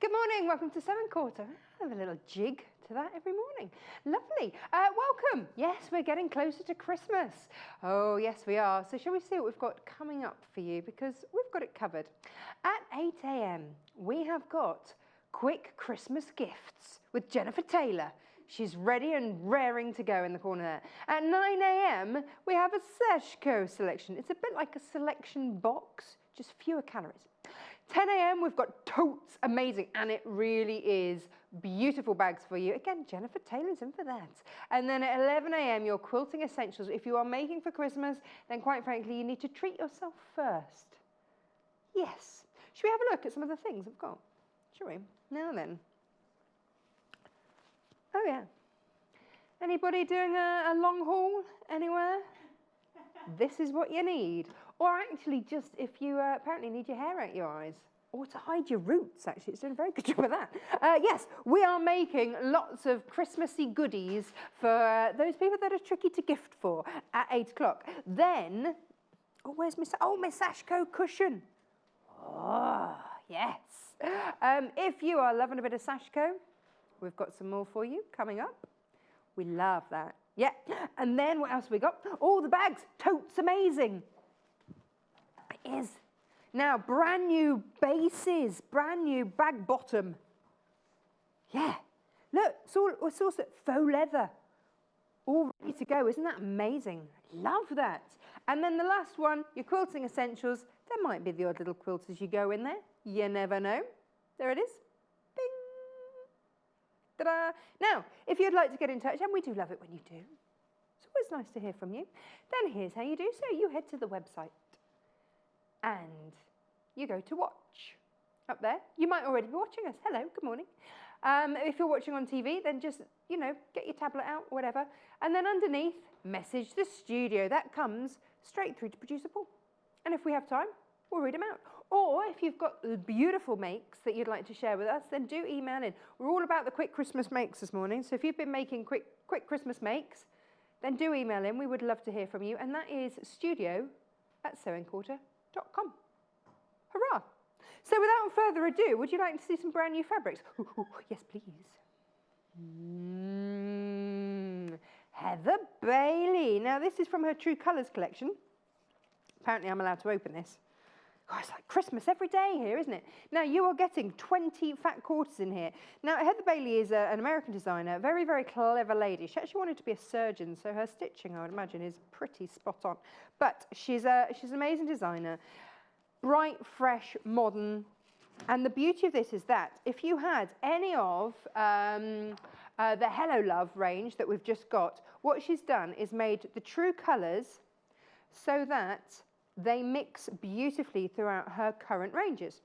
Good morning, welcome to 7/4. I have a little jig to that every morning. Lovely. Welcome. Yes, we're getting closer to Christmas. Oh, yes, we are. So shall we see what we've got coming up for you? Because we've got it covered. At 8 a.m, we have got quick Christmas gifts with Jenniffer Taylor. She's ready and raring to go in the corner there. At 9 a.m, we have a sashiko selection. It's a bit like a selection box, just fewer calories. 10 a.m, we've got Totes, amazing, and it really is beautiful bags for you. Again, Jenniffer Taylor's in for that. And then at 11 a.m, your quilting essentials. If you are making for Christmas, then quite frankly, you need to treat yourself first. Yes. Should we have a look at some of the things I've got? Shall we? Now then. Oh yeah. Anybody doing a long haul anywhere? This is what you need. Or actually just if you apparently need your hair out your eyes. Or to hide your roots, actually. It's doing a very good job of that. Yes, we are making lots of Christmassy goodies for those people that are tricky to gift for at 8 o'clock. Then, oh, where's my sashiko cushion? Oh, yes. If you are loving a bit of sashiko, we've got some more for you coming up. We love that. Yeah, and then what else have we got? Oh, the bags, Totes, amazing. It is. Now, brand new bases, brand new bag bottom. Yeah, look, it's all faux leather, all ready to go. Isn't that amazing? Love that. And then the last one, your quilting essentials. There might be the odd little quilt as you go in there. You never know. There it is. Bing. Ta-da. Now, if you'd like to get in touch, and we do love it when you do. It's always nice to hear from you. Then here's how you do so. You head to the website. And you go to watch up there. You might already be watching us. Hello, good morning. If you're watching on TV, then just, you know, get your tablet out, whatever. And then underneath, message the studio. That comes straight through to producer Paul. And if we have time, we'll read them out. Or if you've got beautiful makes that you'd like to share with us, then do email in. We're all about the quick Christmas makes this morning. So if you've been making quick Christmas makes, then do email in. We would love to hear from you. And that is studio@sewingquarter.com. Hurrah! So without further ado, would you like to see some brand new fabrics? Ooh, yes, please. Heather Bailey. Now this is from her True Colours collection. Apparently I'm allowed to open this. Oh, it's like Christmas every day here, isn't it? Now you are getting 20 fat quarters in here. Now Heather Bailey is an American designer, very, very clever lady. She actually wanted to be a surgeon, so her stitching, I would imagine, is pretty spot on. But she's an amazing designer. Bright, fresh, modern. And the beauty of this is that if you had any of the Hello Love range that we've just got, what she's done is made the True Colours so that they mix beautifully throughout her current ranges.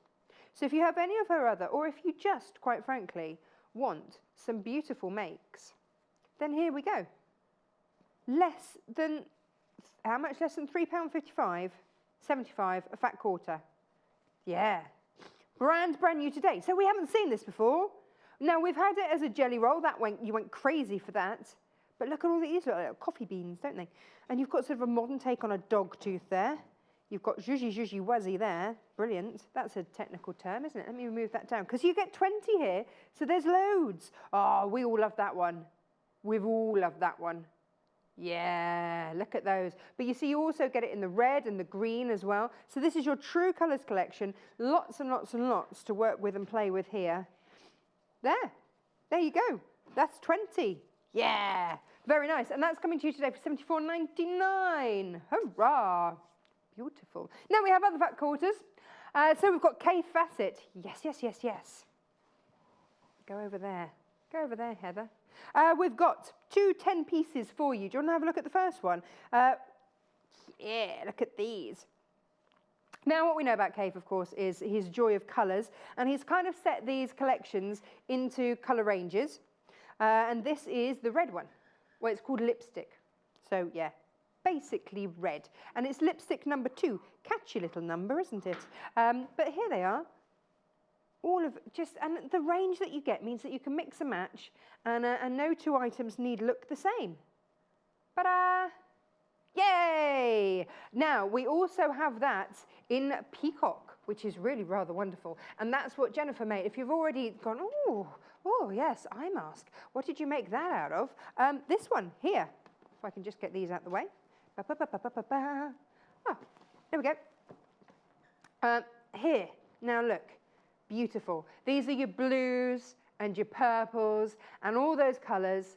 So if you have any of her other, or if you just, quite frankly, want some beautiful makes, then here we go. Less than, how much less than £3.55? 75, a fat quarter. Yeah. Brand new today. So we haven't seen this before. Now we've had it as a jelly roll. You went crazy for that. But look at all these little coffee beans, don't they? And you've got sort of a modern take on a dog tooth there. You've got zhuzhy wuzzy there. Brilliant. That's a technical term, isn't it? Let me move that down. Because you get 20 here, so there's loads. Oh, we all love that one. We've all loved that one. Yeah, look at those. But you see, you also get it in the red and the green as well. So this is your True Colours collection. Lots and lots and lots to work with and play with here. There you go. That's 20. Yeah, very nice. And that's coming to you today for £74.99. Hurrah. Beautiful. Now we have other fat quarters. So we've got K Facet. Yes, yes, yes, yes. Go over there. Go over there, Heather. We've got 2 10 pieces for you. Do you want to have a look at the first one? Yeah, look at these. Now, what we know about Cave, of course, is his joy of colours. And he's kind of set these collections into colour ranges. And this is the red one. Well, it's called Lipstick. So, yeah, basically red. And it's lipstick number 2. Catchy little number, isn't it? But here they are. All of and the range that you get means that you can mix and match, and no 2 items need look the same. Ta-da! Yay! Now, we also have that in peacock. which is really rather wonderful. And that's what Jenniffer made. If you've already gone, oh yes, eye mask. What did you make that out of? This one here. If I can just get these out the way. Oh, there we go. Here, now look, beautiful. These are your blues and your purples and all those colours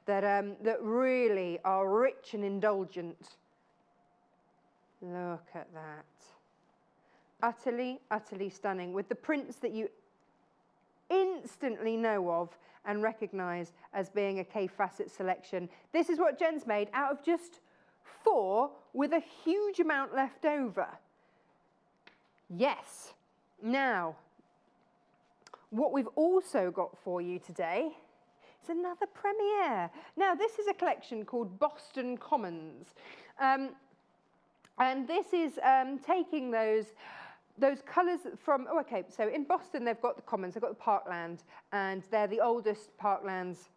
that really are rich and indulgent. Look at that. Utterly, utterly stunning, with the prints that you instantly know of and recognise as being a K Facet selection. This is what Jen's made out of just 4 with a huge amount left over. Yes. Now, what we've also got for you today is another premiere. Now, this is a collection called Boston Commons. And this is taking those colours from, so in Boston they've got the commons, they've got the parkland, and they're the oldest parklands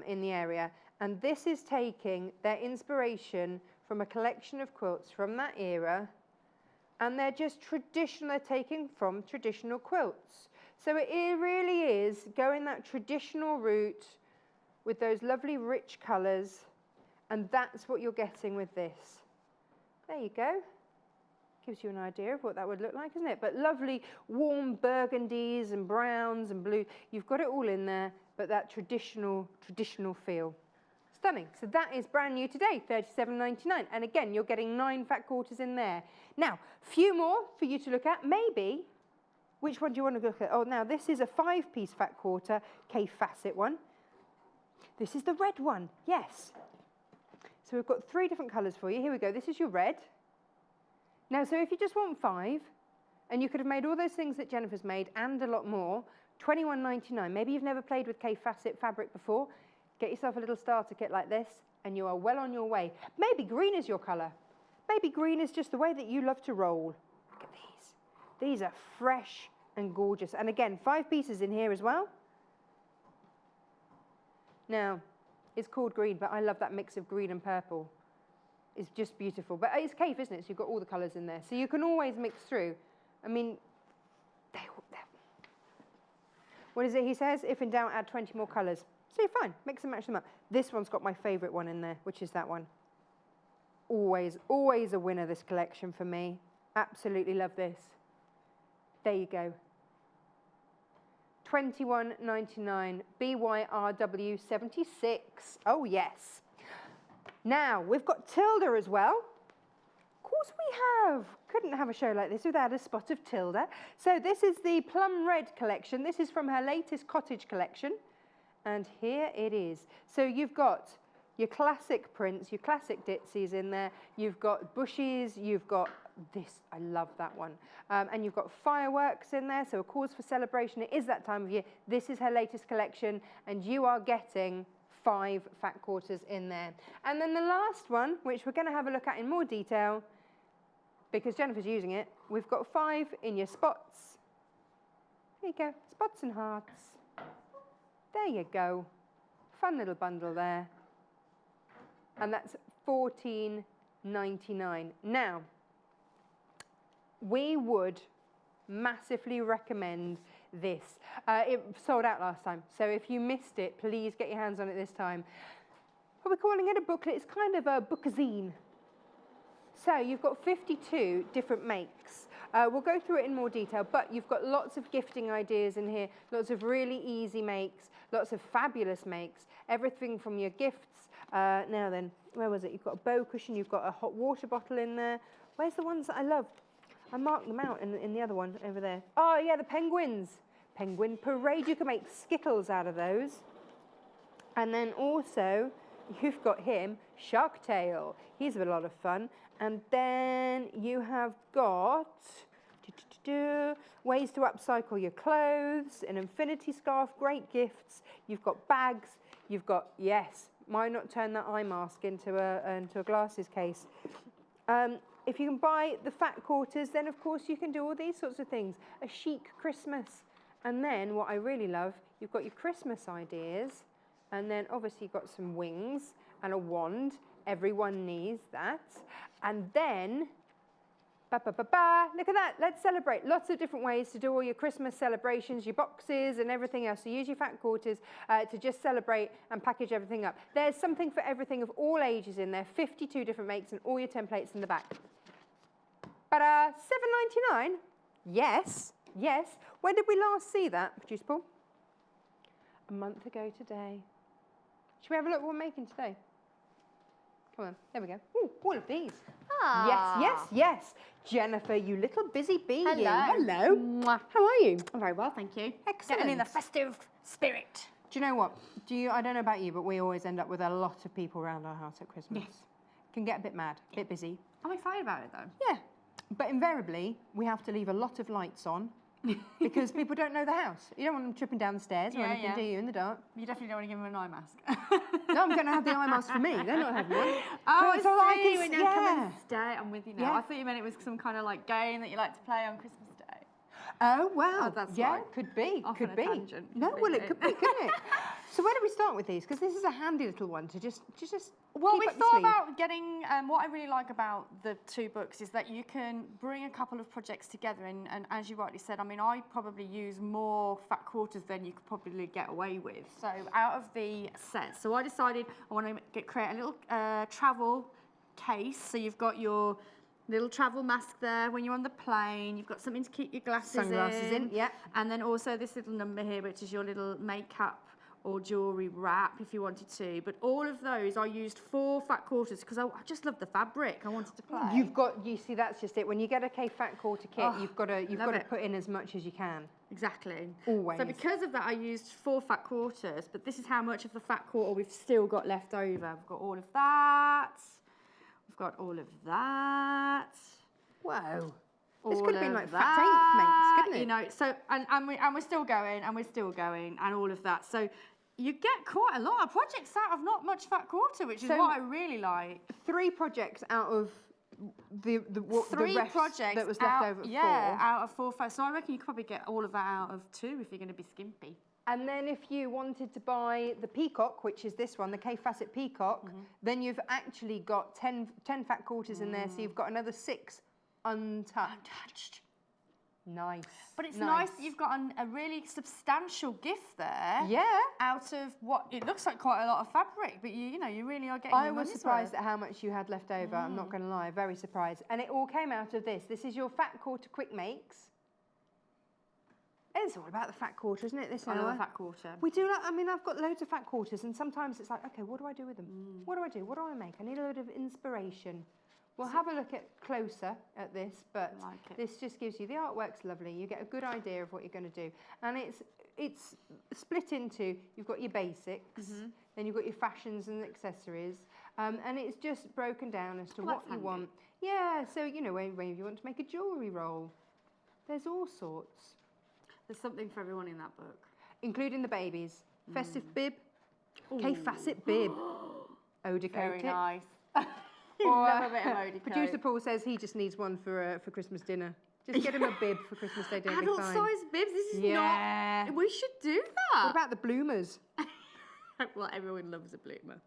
in the area. And this is taking their inspiration from a collection of quilts from that era, and they're just traditional, they're taking from traditional quilts. So it really is going that traditional route with those lovely rich colours, and that's what you're getting with this. There you go. Gives you an idea of what that would look like, isn't it? But lovely warm burgundies and browns and blue. You've got it all in there, but that traditional feel. Stunning. So that is brand new today, $37.99. And again, you're getting 9 fat quarters in there. Now, few more for you to look at. Maybe, which one do you want to look at? Oh, now this is a 5-piece fat quarter, K Facet one. This is the red one, yes. So we've got 3 different colours for you. Here we go. This is your red. Now, so if you just want 5, and you could have made all those things that Jenniffer's made and a lot more, $21.99. Maybe you've never played with K Facet fabric before. Get yourself a little starter kit like this, and you are well on your way. Maybe green is your colour. Maybe green is just the way that you love to roll. Look at these. These are fresh and gorgeous. And again, 5 pieces in here as well. Now, it's called green, but I love that mix of green and purple. It's just beautiful. But it's Cave, isn't it? So you've got all the colours in there. So you can always mix through. I mean, what is it he says? If in doubt, add 20 more colours. So you're fine. Mix and match them up. This one's got my favourite one in there, which is that one. Always, always a winner, this collection for me. Absolutely love this. There you go. $21.99, BYRW 76. Oh, yes. Now, we've got Tilda as well. Of course we have. Couldn't have a show like this without a spot of Tilda. So this is the Plum Red collection. This is from her latest cottage collection. And here it is. So you've got your classic prints, your classic ditsies in there. You've got bushes, you've got this, I love that one. And you've got fireworks in there, so a cause for celebration. It is that time of year. This is her latest collection, and you are getting 5 fat quarters in there. And then the last one, which we're going to have a look at in more detail, because Jenniffer's using it, we've got 5 in your spots. There you go, spots and hearts. There you go. Fun little bundle there. And that's $14.99. Now, we would massively recommend this. It sold out last time, so if you missed it, please get your hands on it this time. What we're calling it a booklet, it's kind of a bookazine. So you've got 52 different makes. We'll go through it in more detail, but you've got lots of gifting ideas in here, lots of really easy makes, lots of fabulous makes, everything from your gifts. Now then, where was it? You've got a bow cushion, you've got a hot water bottle in there. Where's the ones that I loved? I marked them out in the other one over there. Oh, yeah, the penguins. Penguin Parade. You can make Skittles out of those. And then also, you've got him, Shark Tale. He's a lot of fun. And then you have got ways to upcycle your clothes, an infinity scarf, great gifts. You've got bags. You've got, yes, why not turn that eye mask into a glasses case? If you can buy the fat quarters, then of course you can do all these sorts of things. A chic Christmas. And then what I really love, you've got your Christmas ideas, and then obviously you've got some wings and a wand. Everyone needs that. And then Ba, ba, ba, ba. Look at that. Let's celebrate. Lots of different ways to do all your Christmas celebrations, your boxes and everything else. So use your fat quarters to just celebrate and package everything up. There's something for everything of all ages in there. 52 different makes and all your templates in the back. But $7.99? Yes, yes. When did we last see that, Producer Paul? A month ago today. Should we have a look at what we're making today? Come on, there we go. Ooh, all of these. Ah. Yes, yes, yes. Jennifer, you little busy bee. Hello. Hello. Mwah. How are you? I'm very well, thank you. Excellent. Getting in the festive spirit. Do you know what? I don't know about you, but we always end up with a lot of people around our house at Christmas. Yes. Can get a bit mad, a bit busy. I'm excited about it though. Yeah. But invariably, we have to leave a lot of lights on because people don't know the house. You don't want them tripping down the stairs or anything, do you, in the dark? You definitely don't want to give them an eye mask. No, I'm going to have the eye mask for me. They're not having one. Oh, So I I see. can- When you yeah. come and stay, I'm with you now. Yeah. I thought you meant it was some kind of like game that you like to play on Christmas Day. Oh, wow. Oh, that's yeah, right. could be. Off Could on a be. tangent. No, Could well, be. it could be, couldn't it? So where do we start with these? Because this is a handy little one to just Well, keep we up your thought sleeve. about getting, what I really like about the two books is that you can bring a couple of projects together and as you rightly said, I mean, I probably use more fat quarters than you could probably get away with. So out of the set, so I decided I want to create a little travel case. So you've got your little travel mask there when you're on the plane. You've got something to keep your Sunglasses in, yeah. And then also this little number here, which is your little makeup or jewellery wrap if you wanted to. But all of those, I used 4 fat quarters because I just love the fabric. I wanted to play. You see, that's just it. When you get a K fat quarter kit, you've got to put in as much as you can. Exactly. Always. So because of that, I used 4 fat quarters, but this is how much of the fat quarter we've still got left over. We've got all of that. We've got all of that. Whoa. All This could have been of like that, fat eighth makes, couldn't it? You know, so and we're still going and we're still going and all of that. So you get quite a lot of projects out of not much fat quarter, which is what I really like. 3 projects out of the 3 rest projects that was left out, over. yeah, 4. out of 4 fat. So I reckon you could probably get all of that out of 2 if you're going to be skimpy. And then if you wanted to buy the peacock, which is this one, the K-facet peacock, then you've actually got 10 fat quarters in there, so you've got another 6 untouched. Nice. But it's nice that you've got a really substantial gift there. Yeah. Out of what it looks like quite a lot of fabric, but you know, you really are getting. I was surprised at how much you had left over. I'm not going to lie, very surprised. And it all came out of this. This is your fat quarter quick makes. It's all about the fat quarter, isn't it? This I hour. love a fat quarter. We do. I mean, I've got loads of fat quarters, and sometimes it's like, okay, what do I do with them? What do I do? What do I make? I need a load of inspiration. We'll have a look at closer at this, but this just gives you, the artwork's lovely. You get a good idea of what you're going to do. And it's split into, you've got your basics, then you've got your fashions and accessories, and it's just broken down as to what you want. Yeah, so, you know, when you want to make a jewellery roll, there's all sorts. There's something for everyone in that book. Including the babies. Festive bib, K-facet bib, eau de Very coat. nice. Or, Love a bit of eau de Producer coat. Paul says he just needs one for Christmas dinner. Just get him a bib for Christmas Day, don't be Adult fine. size bibs, this is not... We should do that. What about the bloomers? Well, everyone loves a bloomer.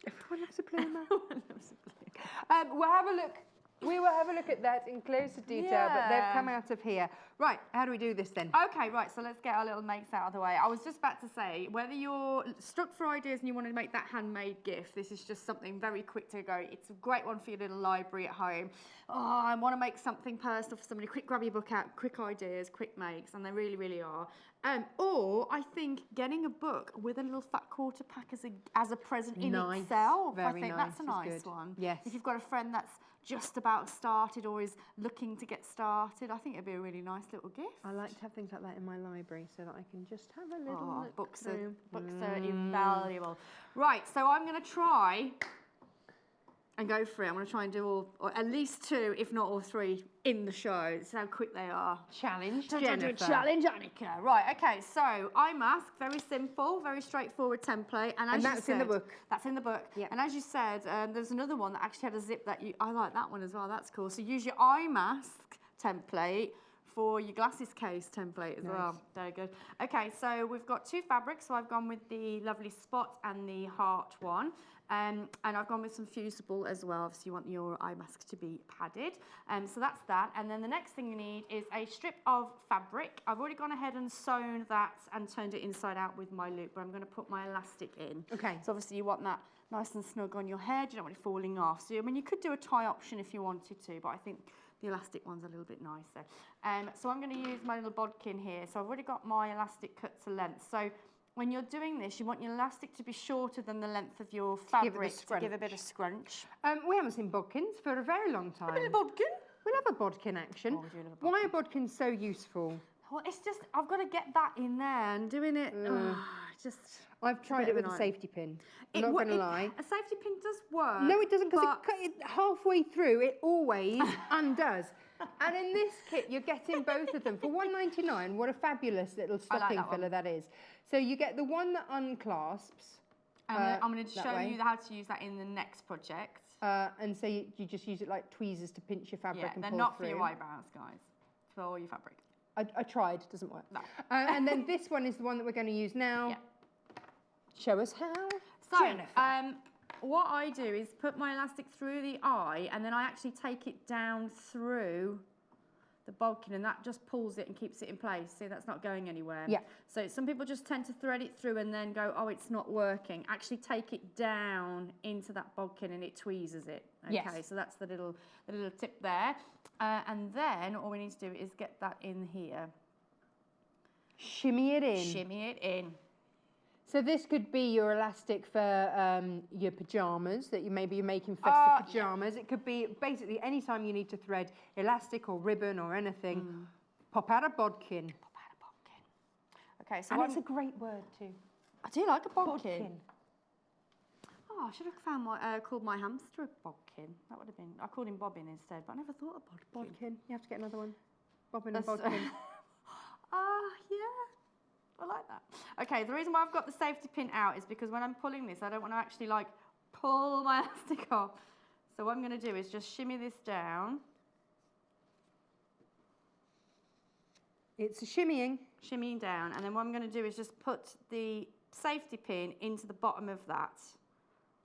Everyone loves a bloomer. Everyone loves a bloomer. We'll have a look. We will have a look at that in closer detail, but they've come out of here. Right, how do we do this then? Okay, right, so let's get our little makes out of the way. I was just about to say, whether you're stuck for ideas and you want to make that handmade gift, this is just something very quick to go. It's a great one for your little library at home. Oh, I want to make something personal for somebody. Quick, grab your book out, quick ideas, quick makes, and they really, really are. Or I think getting a book with a little fat quarter pack as a present in itself. I think that's a nice one. Yes. If you've got a friend that's just about started or is looking to get started, I think it'd be a really nice little gift. I like to have things like that in my library so that I can just have a little look books through. are invaluable. Right, so I'm going to try and go for it. I'm going to try and do all, or at least 2, if not all 3, in the show. This is how quick they are. Challenge, Jennifer. Challenge, Annika. Right, okay, so eye mask, very simple, very straightforward template. And as that's in the book. That's in the book. Yep. And as you said, there's another one that actually had a zip that I like that one as well. That's cool. So use your eye mask template for your glasses case template as well. Very good. Okay, so we've got 2 fabrics. So I've gone with the lovely spot and the heart one. And I've gone with some fusible as well. Obviously, you want your eye mask to be padded. So that's that. And then the next thing you need is a strip of fabric. I've already gone ahead and sewn that and turned it inside out with my loop, but I'm going to put my elastic in. Okay. So obviously, you want that nice and snug on your head. You don't want it falling off. So, I mean, you could do a tie option if you wanted to, but I think the elastic one's a little bit nicer. So I'm going to use my little bodkin here. So I've already got my elastic cut to length. So when you're doing this, you want your elastic to be shorter than the length of your fabric to give a bit of scrunch. We haven't seen bodkins for a very long time. A bit of bodkin? We'll have a bodkin action. Oh, we do love a bodkin. Why are bodkins so useful? Well, it's just, I've got to get that in there and doing it, just... I've tried it with a safety pin. I'm not going to lie. A safety pin does work. No, it doesn't, because halfway through, it always undoes. And in this kit, you're getting both of them for £1.99. What a fabulous little stocking filler that is. So you get the one that unclasps. I'm going to show you how to use that in the next project. And so you just use it like tweezers to pinch your fabric and pull through. They're not for your eyebrows, guys. For your fabric. I tried, doesn't work. No. And then this one is the one that we're going to use now. Yeah. Show us how. So, what I do is put my elastic through the eye, and then I actually take it down through the bodkin, and that just pulls it and keeps it in place. See, that's not going anywhere. Yeah. So some people just tend to thread it through and then go, oh, it's not working. Actually take it down into that bodkin and it tweezes it. Okay, yes. So that's the little tip there. And then all we need to do is get that in here. Shimmy it in. Shimmy it in. So this could be your elastic for your pyjamas, that maybe you're making festive pyjamas. Yeah. It could be basically any time you need to thread elastic or ribbon or anything. Pop out a bodkin. Pop out a bodkin. Okay, so and it's a great word too. I do like a bodkin. Oh, I should have found my called my hamster a bodkin. That would have been. I called him Bobbin instead, but I never thought of bodkin. Bodkin. You have to get another one. Bobbin and bodkin. Yeah. I like that. Okay, the reason why I've got the safety pin out is because when I'm pulling this, I don't want to actually like pull my elastic off. So what I'm going to do is just shimmy this down. It's a shimmying. Shimmying down. And then what I'm going to do is just put the safety pin into the bottom of that,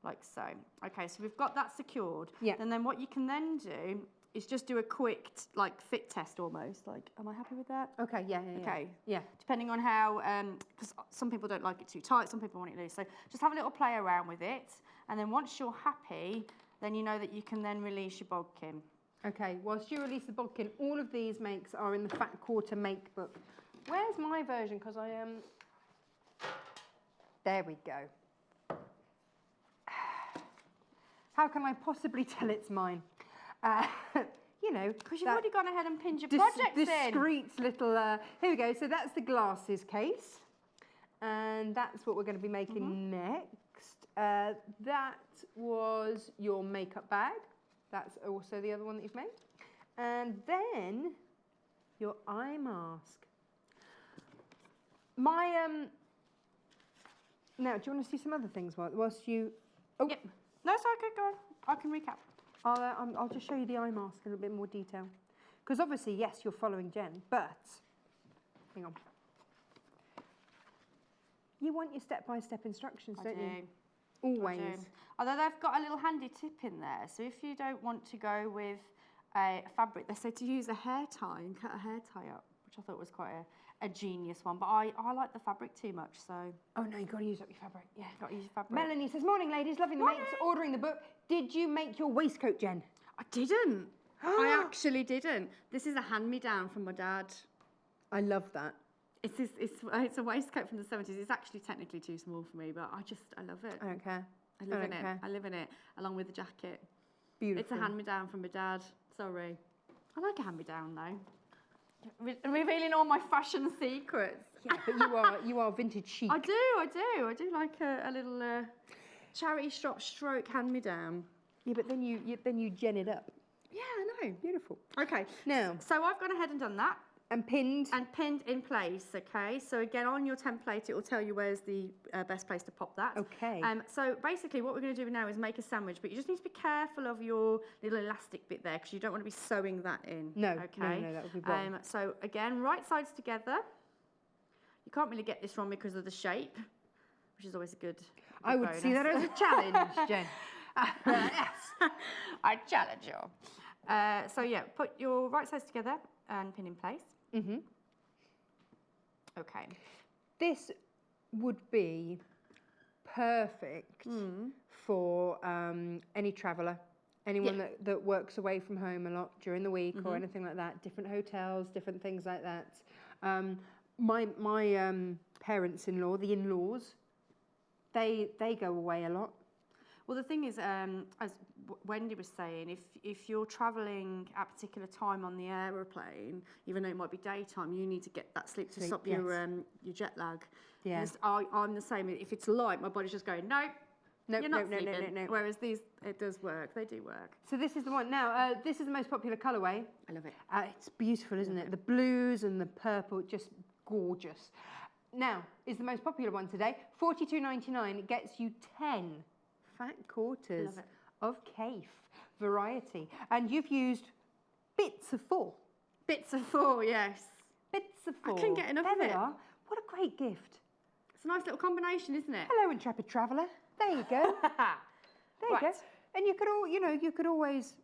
like so. Okay, so we've got that secured. Yeah. And then what you can then do is just do a quick, like, fit test almost. Like, am I happy with that? Okay, yeah. Okay. Yeah. Depending on how, because some people don't like it too tight, some people want it loose. So just have a little play around with it. And then once you're happy, then you know that you can then release your bodkin. Okay, whilst you release the bodkin, all of these makes are in the Fat Quarter Make book. Where's my version? Because I am... There we go. How can I possibly tell it's mine? You know, because you've already gone ahead and pinned your projects in. Discreet little, here we go. So that's the glasses case. And that's what we're going to be making next. That was your makeup bag. That's also the other one that you've made. And then your eye mask. My, now, do you want to see some other things whilst you... Oh. Yep. No, it's okay, go on. I can recap. I'll just show you the eye mask in a bit more detail. Because obviously, yes, you're following Jen, but... Hang on. You want your step-by-step instructions, don't you? Always. I do. Although they've got a little handy tip in there. So if you don't want to go with a fabric, they say to use a hair tie and cut a hair tie up, which I thought was quite a genius one. But I like the fabric too much, so... Oh, no, you've got to use up your fabric. Yeah, got to use your fabric. Melanie says, morning, ladies. Loving the makes, ordering the book. Did you make your waistcoat, Jen? I didn't. I actually didn't. This is a hand-me-down from my dad. I love that. It's a waistcoat from the 70s. It's actually technically too small for me, but I love it. I don't care. I live in it. I live in it, along with the jacket. Beautiful. It's a hand-me-down from my dad. Sorry. I like a hand-me-down, though. Revealing all my fashion secrets. Yeah, but you are vintage chic. I do like a little charity shop stroke hand-me-down. Yeah, but then you gen it up. Yeah, I know. Beautiful. Okay. Now, so I've gone ahead and done that. And pinned. And pinned in place, okay? So again, on your template, it will tell you where's the best place to pop that. Okay. So basically what we're going to do now is make a sandwich, but you just need to be careful of your little elastic bit there because you don't want to be sewing that in. No, okay? no, that would be wrong. So again, right sides together. You can't really get this wrong because of the shape, which is always a good I would see that as a challenge, Jen. Yes, I challenge you. So yeah, put your right sides together and pin in place. Mm-hmm. Okay. This would be perfect for any traveller, anyone that works away from home a lot during the week or anything like that, different hotels, different things like that. My parents-in-law, the in-laws, they go away a lot. Well, the thing is, as Wendy was saying, if you're travelling at a particular time on the aeroplane, even though it might be daytime, you need to get that sleep to stop your jet lag. Yeah. I'm the same. If it's light, my body's just going, nope, you're not sleeping. No. Whereas these, it does work. They do work. So this is the one. Now, this is the most popular colourway. I love it. It's beautiful, isn't it? The blues and the purple, just gorgeous. Now, is the most popular one today. $42.99. It gets you 10 fat quarters of Kaif variety. And you've used bits of 4. Bits of 4, yes. Bits of 4. I couldn't get enough there of it. They are. What a great gift. It's a nice little combination, isn't it? Hello, intrepid traveller. There you go. There you go. And you could always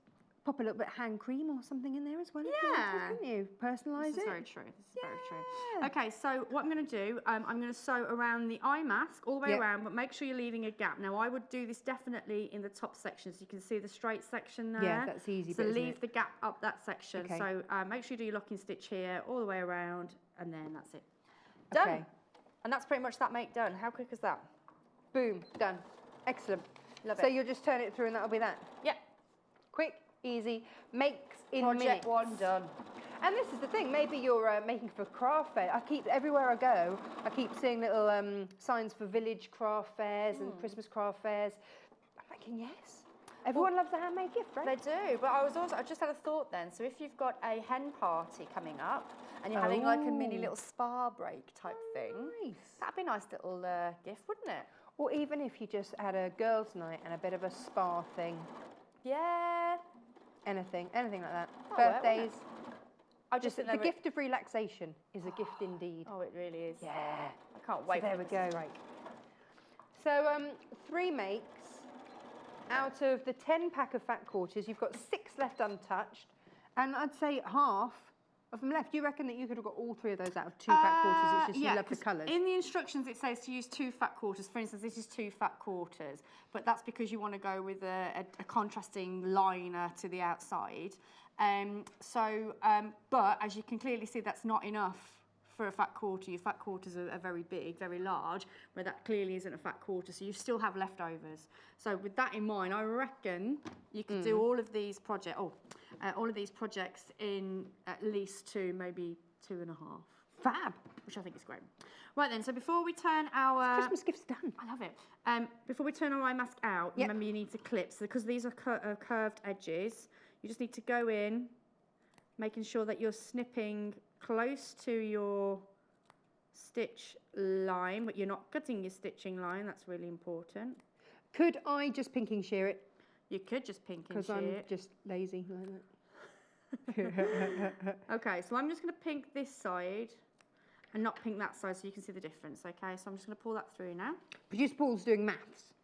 pop a little bit of hand cream or something in there as well. Yeah. Couldn't you? Personalise it. This is very true. This is very true. Okay, so what I'm going to do, I'm going to sew around the eye mask all the way around, but make sure you're leaving a gap. Now, I would do this definitely in the top section, so you can see the straight section there. Yeah, that's easy. So leave the gap up that section. Okay. So make sure you do your locking stitch here, all the way around, and then that's it. Done. Okay. And that's pretty much that make done. How quick is that? Boom, done. Excellent. Love So it. you'll just turn it through and that'll be that. Yep. Quick, easy, makes in Project minutes. 1 done. And this is the thing, maybe you're making for craft fair. Everywhere I go, I keep seeing little signs for village craft fairs and Christmas craft fairs. I'm thinking, yes. Everyone loves a handmade gift, right? They do, but I just had a thought then. So if you've got a hen party coming up and you're having like a mini little spa break type thing, Nice. that'd be a nice little gift, wouldn't it? Or even if you just had a girls' night and a bit of a spa thing. Yeah. Anything like that. That'll work, Birthdays. I just The think gift of relaxation is a gift indeed. Oh, it really is. Yeah. I can't wait. There we go. So 3 makes out of the 10 pack of fat quarters. You've got 6 left untouched, and I'd say half of them left. Do you reckon that you could have got all 3 of those out of 2 fat quarters? It's just you love the colours. In the instructions it says to use 2 fat quarters. For instance, this is 2 fat quarters, but that's because you want to go with a contrasting liner to the outside. But as you can clearly see, that's not enough for a fat quarter. Your fat quarters are very big, very large, where that clearly isn't a fat quarter, so you still have leftovers. So with that in mind, I reckon you could do all of these projects in at least 2, maybe 2.5. Fab. Which I think is great. Right then, so before we turn our... Christmas gifts done. I love it. Before we turn our eye mask out, remember you need to clip. So because these are curved edges, you just need to go in, making sure that you're snipping close to your stitch line, but you're not cutting your stitching line. That's really important. Could I just pinking shear it? You could just pinking shear Because I'm it. just lazy like that. Okay, so I'm just going to pink this side and not pink that side so you can see the difference, okay? So I'm just going to pull that through now. Producer Paul's doing maths.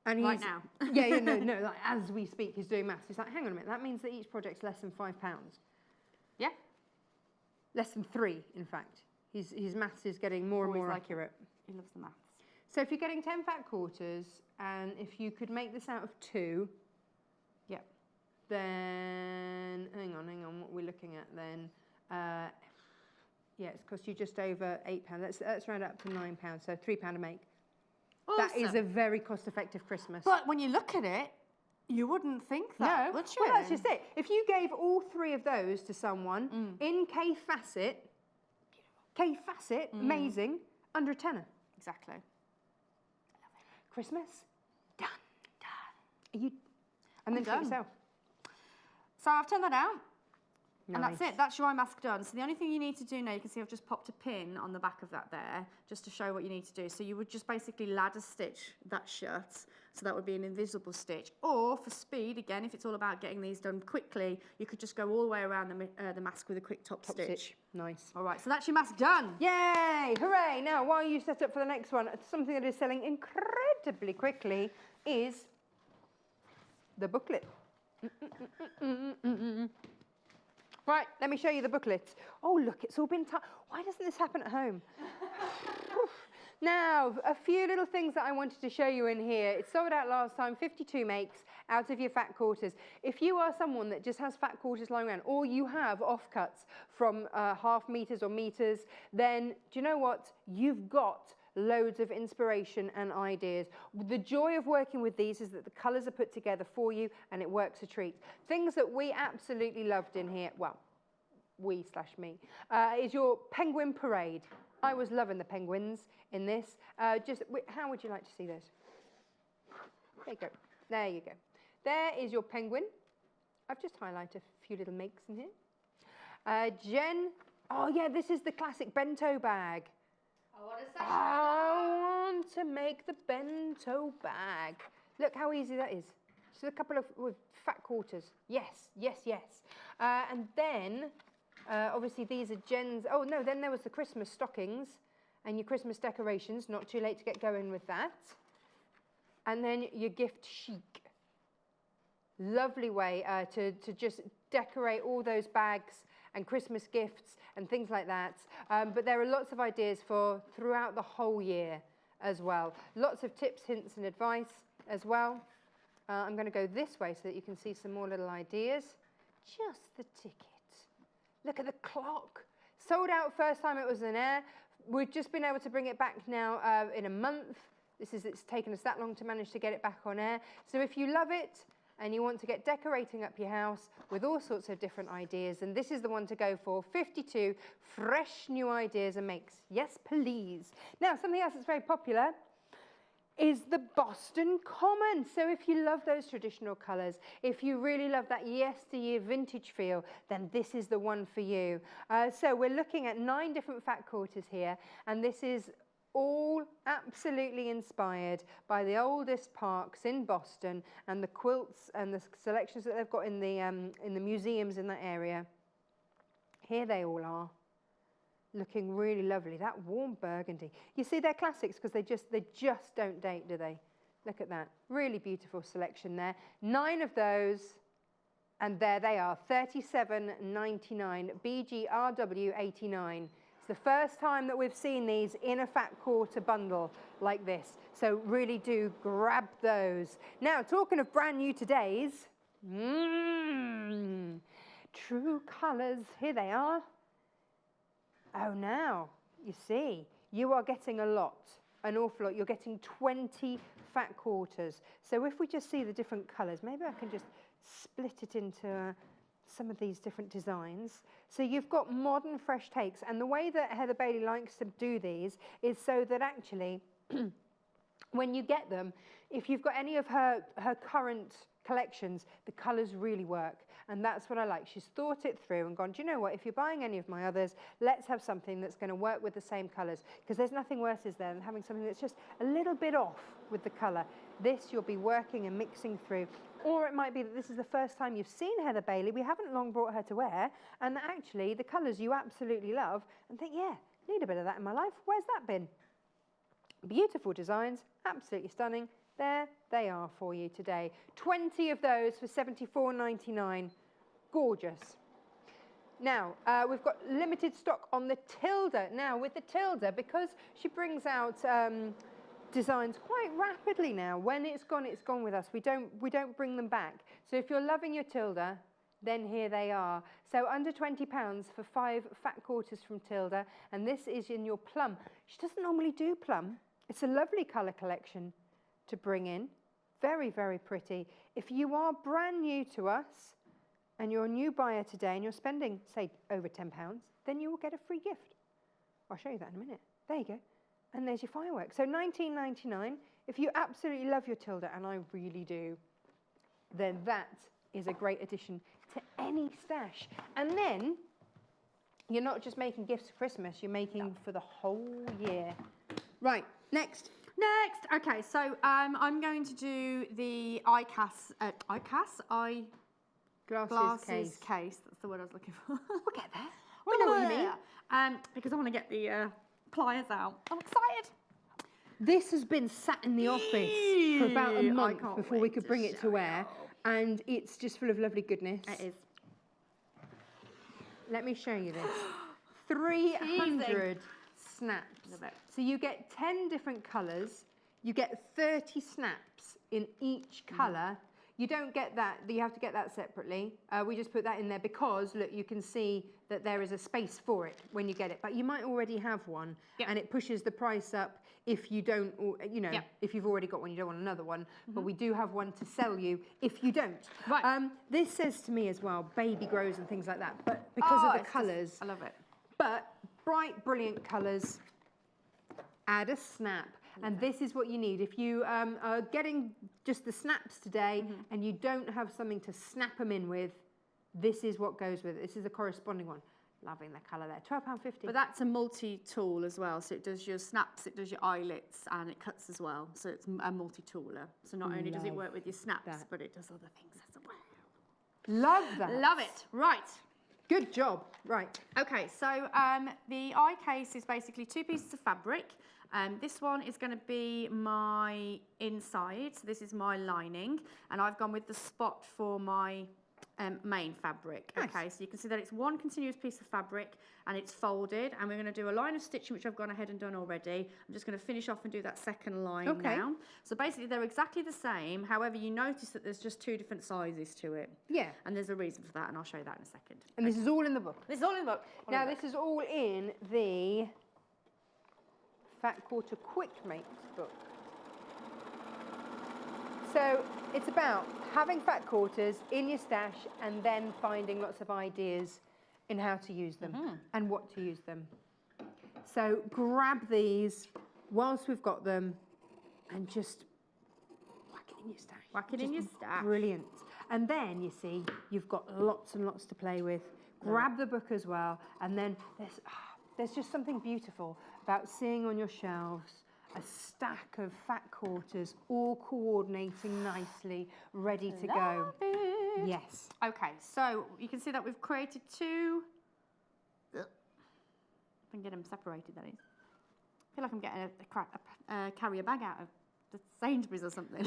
And Right now. no, like as we speak, he's doing maths. He's like, hang on a minute, that means that each project's less than £5. Yeah? Less than 3, in fact. His maths is getting more and more accurate. He loves the maths. So if you're getting 10 fat quarters, and if you could make this out of 2, yeah, then hang on, what we're looking at then? Yeah, it's cost you just over £8. Let's round it up to £9, so £3 a make. Awesome. That is a very cost-effective Christmas. But when you look at it, you wouldn't think that, would you? Well, that's just it. If you gave all 3 of those to someone in K facet, amazing, under a tenner. Exactly. Christmas, done. Are you? And then done. treat yourself. So I've turned that out. And that's it, that's your eye mask done. So the only thing you need to do now, you can see I've just popped a pin on the back of that there, just to show what you need to do. So you would just basically ladder stitch that shut, so that would be an invisible stitch. Or for speed, again, if it's all about getting these done quickly, you could just go all the way around the mask with a quick top stitch. Nice. All right, so that's your mask done. Yay, hooray. Now, while you set up for the next one, something that is selling incredibly quickly is the booklet. Right, let me show you the booklet. Oh, look, it's all been why doesn't this happen at home? Now, a few little things that I wanted to show you in here. It sold out last time, 52 makes out of your fat quarters. If you are someone that just has fat quarters lying around, or you have offcuts from half meters or meters, then do you know what? You've got loads of inspiration and ideas. The joy of working with these is that the colours are put together for you and it works a treat. Things that we absolutely loved in here, well, we/me, is your penguin parade. I was loving the penguins in this. How would you like to see this? There you go. There you go. There is your penguin. I've just highlighted a few little makes in here. Jen, oh yeah, this is the classic bento bag. I want to make the bento bag. Look how easy that is. Just a couple of fat quarters. Yes, yes, yes. And then, obviously these are Jen's. Oh no, then there was the Christmas stockings and your Christmas decorations. Not too late to get going with that. And then your gift chic. Lovely way to just decorate all those bags and Christmas gifts and things like that. But there are lots of ideas for throughout the whole year as well. Lots of tips, hints and advice as well. I'm going to go this way so that you can see some more little ideas. Just the ticket. Look at the clock. Sold out first time it was in air. We've just been able to bring it back now in a month. It's taken us that long to manage to get it back on air. So if you love it, and you want to get decorating up your house with all sorts of different ideas, and this is the one to go for. 52 fresh new ideas and makes. Yes, please. Now, something else that's very popular is the Boston Common. So if you love those traditional colours, if you really love that yesteryear vintage feel, then this is the one for you. So we're looking at 9 different fat quarters here, and this is all absolutely inspired by the oldest parks in Boston and the quilts and the selections that they've got in the museums in that area. Here they all are, looking really lovely. That warm burgundy. You see, they're classics because they just don't date, do they? Look at that. Really beautiful selection there. 9 of those, and there they are, $37.99, BGRW 89. The first time that we've seen these in a fat quarter bundle like this. So really do grab those. Now, talking of brand new todays, true colours, here they are. Oh, now, you see, you are getting a lot, an awful lot. You're getting 20 fat quarters. So if we just see the different colours, maybe I can just split it into some of these different designs. So you've got modern fresh takes, and the way that Heather Bailey likes to do these is so that actually when you get them, if you've got any of her current collections, the colours really work, and that's what I like. She's thought it through and gone, do you know what, if you're buying any of my others, let's have something that's going to work with the same colours, because there's nothing worse, is there, than having something that's just a little bit off with the colour. This you'll be working and mixing through. Or it might be that this is the first time you've seen Heather Bailey, we haven't long brought her to wear, and actually the colours you absolutely love, and think, yeah, need a bit of that in my life. Where's that been? Beautiful designs, absolutely stunning. There they are for you today. 20 of those for $74.99. Gorgeous. Now, we've got limited stock on the Tilda. Now, with the Tilda, because she brings out designs quite rapidly now. When it's gone with us. We don't bring them back. So if you're loving your Tilda, then here they are. So under £20 for 5 fat quarters from Tilda, and this is in your plum. She doesn't normally do plum. It's a lovely colour collection to bring in. Very, very pretty. If you are brand new to us and you're a new buyer today and you're spending, say, over £10, then you will get a free gift. I'll show you that in a minute. There you go. And there's your fireworks. So $19.99. If you absolutely love your Tilda, and I really do, then that is a great addition to any stash. And then you're not just making gifts for Christmas, you're making for the whole year. Right, next. Next, okay, so I'm going to do the glasses case. That's the word I was looking for. We'll get there. We know what you mean. Because I want to get the pliers out. I'm excited. This has been sat in the office for about a month before we could bring it to wear, and it's just full of lovely goodness. It is. Let me show you this. 300 snaps. Love it. So you get 10 different colours. You get 30 snaps in each colour. You don't get that, you have to get that separately. We just put that in there because, look, you can see that there is a space for it when you get it. But you might already have one, and it pushes the price up if you don't, you know, if you've already got one, you don't want another one. But we do have one to sell you if you don't. Right. This says to me as well, baby grows and things like that. But because of the colours. I love it. But bright, brilliant colours, add a snap. And this is what you need. If you are getting just the snaps today and you don't have something to snap them in with, this is what goes with it. This is the corresponding one. Loving the colour there. £12.50. But that's a multi-tool as well. So it does your snaps, it does your eyelets, and it cuts as well. So it's a multi-tooler. So not only does it work with your snaps, but it does other things as well. Love that. Love it. Right. Good job. Right. Okay, so the eye case is basically 2 pieces of fabric. This one is going to be my inside, so this is my lining, and I've gone with the spot for my main fabric. Nice. Okay, so you can see that it's one continuous piece of fabric and it's folded, and we're going to do a line of stitching, which I've gone ahead and done already. I'm just going to finish off and do that second line now. So basically they're exactly the same, however you notice that there's just 2 different sizes to it. Yeah. And there's a reason for that, and I'll show you that in a second. And this is all in the book. This is all in the book. Now this is all in the Fat Quarter Quick Makes book. So it's about having fat quarters in your stash and then finding lots of ideas in how to use them and what to use them. So grab these whilst we've got them and just whack it in your stash. Whack it in your stash. Brilliant. And then you see you've got lots and lots to play with. Grab the book as well, and then there's just something beautiful about seeing on your shelves a stack of fat quarters all coordinating nicely, ready to go. It. Yes. Okay, so you can see that we've created 2. I can get them separated, that is. I feel like I'm getting a carrier bag out of the Sainsbury's or something.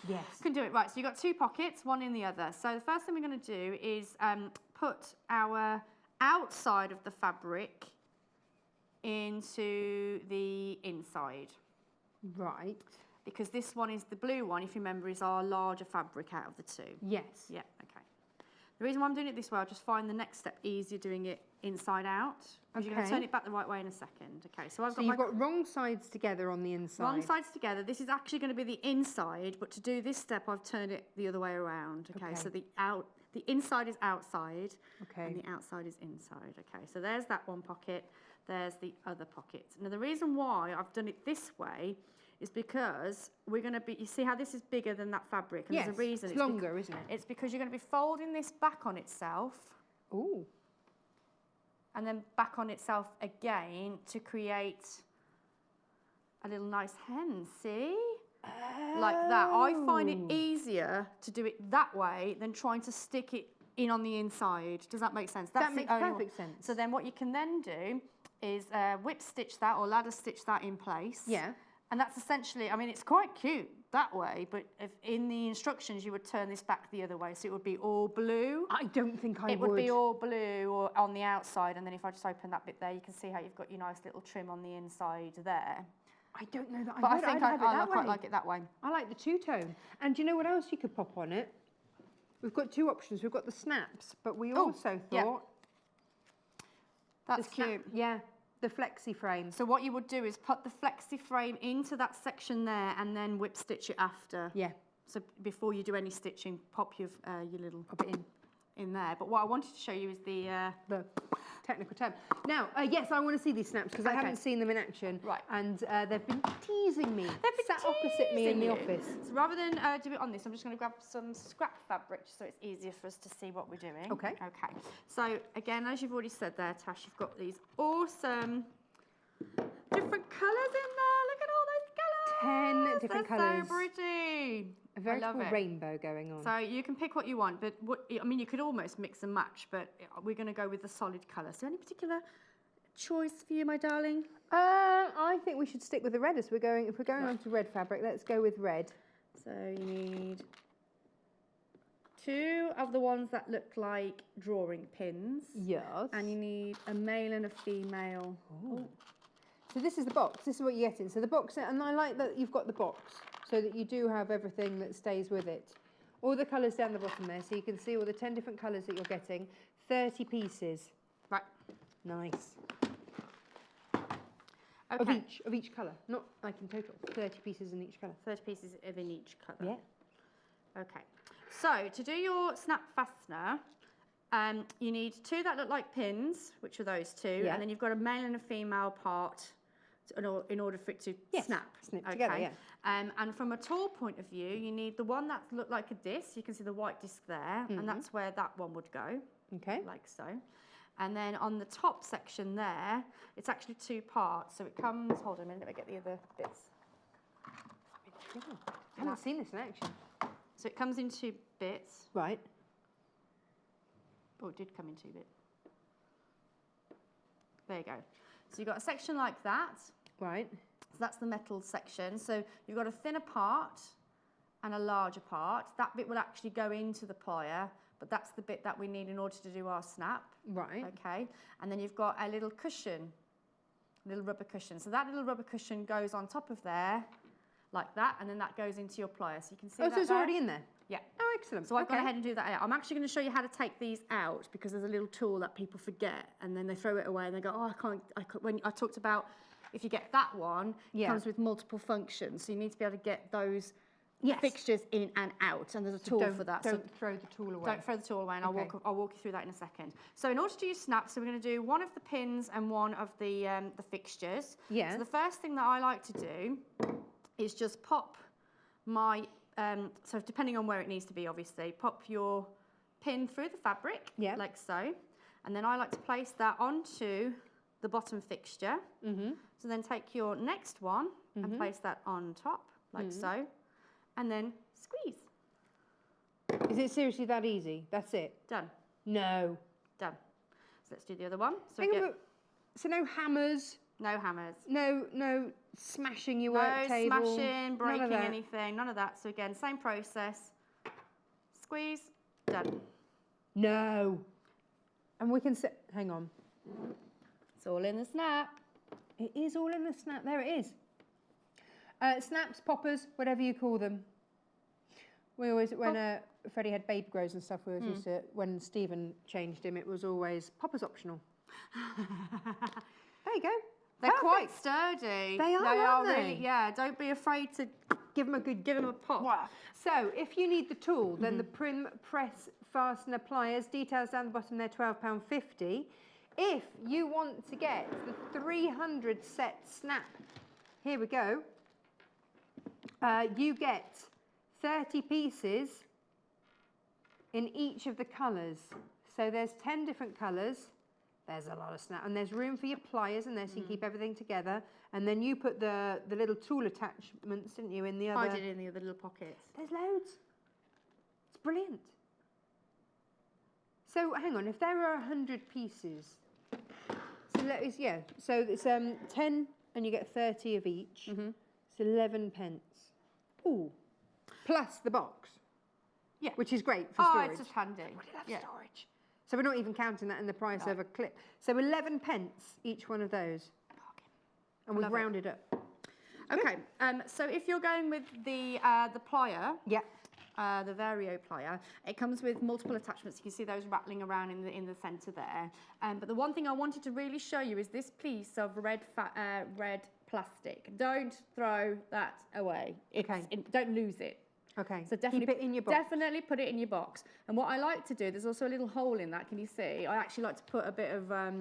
Yes. Can do it. Right, so you've got 2 pockets, one in the other. So the first thing we're going to do is put our outside of the fabric into the inside. Right. Because this one is the blue one, if you remember, is our larger fabric out of the 2. Yes. Yeah, okay. The reason why I'm doing it this way, I'll just find the next step easier doing it inside out. Because you're going to turn it back the right way in a second. Okay, so you've got wrong sides together on the inside. Wrong sides together. This is actually going to be the inside, but to do this step, I've turned it the other way around. Okay, so the inside is outside, and the outside is inside. Okay, so there's that one pocket. There's the other pocket. Now, the reason why I've done it this way is because we're going to be, you see how this is bigger than that fabric? And yes, there's a reason. It's longer, isn't it? It's because you're going to be folding this back on itself. Ooh. And then back on itself again to create a little nice hem, see? Like that. I find it easier to do it that way than trying to stick it in on the inside. Does that make sense? That makes perfect sense. So then what you can then do is whip stitch that or ladder stitch that in place. Yeah. And that's essentially, I mean, it's quite cute that way, but if in the instructions you would turn this back the other way, so it would be all blue. I don't think I would. It would be all blue or on the outside, and then if I just open that bit there, you can see how you've got your nice little trim on the inside there. I don't know that I would. But I think I quite way. like it that way. I like the two-tone. And do you know what else you could pop on it? We've got 2 options. We've got the snaps, but we also thought... That's cute. Yeah, the flexi frame. So what you would do is put the flexi frame into that section there and then whip stitch it after. Yeah. So before you do any stitching, pop your little... Pop it in. in there. But what I wanted to show you is the technical term. Now, yes, I want to see these snaps because I haven't seen them in action. Right. And they've been teasing me. They've been sat opposite me in the office. So rather than do it on this, I'm just going to grab some scrap fabric so it's easier for us to see what we're doing. Okay. Okay. So again, as you've already said there, Tash, you've got these awesome different colours in there. Look at all those colours. 10 different They're colours. so pretty. A veritable rainbow going on. So you can pick what you want, but I mean, you could almost mix and match, but we're going to go with the solid colour. So any particular choice for you, my darling? I think we should stick with the red if we're going on to red fabric. Let's go with red. So you need 2 of the ones that look like drawing pins. Yes. And you need a male and a female. Oh. So this is the box. This is what you get in. So the box, and I like that you've got the box so that you do have everything that stays with it. All the colours down the bottom there, so you can see all the 10 different colours that you're getting. 30 pieces. Right. Nice. Okay. Of each colour, not like in total. 30 pieces in each colour. 30 pieces of in each colour. Yeah. Okay. So to do your snap fastener, you need 2 that look like pins, which are those 2, Yeah. and then you've got a male and a female part in order for it to snap. Snip together, yeah. And from a tool point of view, you need the one that look like a disc. You can see the white disc there, and that's where that one would go. Okay. Like so. And then on the top section there, it's actually 2 parts. So it comes, hold on a minute, let me get the other bits. I haven't seen this in action. So it comes in 2 bits. Right. Oh, it did come in 2 bits. There you go. So you've got a section like that. Right. So that's the metal section. So you've got a thinner part and a larger part. That bit will actually go into the plier, but that's the bit that we need in order to do our snap. Right. Okay. And then you've got a little cushion, little rubber cushion. So that little rubber cushion goes on top of there, like that, and then that goes into your plier. So you can see that so it's there. already in there? Yeah. Oh, excellent. So I've gone ahead and do that out. I'm actually going to show you how to take these out because there's a little tool that people forget and then they throw it away and they go, oh, I can't. When I talked about if you get that one, it comes with multiple functions. So you need to be able to get those fixtures in and out, and there's a tool for that. Don't throw the tool away. Don't throw the tool away, and I'll walk you through that in a second. So in order to use snaps, so we're going to do one of the pins and one of the fixtures. Yeah. So the first thing that I like to do is just pop my, so depending on where it needs to be, obviously, pop your pin through the fabric, like so, and then I like to place that onto the bottom fixture. So then take your next one and place that on top, like so, and then squeeze. Is it seriously that easy? That's it? Done. No. Done. So let's do the other one. So no hammers? No hammers. No smashing your work table? No smashing, breaking anything, none of that. So again, same process. Squeeze, done. No. And we can hang on. It's all in the snap. It is all in the snap. There it is. Snaps, poppers, whatever you call them. We always, when Freddie had baby grows and stuff, we always used to, when Stephen changed him, it was always poppers optional. There you go. They're quite sturdy. They are, aren't they? Really, yeah, don't be afraid to give them a pop. Wow. So if you need the tool, then the Prim Press Fastener Pliers, details down the bottom, they're £12.50. If you want to get the 300 set snap, here we go, you get 30 pieces in each of the colours. So there's 10 different colours. There's a lot of snap, and there's room for your pliers in there so you can keep everything together. And then you put the little tool attachments, didn't you, in the other? I did in the other little pockets. There's loads. It's brilliant. So hang on, if there are 100 pieces, so it's 10 and you get 30 of each. It's 11 pence. Ooh, plus the box. Yeah, which is great for storage. Oh, it's just handy. We love storage. So we're not even counting that in the price of a clip. So 11 pence each one of those. And we've rounded up. Okay, so if you're going with the plier, the Vario plier, it comes with multiple attachments. You can see those rattling around in the centre there. But the one thing I wanted to really show you is this piece of red plastic. Don't throw that away. Don't lose it. Okay, So definitely keep it in your box. Definitely put it in your box. And what I like to do, there's also a little hole in that. Can you see? I actually like to put a bit of, I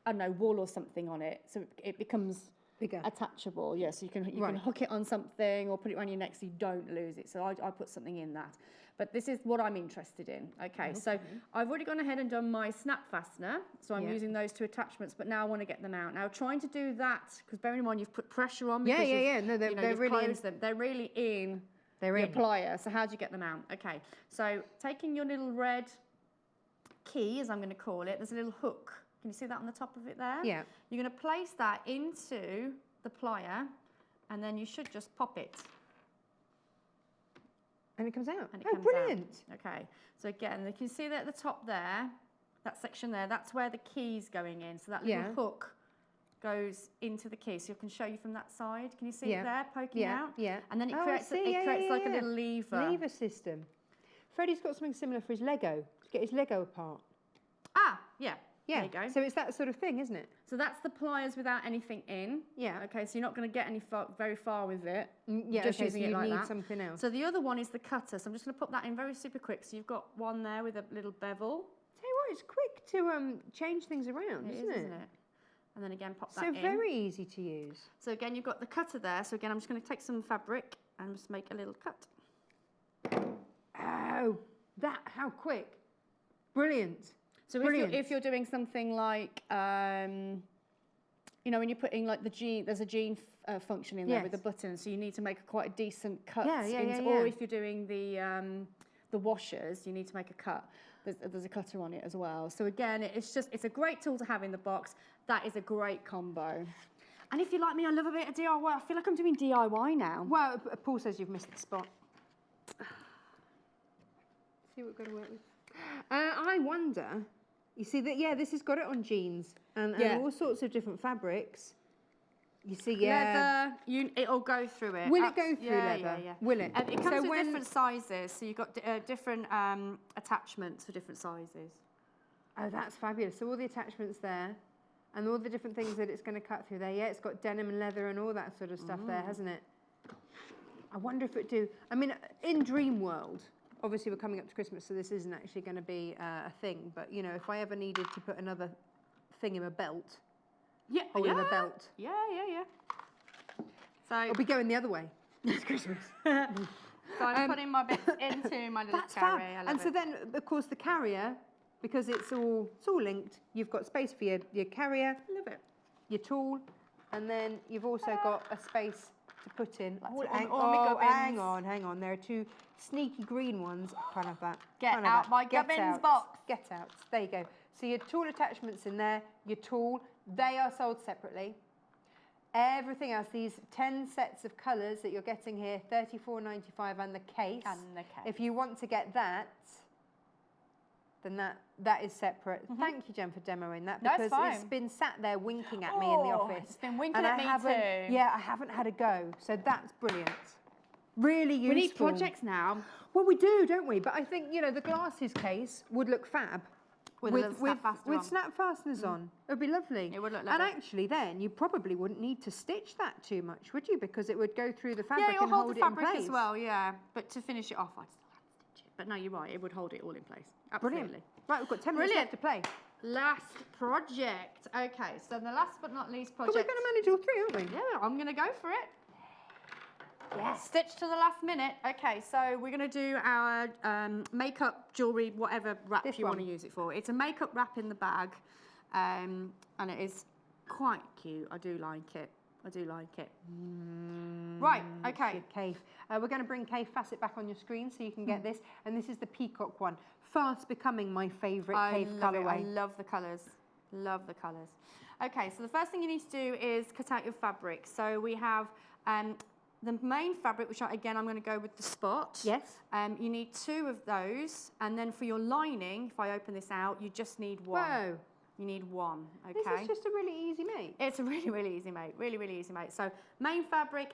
don't know, wool or something on it, so it becomes bigger, attachable. Yeah, so you can hook it on something or put it around your neck so you don't lose it. So I put something in that. But this is what I'm interested in. Okay, so I've already gone ahead and done my snap fastener. So I'm using those two attachments, but now I want to get them out. Now trying to do that, because bearing in mind you've put pressure on. Yeah, Because no, they're really in. They're really in. They're in. Plier. So how do you get them out? Okay, so taking your little red key, as I'm going to call it, there's a little hook. Can you see that on the top of it there? Yeah. You're going to place that into the plier, and then you should just pop it. And it comes out. And it comes brilliant. Out. Okay, so again, you can see that at the top there, that section there, that's where the key's going in. So that little hook goes into the key. So I can show you from that side. Can you see it there poking out? Yeah. And then it creates, like a little lever. Lever system. Freddie's got something similar for his Lego, to get his Lego apart. Ah, yeah. Yeah. There you go. So it's that sort of thing, isn't it? So that's the pliers without anything in. Yeah. Okay, so you're not going to get very far with it. Yeah, just using so it you like need that. something else. So the other one is the cutter. So I'm just going to put that in very super quick. So you've got one there with a little bevel. Tell you what, it's quick to change things around, isn't it? And then again, pop that in. So very easy to use. So again, you've got the cutter there. So again, I'm just going to take some fabric and just make a little cut. Oh, how quick. Brilliant. So if you're doing something like, you know, when you're putting like the jean, there's a jean function in there with the button, so you need to make quite a decent cut. Or if you're doing the washers, you need to make a cut. There's a cutter on it as well. So again, it's a great tool to have in the box. That is a great combo. And if you're like me, I love a bit of DIY. I feel like I'm doing DIY now. Well, Paul says you've missed the spot. See what we're going to work with. I wonder, you see that, this has got it on jeans and all sorts of different fabrics. You see, leather, it'll go through it. Will it go through leather? Yeah. Will it? It comes with different sizes, so you've got different attachments for different sizes. Oh, that's fabulous. So all the attachments there and all the different things that it's going to cut through there. Yeah, it's got denim and leather and all that sort of stuff there, hasn't it? I wonder if it do. I mean, in dream world, obviously we're coming up to Christmas, so this isn't actually going to be a thing. But, you know, if I ever needed to put another thing in a belt, holding a belt. Yeah. So I'll be going the other way. It's Christmas. So I'm putting my bits into my little carrier. And so then, of course, the carrier, because it's all linked, you've got space for your carrier, love it. your tool, and then you've also got a space to put in. Hang on. There are two sneaky green ones. Can't have that. Get out my gubbins box. Get out. There you go. So your tool attachments in there, your tool, they are sold separately. Everything else, these 10 sets of colours that you're getting here, $34.95, and the case. If you want to get that, then that is separate. Thank you, Jen, for demoing that, because it's been sat there winking at me in the office. It's been winking at me too. Yeah, I haven't had a go, so that's brilliant. Really useful. We need projects now. Well, we do, don't we? But I think, you know, the glasses case would look fab. With snap fasteners on. It would be lovely. It would look lovely. And actually then, you probably wouldn't need to stitch that too much, would you? Because it would go through the fabric and hold it in place. Yeah, it'll hold the fabric as well, yeah. But to finish it off, I'd still have to stitch it. But no, you're right, it would hold it all in place. Absolutely. Brilliant. Right, we've got 10 minutes left to play. Last project. Okay, so the last but not least project. But we're going to manage all three, aren't we? Yeah, I'm going to go for it. Yes. Stitch to the last minute. Okay, so we're going to do our makeup, jewellery, whatever wrap you want to use it for. It's a makeup wrap in the bag, and it is quite cute. I do like it. Right, okay. Kay. We're going to bring Kay Facet back on your screen so you can get this. And this is the peacock one. Fast becoming my favourite Kay colourway. I love the colours. Okay, so the first thing you need to do is cut out your fabric. So we have the main fabric, which again, I'm going to go with the spot. Yes. You need 2 of those. And then for your lining, if I open this out, you just need 1. Whoa. You need 1, okay? This is just a really easy make. It's a really easy make, really easy make. So main fabric,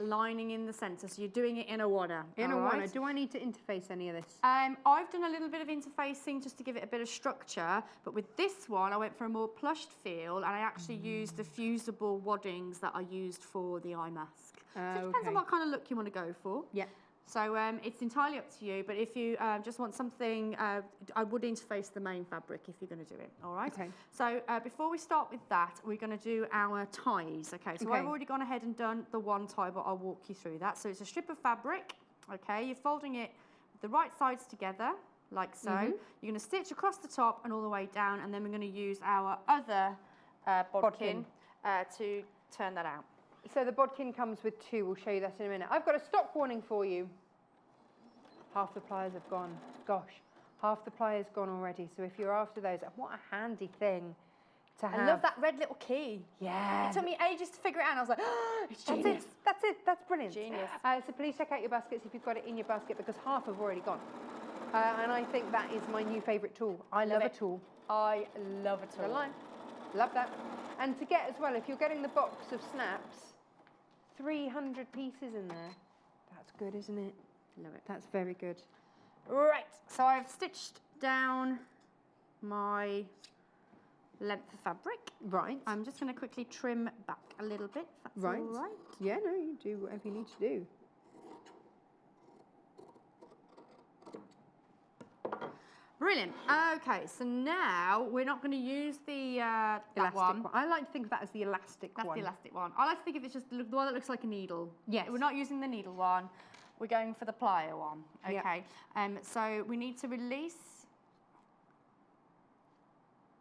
lining in the centre. So you're doing it in a wanna. Wanna. Do I need to interface any of this? I've done a little bit of interfacing just to give it a bit of structure. But with this one, I went for a more plushed feel, and I actually used the fusible waddings that I used for the eye mask. So it depends on what kind of look you want to go for. Yeah. So it's entirely up to you, but if you just want something, I would interface the main fabric if you're going to do it, all right? Okay. So before we start with that, we're going to do our ties, okay? So I've already gone ahead and done the one tie, but I'll walk you through that. So it's a strip of fabric, okay? You're folding it with the right sides together, like so. You're going to stitch across the top and all the way down, and then we're going to use our other bodkin to turn that out. So the bodkin comes with 2. We'll show you that in a minute. I've got a stock warning for you. Half the pliers have gone. Gosh, half the pliers gone already. So if you're after those, what a handy thing to have. I love that red little key. Yeah. It took me ages to figure it out, and I was like, oh, it's That's genius. it. That's it. That's brilliant. Genius. So please check out your baskets if you've got it in your basket, because half have already gone. And I think that is my new favourite tool. I love a tool. I love a tool. Don't lie. Love that. And to get as well, if you're getting the box of snaps, 300 pieces in there. That's good, isn't it? Love it. That's very good. Right, so I've stitched down my length of fabric. Right. I'm just going to quickly trim back a little bit, if that's Right. all right. Yeah, no, you do whatever you need to do. Brilliant. Okay, so now we're not going to use the that Elastic one. one. I like to think of that as the elastic That's one. the elastic one. I like to think of it just the one that looks like a needle. Yes. We're not using the needle one. We're going for the plier one. Yep. Okay. So we need to release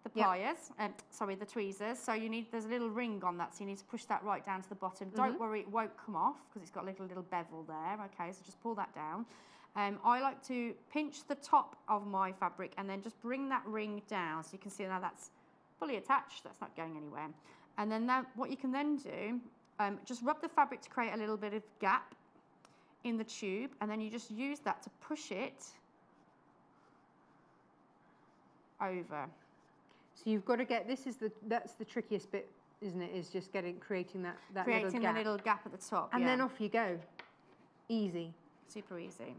the Yep. pliers. Sorry, the tweezers. So there's a little ring on that, so you need to push that right down to the bottom. Don't worry, it won't come off because it's got a little bevel there. Okay, so just pull that down. I like to pinch the top of my fabric and then just bring that ring down, so you can see now that's fully attached. That's not going anywhere. And then what you can then do, just rub the fabric to create a little bit of gap in the tube, and then you just use that to push it over. So you've got to get, that's the trickiest bit, isn't it? Is just creating that Creating little gap. the little gap at the top. And yeah. then off you go. Easy. Super easy.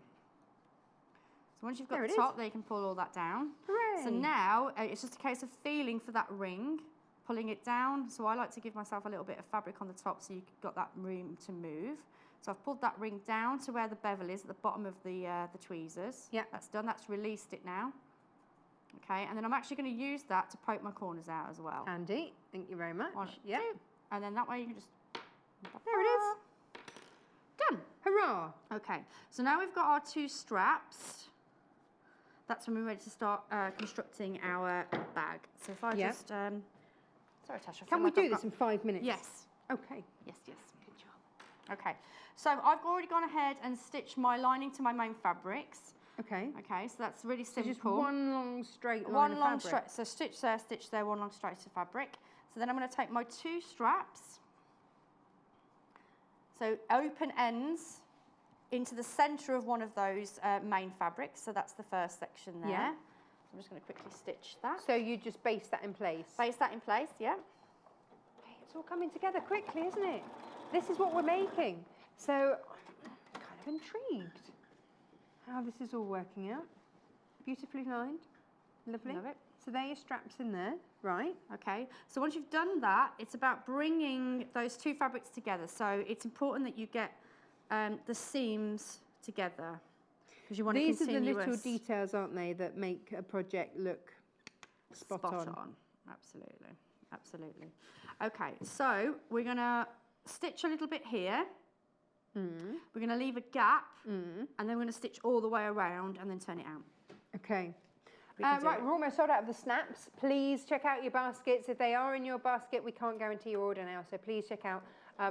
So once you've got There the it top, there you can pull all that down. Hooray! So now it's just a case of feeling for that ring, pulling it down. So I like to give myself a little bit of fabric on the top so you've got that room to move. So I've pulled that ring down to where the bevel is at the bottom of the tweezers. Yeah. That's done. That's released it now. Okay, and then I'm actually going to use that to poke my corners out as well. Handy. Thank you very much. One, Yeah. two, and then that way you can just... There it is. Done. Hurrah! Okay, so now we've got our 2 straps. That's when we're ready to start constructing our bag. So if I just... sorry, Tasha. Can we do this in 5 minutes? Yes. Okay. Yes, yes. Good job. Okay, so I've already gone ahead and stitched my lining to my main fabrics. Okay. Okay, so that's really So simple. just one long straight line One of long fabric. straight. So stitch there, one long straight of fabric. So then I'm going to take my 2 straps. So open ends into the centre of one of those main fabrics. So that's the first section there. Yeah. I'm just going to quickly stitch that. So you just base that in place. Base that in place, yeah. Okay, it's all coming together quickly, isn't it? This is what we're making. So I'm kind of intrigued how this is all working out. Beautifully lined. Lovely. Love it. So there are your straps in there, right? Okay, so once you've done that, it's about bringing those 2 fabrics together. So it's important that you get the seams together because you want These a continuous... are the little details, aren't they, that make a project look spot on. Absolutely, absolutely. Okay, so we're going to stitch a little bit here. We're going to leave a gap, and then we're going to stitch all the way around and then turn it out. Okay. can do Right, it. we're almost sold out of the snaps. Please check out your baskets. If they are in your basket, we can't guarantee your order now, so please check out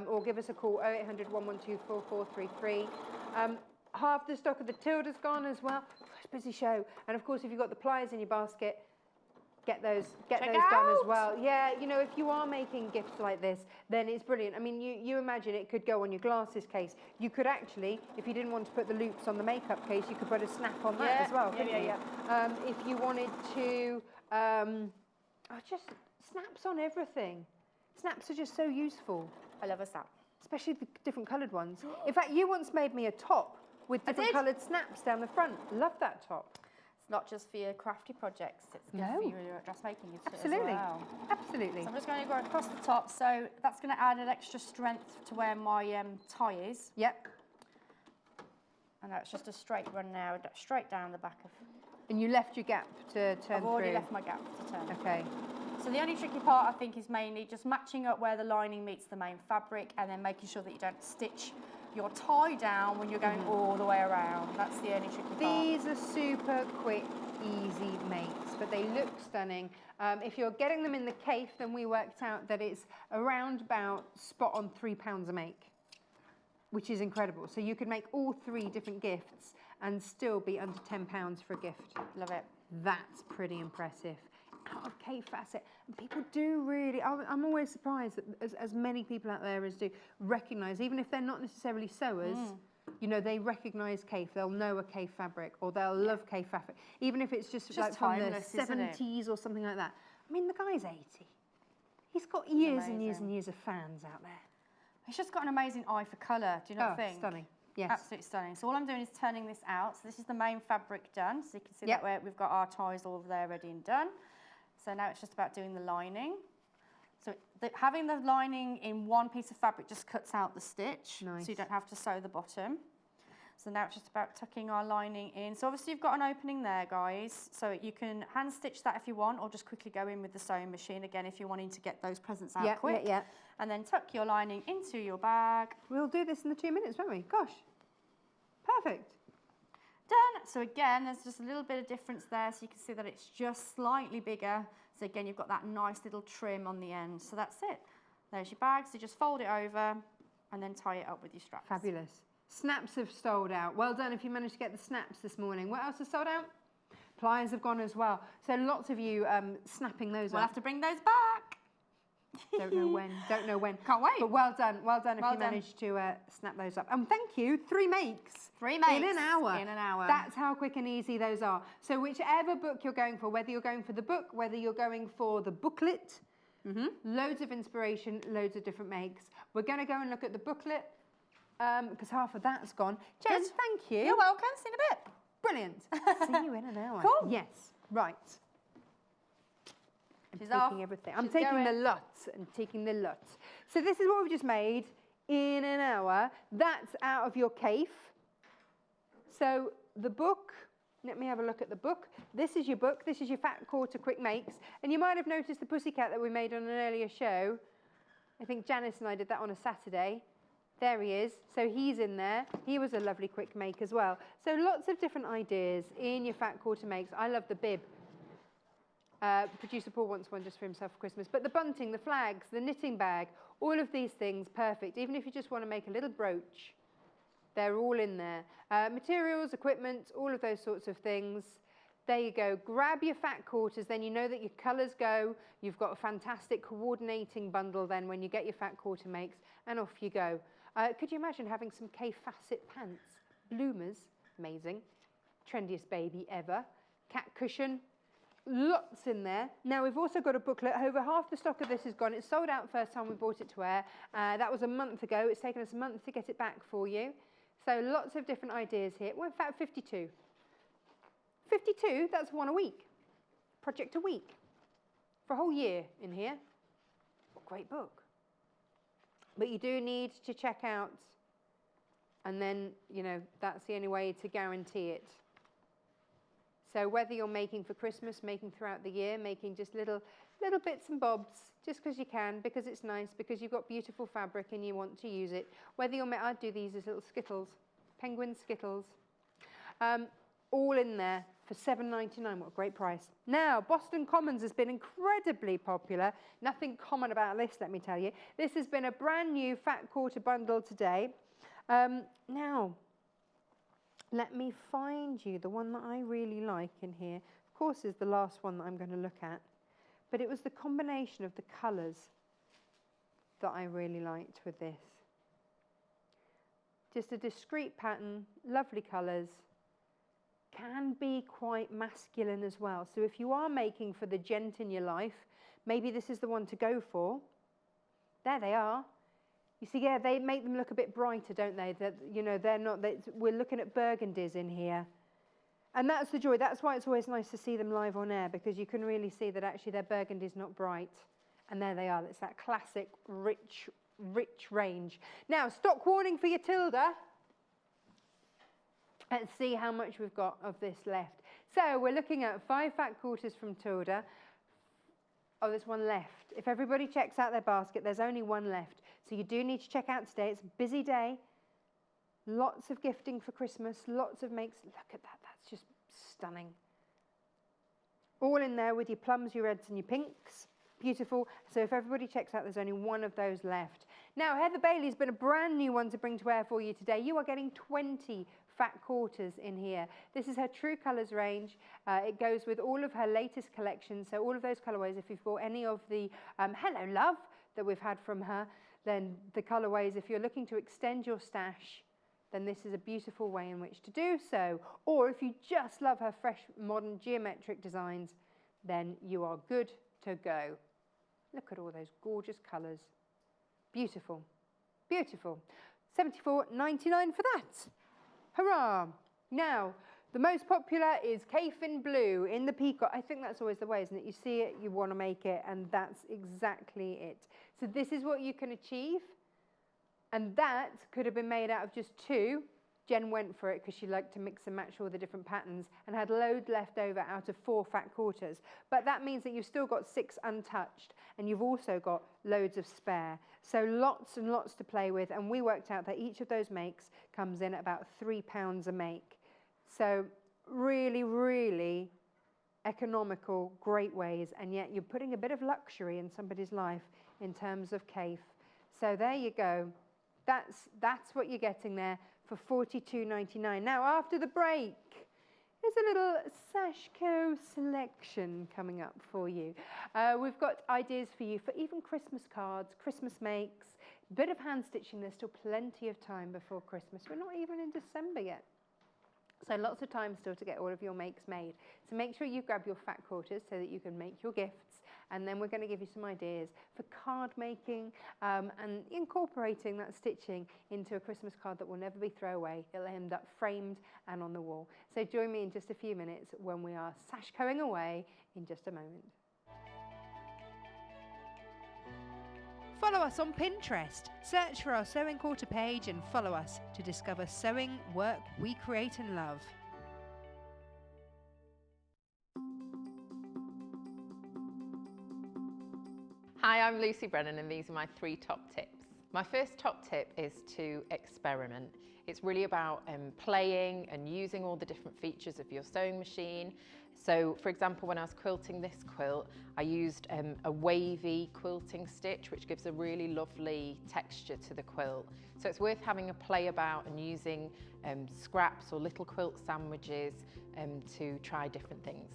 or give us a call, 0800 112 4433. Half the stock of the Tilda's gone as well. Gosh, busy show. And of course, if you've got the pliers in your basket, get those done as well. Yeah, you know, if you are making gifts like this, then it's brilliant. I mean, you imagine it could go on your glasses case. You could actually, if you didn't want to put the loops on the makeup case, you could put a snap on that as well, couldn't you? If you wanted to, just snaps on everything. Snaps are just so useful. I love a snap. Especially the different coloured ones. In fact, you once made me a top with different coloured snaps down the front. Love that top. It's not just for your crafty projects, it's good for your dressmaking Absolutely. as well. Absolutely. So I'm just going to go across the top, so that's going to add an extra strength to where my tie is. Yep. And that's just a straight run now, straight down the back of. And you left your gap to turn I've already through. left my gap to turn. Okay. So the only tricky part, I think, is mainly just matching up where the lining meets the main fabric and then making sure that you don't stitch your tie down when you're going all the way around. That's the only tricky part. These are super quick, easy makes, but they look stunning. If you're getting them in the Cafe, then we worked out that it's around about spot on £3 a make, which is incredible. So you could make all 3 different gifts and still be under £10 for a gift. Love it. That's pretty impressive. Out of Cafe facet, and people do really. I'm always surprised that as many people out there as do recognise, even if they're not necessarily sewers, you know, they recognise Cafe. They'll know a Cafe fabric, or they'll love Cafe fabric, even if it's just like from the 70s or something like that. I mean, the guy's 80. He's got years and years and years of fans out there. He's just got an amazing eye for colour. Do you not think? Stunning. Yes. Absolutely stunning. So all I'm doing is turning this out. So this is the main fabric done. So you can see that where we've got our ties all there ready and done. So now it's just about doing the lining. So having the lining in one piece of fabric just cuts out the stitch. Nice. So you don't have to sew the bottom. So now it's just about tucking our lining in. So obviously you've got an opening there, guys. So you can hand stitch that if you want, or just quickly go in with the sewing machine again if you're wanting to get those presents out quick. Yeah. And then tuck your lining into your bag. We'll do this in the 2 minutes, won't we? Gosh, perfect. Done. So again, there's just a little bit of difference there. So you can see that it's just slightly bigger. So again, you've got that nice little trim on the end. So that's it. There's your bag. So just fold it over and then tie it up with your straps. Fabulous. Snaps have sold out. Well done if you managed to get the snaps this morning. What else has sold out? Pliers have gone as well. So lots of you snapping those We'll up. have to bring those back. Don't know when. Don't know when. Can't wait. But well done. Well done if you managed to snap those up. And thank you. 3 makes. 3 makes. In an hour. In an hour. That's how quick and easy those are. So whichever book you're going for, whether you're going for the book, whether you're going for the booklet, loads of inspiration, loads of different makes. We're going to go and look at the booklet because half of that's gone. Jen, thank you. You're welcome. See you in a bit. Brilliant. See you in an hour. Cool. Yes. Right. She's taking off. everything. I'm She's taking going. the lot and taking the lot. So this is what we've just made in an hour. That's out of your Cafe. So the book, let me have a look at the book. This is your book. This is your Fat Quarter Quick Makes. And you might have noticed the pussycat that we made on an earlier show. I think Janice and I did that on a Saturday. There he is. So he's in there. He was a lovely quick make as well. So lots of different ideas in your Fat Quarter Makes. I love the bib. Producer Paul wants one just for himself for Christmas. But the bunting, the flags, the knitting bag, all of these things, perfect. Even if you just want to make a little brooch, they're all in there. Materials, equipment, all of those sorts of things. There you go. Grab your Fat Quarters, then you know that your colours go. You've got a fantastic coordinating bundle then when you get your Fat Quarter Makes, and off you go. Could you imagine having some Cafe facet pants? Bloomers, amazing. Trendiest baby ever. Cat cushion. Lots in there. Now we've also got a booklet. Over half the stock of this is gone. It sold out first time we brought it to air. That was a month ago. It's taken us a month to get it back for you. So lots of different ideas here. Well, in fact, 52. 52, that's one a week. Project a week. For a whole year in here. What a great book. But you do need to check out, and then, you know, that's the only way to guarantee it. So whether you're making for Christmas, making throughout the year, making just little bits and bobs, just because you can, because it's nice, because you've got beautiful fabric and you want to use it. Whether you're, I'd do these as little skittles, penguin skittles, all in there for $7.99. What a great price. Now, Boston Commons has been incredibly popular. Nothing common about this, let me tell you. This has been a brand new Fat Quarter bundle today. Now, let me find you the one that I really like in here. Of course, is the last one that I'm going to look at. But it was the combination of the colours that I really liked with this. Just a discreet pattern, lovely colours. Can be quite masculine as well. So if you are making for the gent in your life, maybe this is the one to go for. There they are. You see, yeah, they make them look a bit brighter, don't they? That, you know, they're not. We're looking at burgundies in here, and that's the joy. That's why it's always nice to see them live on air, because you can really see that actually their burgundy's not bright, and there they are. It's that classic rich range. Now, stock warning for your Tilda. Let's see how much we've got of this left. So we're looking at 5 fat quarters from Totes. Oh, there's one left. If everybody checks out their basket, there's only one left. So you do need to check out today. It's a busy day. Lots of gifting for Christmas, lots of makes. Look at that, that's just stunning. All in there with your plums, your reds and your pinks. Beautiful. So if everybody checks out, there's only one of those left. Now, Heather Bailey's been a brand new one to bring to air for you today. You are getting 20 fat quarters in here. This is her True Colours range. It goes with all of her latest collections. So all of those colourways, if you've bought any of the Hello Love that we've had from her, then the colourways, if you're looking to extend your stash, then this is a beautiful way in which to do so. Or if you just love her fresh, modern, geometric designs, then you are good to go. Look at all those gorgeous colours. Beautiful, beautiful. $74.99 for that. Hurrah! Now, the most popular is Cafe in Blue in the peacock. I think that's always the way, isn't it? You see it, you want to make it, and that's exactly it. So this is what you can achieve. And that could have been made out of just 2. Jen went for it because she liked to mix and match all the different patterns and had loads left over out of 4 fat quarters. But that means that you've still got 6 untouched and you've also got loads of spare. So lots and lots to play with, and we worked out that each of those makes comes in at about £3 a make. So really, really economical, great ways, and yet you're putting a bit of luxury in somebody's life in terms of Cafe. So there you go. That's what you're getting there for $42.99. Now, after the break, there's a little Sashiko selection coming up for you. We've got ideas for you for even Christmas cards, Christmas makes, a bit of hand stitching. There's still plenty of time before Christmas. We're not even in December yet. So lots of time still to get all of your makes made. So make sure you grab your fat quarters so that you can make your gifts. And then we're going to give you some ideas for card making and incorporating that stitching into a Christmas card that will never be thrown away. It'll end up framed and on the wall. So join me in just a few minutes when we are sashikoing away in just a moment. Follow us on Pinterest. Search for our Sewing Quarter page and follow us to discover sewing work we create and love. Hi, I'm Lucy Brennan and these are my 3 top tips. My first top tip is to experiment. It's really about playing and using all the different features of your sewing machine. So for example, when I was quilting this quilt, I used a wavy quilting stitch, which gives a really lovely texture to the quilt. So it's worth having a play about and using scraps or little quilt sandwiches to try different things.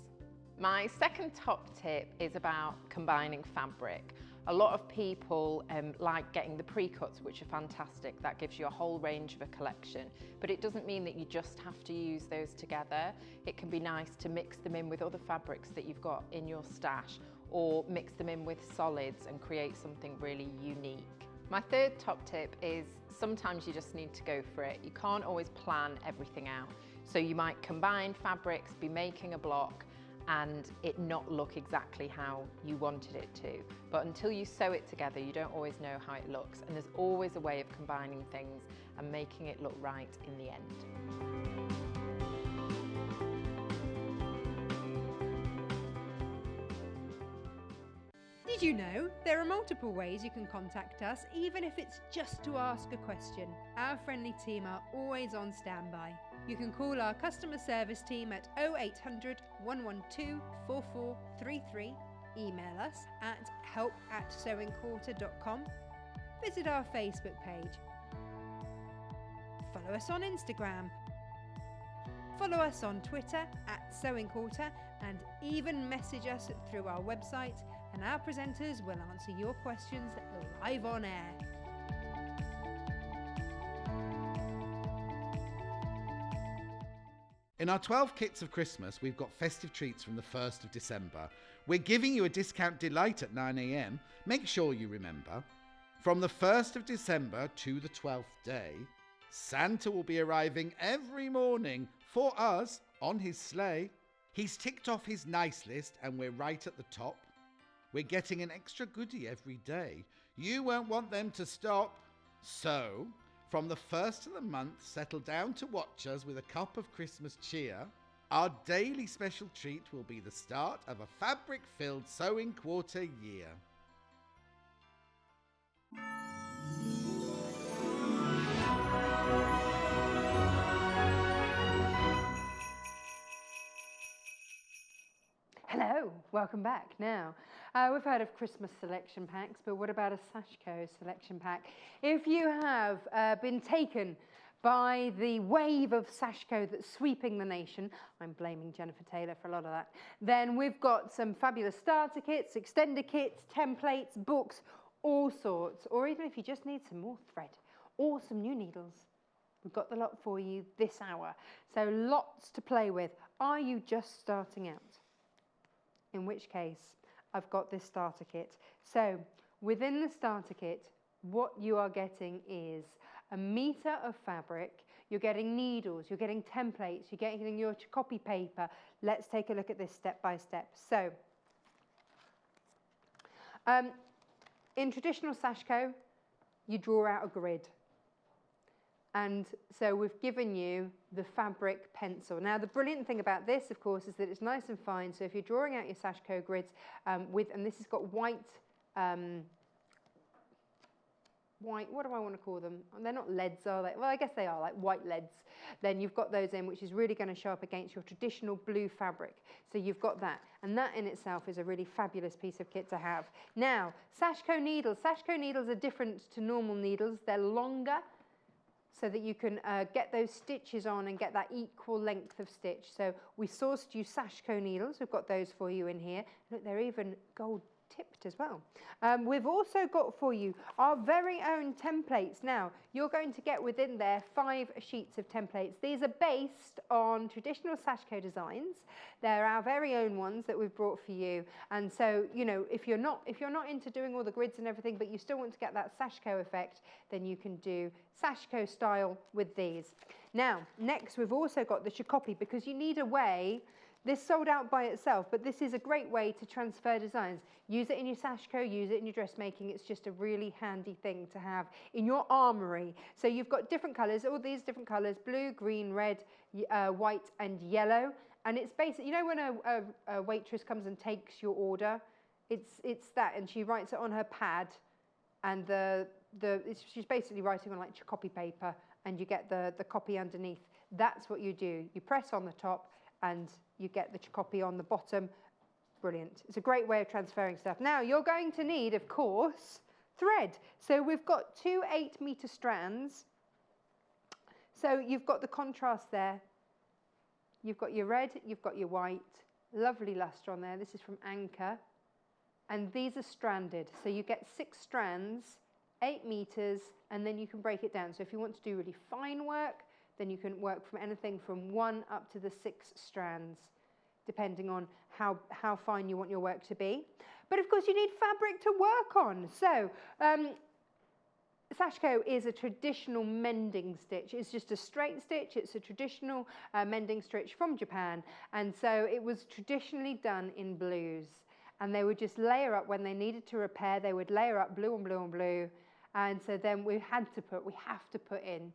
My second top tip is about combining fabric. A lot of people like getting the pre-cuts, which are fantastic. That gives you a whole range of a collection, but it doesn't mean that you just have to use those together. It can be nice to mix them in with other fabrics that you've got in your stash, or mix them in with solids and create something really unique. My third top tip is sometimes you just need to go for it. You can't always plan everything out. So you might combine fabrics, be making a block, and it not look exactly how you wanted it to. But until you sew it together, you don't always know how it looks. And there's always a way of combining things and making it look right in the end. Did you know there are multiple ways you can contact us, even if it's just to ask a question? Our friendly team are always on standby. You can call our customer service team at 0800 112 4433, email us at help@sewingquarter.com, visit our Facebook page, follow us on Instagram, follow us on Twitter at Sewing Quarter, and even message us through our website, and our presenters will answer your questions live on air. In our 12 kits of Christmas, we've got festive treats from the 1st of December. We're giving you a discount delight at 9 a.m. Make sure you remember. From the 1st of December to the 12th day, Santa will be arriving every morning for us on his sleigh. He's ticked off his nice list and we're right at the top. We're getting an extra goodie every day. You won't want them to stop. So, From the first of the month, settle down to watch us with a cup of Christmas cheer. Our daily special treat will be the start of a fabric-filled sewing quarter year. Hello, welcome back. Now, we've heard of Christmas selection packs, but what about a sashiko selection pack? If you have been taken by the wave of sashiko that's sweeping the nation, I'm blaming Jenniffer Taylor for a lot of that, then we've got some fabulous starter kits, extender kits, templates, books, all sorts, or even if you just need some more thread or some new needles, we've got the lot for you this hour. So lots to play with. Are you just starting out? In which case, I've got this starter kit. So within the starter kit, what you are getting is a meter of fabric, you're getting needles, you're getting templates, you're getting your copy paper. Let's take a look at this step by step. So in traditional sashiko, you draw out a grid. And so we've given you the fabric pencil. Now, the brilliant thing about this, of course, is that it's nice and fine. So if you're drawing out your sashiko grids and this has got white, what do I want to call them? They're not leads, are they? Well, I guess they are, like white leads. Then you've got those in, which is really going to show up against your traditional blue fabric. So you've got that. And that in itself is a really fabulous piece of kit to have. Now, sashiko needles. Sashiko needles are different to normal needles. They're longer, so that you can get those stitches on and get that equal length of stitch. So we sourced you sashiko needles. We've got those for you in here. Look, they're even gold tipped as well. We've also got for you our very own templates. Now, you're going to get within there 5 sheets of templates. These are based on traditional sashiko designs. They're our very own ones that we've brought for you. And so, you know, if you're not into doing all the grids and everything, but you still want to get that sashiko effect, then you can do sashiko style with these. Now, next we've also got the shikopi, because you need a way. This sold out by itself, but this is a great way to transfer designs. Use it in your sashiko, use it in your dressmaking. It's just a really handy thing to have in your armory. So you've got different colours, all these different colours, blue, green, red, white and yellow. And it's basically, you know when a waitress comes and takes your order, it's that, and she writes it on her pad, and she's basically writing on like copy paper, and you get the copy underneath. That's what you do. You press on the top, and you get the copy on the bottom. Brilliant. It's a great way of transferring stuff. Now, you're going to need, of course, thread. So we've got 2 8-meter strands. So you've got the contrast there. You've got your red, you've got your white. Lovely luster on there. This is from Anchor. And these are stranded. So you get 6 strands, 8 meters, and then you can break it down. So if you want to do really fine work, then you can work from anything from 1 up to the 6 strands, depending on how fine you want your work to be. But of course you need fabric to work on. So sashiko is a traditional mending stitch. It's just a straight stitch. It's a traditional mending stitch from Japan. And so it was traditionally done in blues. And they would just layer up when they needed to repair. They would layer up blue on blue on blue. And so then we have to put in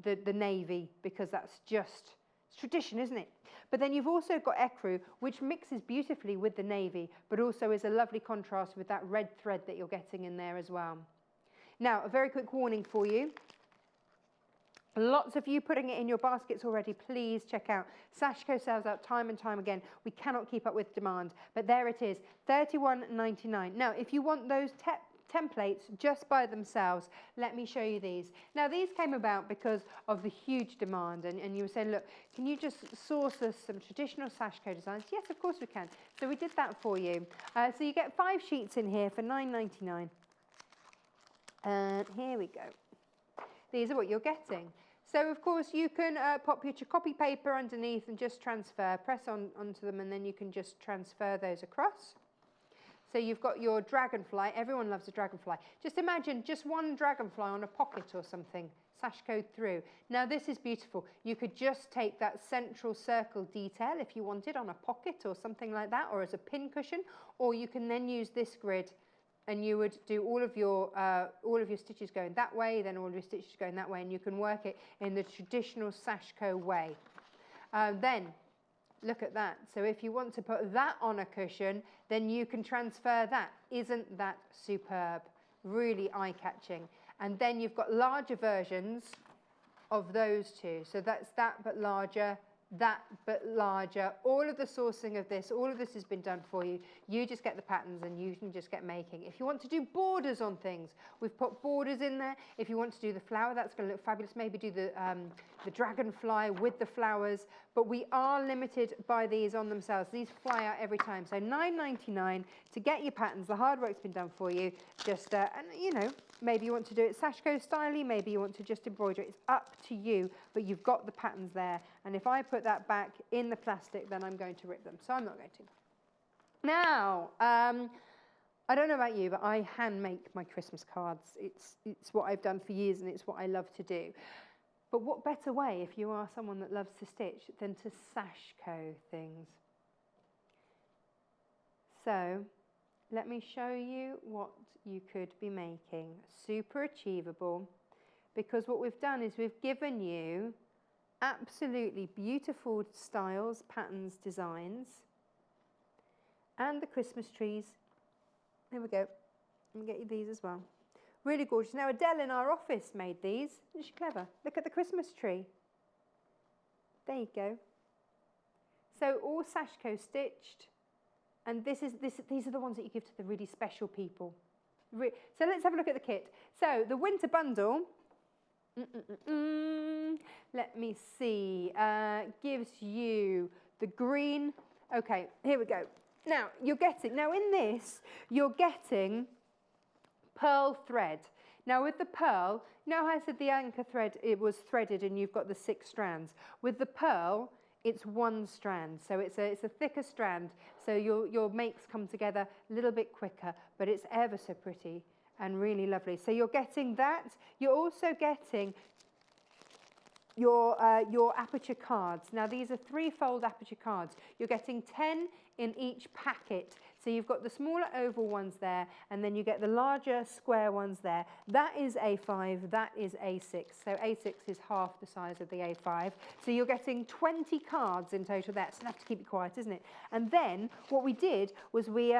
the navy, because that's just tradition, isn't it? But then you've also got ecru, which mixes beautifully with the navy, but also is a lovely contrast with that red thread that you're getting in there as well. Now, a very quick warning for you. Lots of you putting it in your baskets already. Please check out. Sashiko sells out time and time again. We cannot keep up with demand, but there it is, $31.99. Now, if you want those templates just by themselves, let me show you these. Now, these came about because of the huge demand, and you were saying, look, can you just source us some traditional sashiko designs? Yes, of course we can. So we did that for you. So you get 5 sheets in here for $9.99. And here we go. These are what you're getting. So, of course, you can pop your copy paper underneath and just transfer, press onto them, and then you can just transfer those across. So you've got your dragonfly. Everyone loves a dragonfly. Just imagine just one dragonfly on a pocket or something, sashiko through. Now, this is beautiful. You could just take that central circle detail if you wanted on a pocket or something like that, or as a pin cushion, or you can then use this grid and you would do all of your stitches going that way, then all of your stitches going that way, and you can work it in the traditional sashiko way. Then look at that. So if you want to put that on a cushion, then you can transfer that. Isn't that superb? Really eye-catching. And then you've got larger versions of those two. So that's that but larger, that but larger. All of the sourcing of this, all of this has been done for you. You just get the patterns and you can just get making. If you want to do borders on things, we've put borders in there. If you want to do the flower, that's going to look fabulous. Maybe do the dragonfly with the flowers. But we are limited by these on themselves. These fly out every time. So $9.99 to get your patterns. The hard work's been done for you. Just, and you know, maybe you want to do it sashiko styly, maybe you want to just embroider it. It's up to you, but you've got the patterns there. And if I put that back in the plastic, then I'm going to rip them. So I'm not going to. Now, I don't know about you, but I hand make my Christmas cards. It's what I've done for years and it's what I love to do. But what better way, if you are someone that loves to stitch, than to sashiko things? So let me show you what you could be making. Super achievable, because what we've done is we've given you absolutely beautiful styles, patterns, designs, and the Christmas trees. There we go. Let me get you these as well. Really gorgeous. Now Adele in our office made these. Isn't she clever? Look at the Christmas tree. There you go. So all sashiko stitched. And these are the ones that you give to the really special people. So let's have a look at the kit. So the winter bundle, let me see, gives you the green. Okay, here we go. Now in this, you're getting pearl thread. Now with the pearl, now I said the anchor thread, it was threaded and you've got the 6 strands. With the pearl, it's 1 strand, so it's a thicker strand, so your makes come together a little bit quicker, but it's ever so pretty and really lovely. So you're getting that. You're also getting your aperture cards. Now these are 3-fold aperture cards. You're getting 10 in each packet. So you've got the smaller oval ones there, and then you get the larger square ones there. That is A5, that is A6. So A6 is half the size of the A5. So you're getting 20 cards in total there. It's enough to keep it quiet, isn't it? And then what we did was we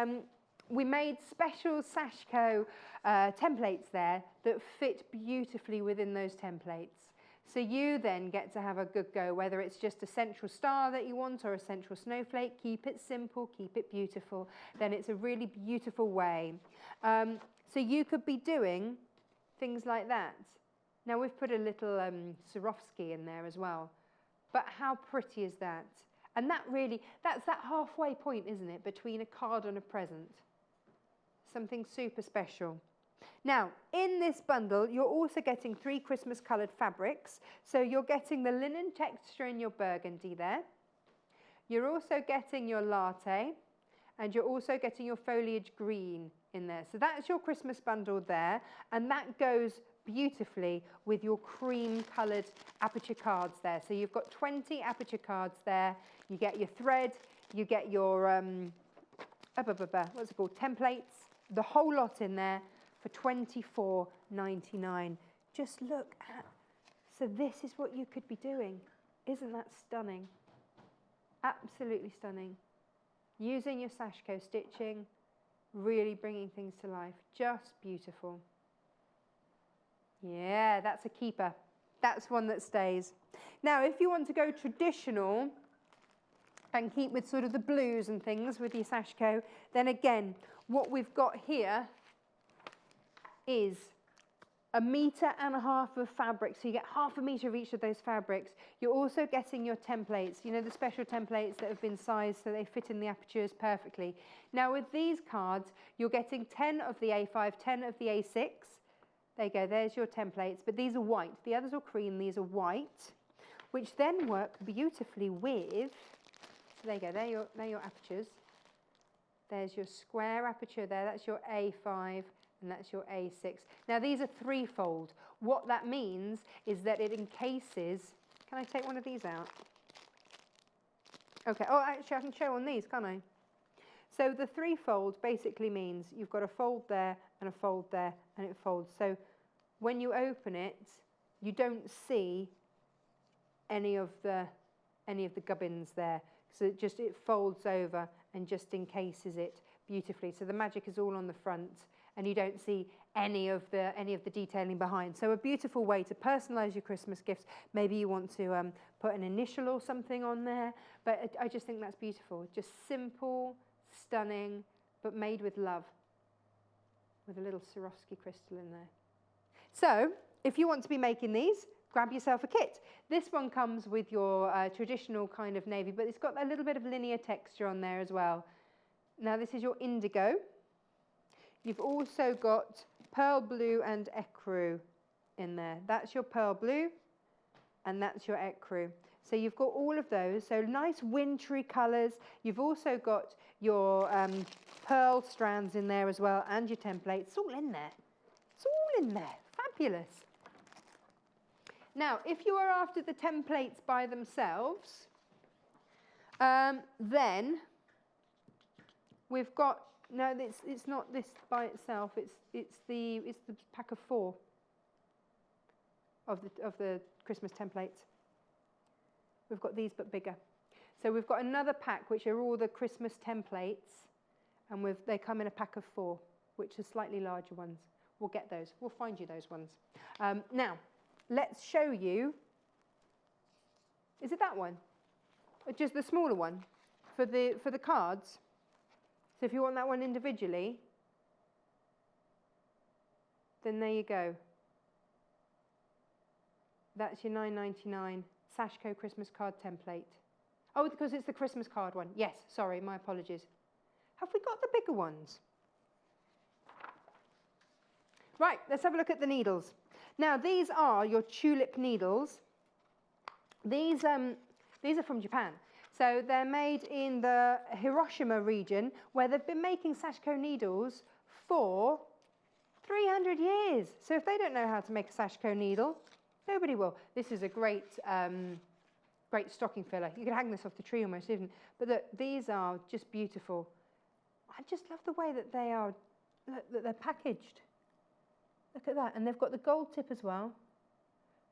made special sashiko templates there that fit beautifully within those templates. So you then get to have a good go, whether it's just a central star that you want or a central snowflake. Keep it simple, keep it beautiful. Then it's a really beautiful way. So you could be doing things like that. Now we've put a little Swarovski in there as well. But how pretty is that? And that's that halfway point, isn't it, between a card and a present. Something super special. Now, in this bundle, you're also getting 3 Christmas coloured fabrics. So you're getting the linen texture in your burgundy there. You're also getting your latte, and you're also getting your foliage green in there. So that's your Christmas bundle there, and that goes beautifully with your cream coloured aperture cards there. So you've got 20 aperture cards there. You get your thread, you get your, what's it called, templates, the whole lot in there. For $24.99. Just look at, so this is what you could be doing. Isn't that stunning? Absolutely stunning. Using your sashiko stitching, really bringing things to life. Just beautiful. Yeah, that's a keeper. That's one that stays. Now, if you want to go traditional and keep with sort of the blues and things with your sashiko, then again, what we've got here is 1.5 meters of fabric, so you get 0.5 meter of each of those fabrics. You're also getting your templates, you know, the special templates that have been sized so they fit in the apertures perfectly. Now with these cards, you're getting 10 of the A5, 10 of the A6. There you go, there's your templates, but these are white. The others are cream, these are white, which then work beautifully with, so there you go, they're your apertures. There's your square aperture there, that's your A5. And that's your A6. Now these are 3-fold. What that means is that it encases, can I take one of these out? Okay, oh actually I can show on these, can't I? So the 3 folds basically means you've got a fold there and a fold there and it folds. So when you open it, you don't see any of the gubbins there. So it folds over and just encases it beautifully. So the magic is all on the front and you don't see any of the detailing behind. So a beautiful way to personalize your Christmas gifts. Maybe you want to put an initial or something on there, but I just think that's beautiful. Just simple, stunning, but made with love, with a little Swarovski crystal in there. So if you want to be making these, grab yourself a kit. This one comes with your traditional kind of navy, but it's got a little bit of linear texture on there as well. Now this is your indigo. You've also got pearl blue and ecru in there. That's your pearl blue and that's your ecru. So you've got all of those. So nice wintry colours. You've also got your pearl strands in there as well and your template. It's all in there. It's all in there. Fabulous. Now, if you are after the templates by themselves, then we've got, no, it's not this by itself. It's the pack of 4 of the Christmas templates. We've got these but bigger. So we've got another pack which are all the Christmas templates, and they come in a pack of 4, which are slightly larger ones. We'll get those. We'll find you those ones. Now, let's show you. Is it that one? Or just the smaller one for the cards? So if you want that one individually, then there you go. That's your $9.99 Sashiko Christmas card template. Oh, because it's the Christmas card one. Yes, sorry, my apologies. Have we got the bigger ones? Right, let's have a look at the needles. Now, these are your tulip needles. These are from Japan. So they're made in the Hiroshima region, where they've been making sashiko needles for 300 years. So if they don't know how to make a sashiko needle, nobody will. This is a great stocking filler. You could hang this off the tree almost, even. But look, these are just beautiful. I just love the way that they are, that they're packaged. Look at that. And they've got the gold tip as well.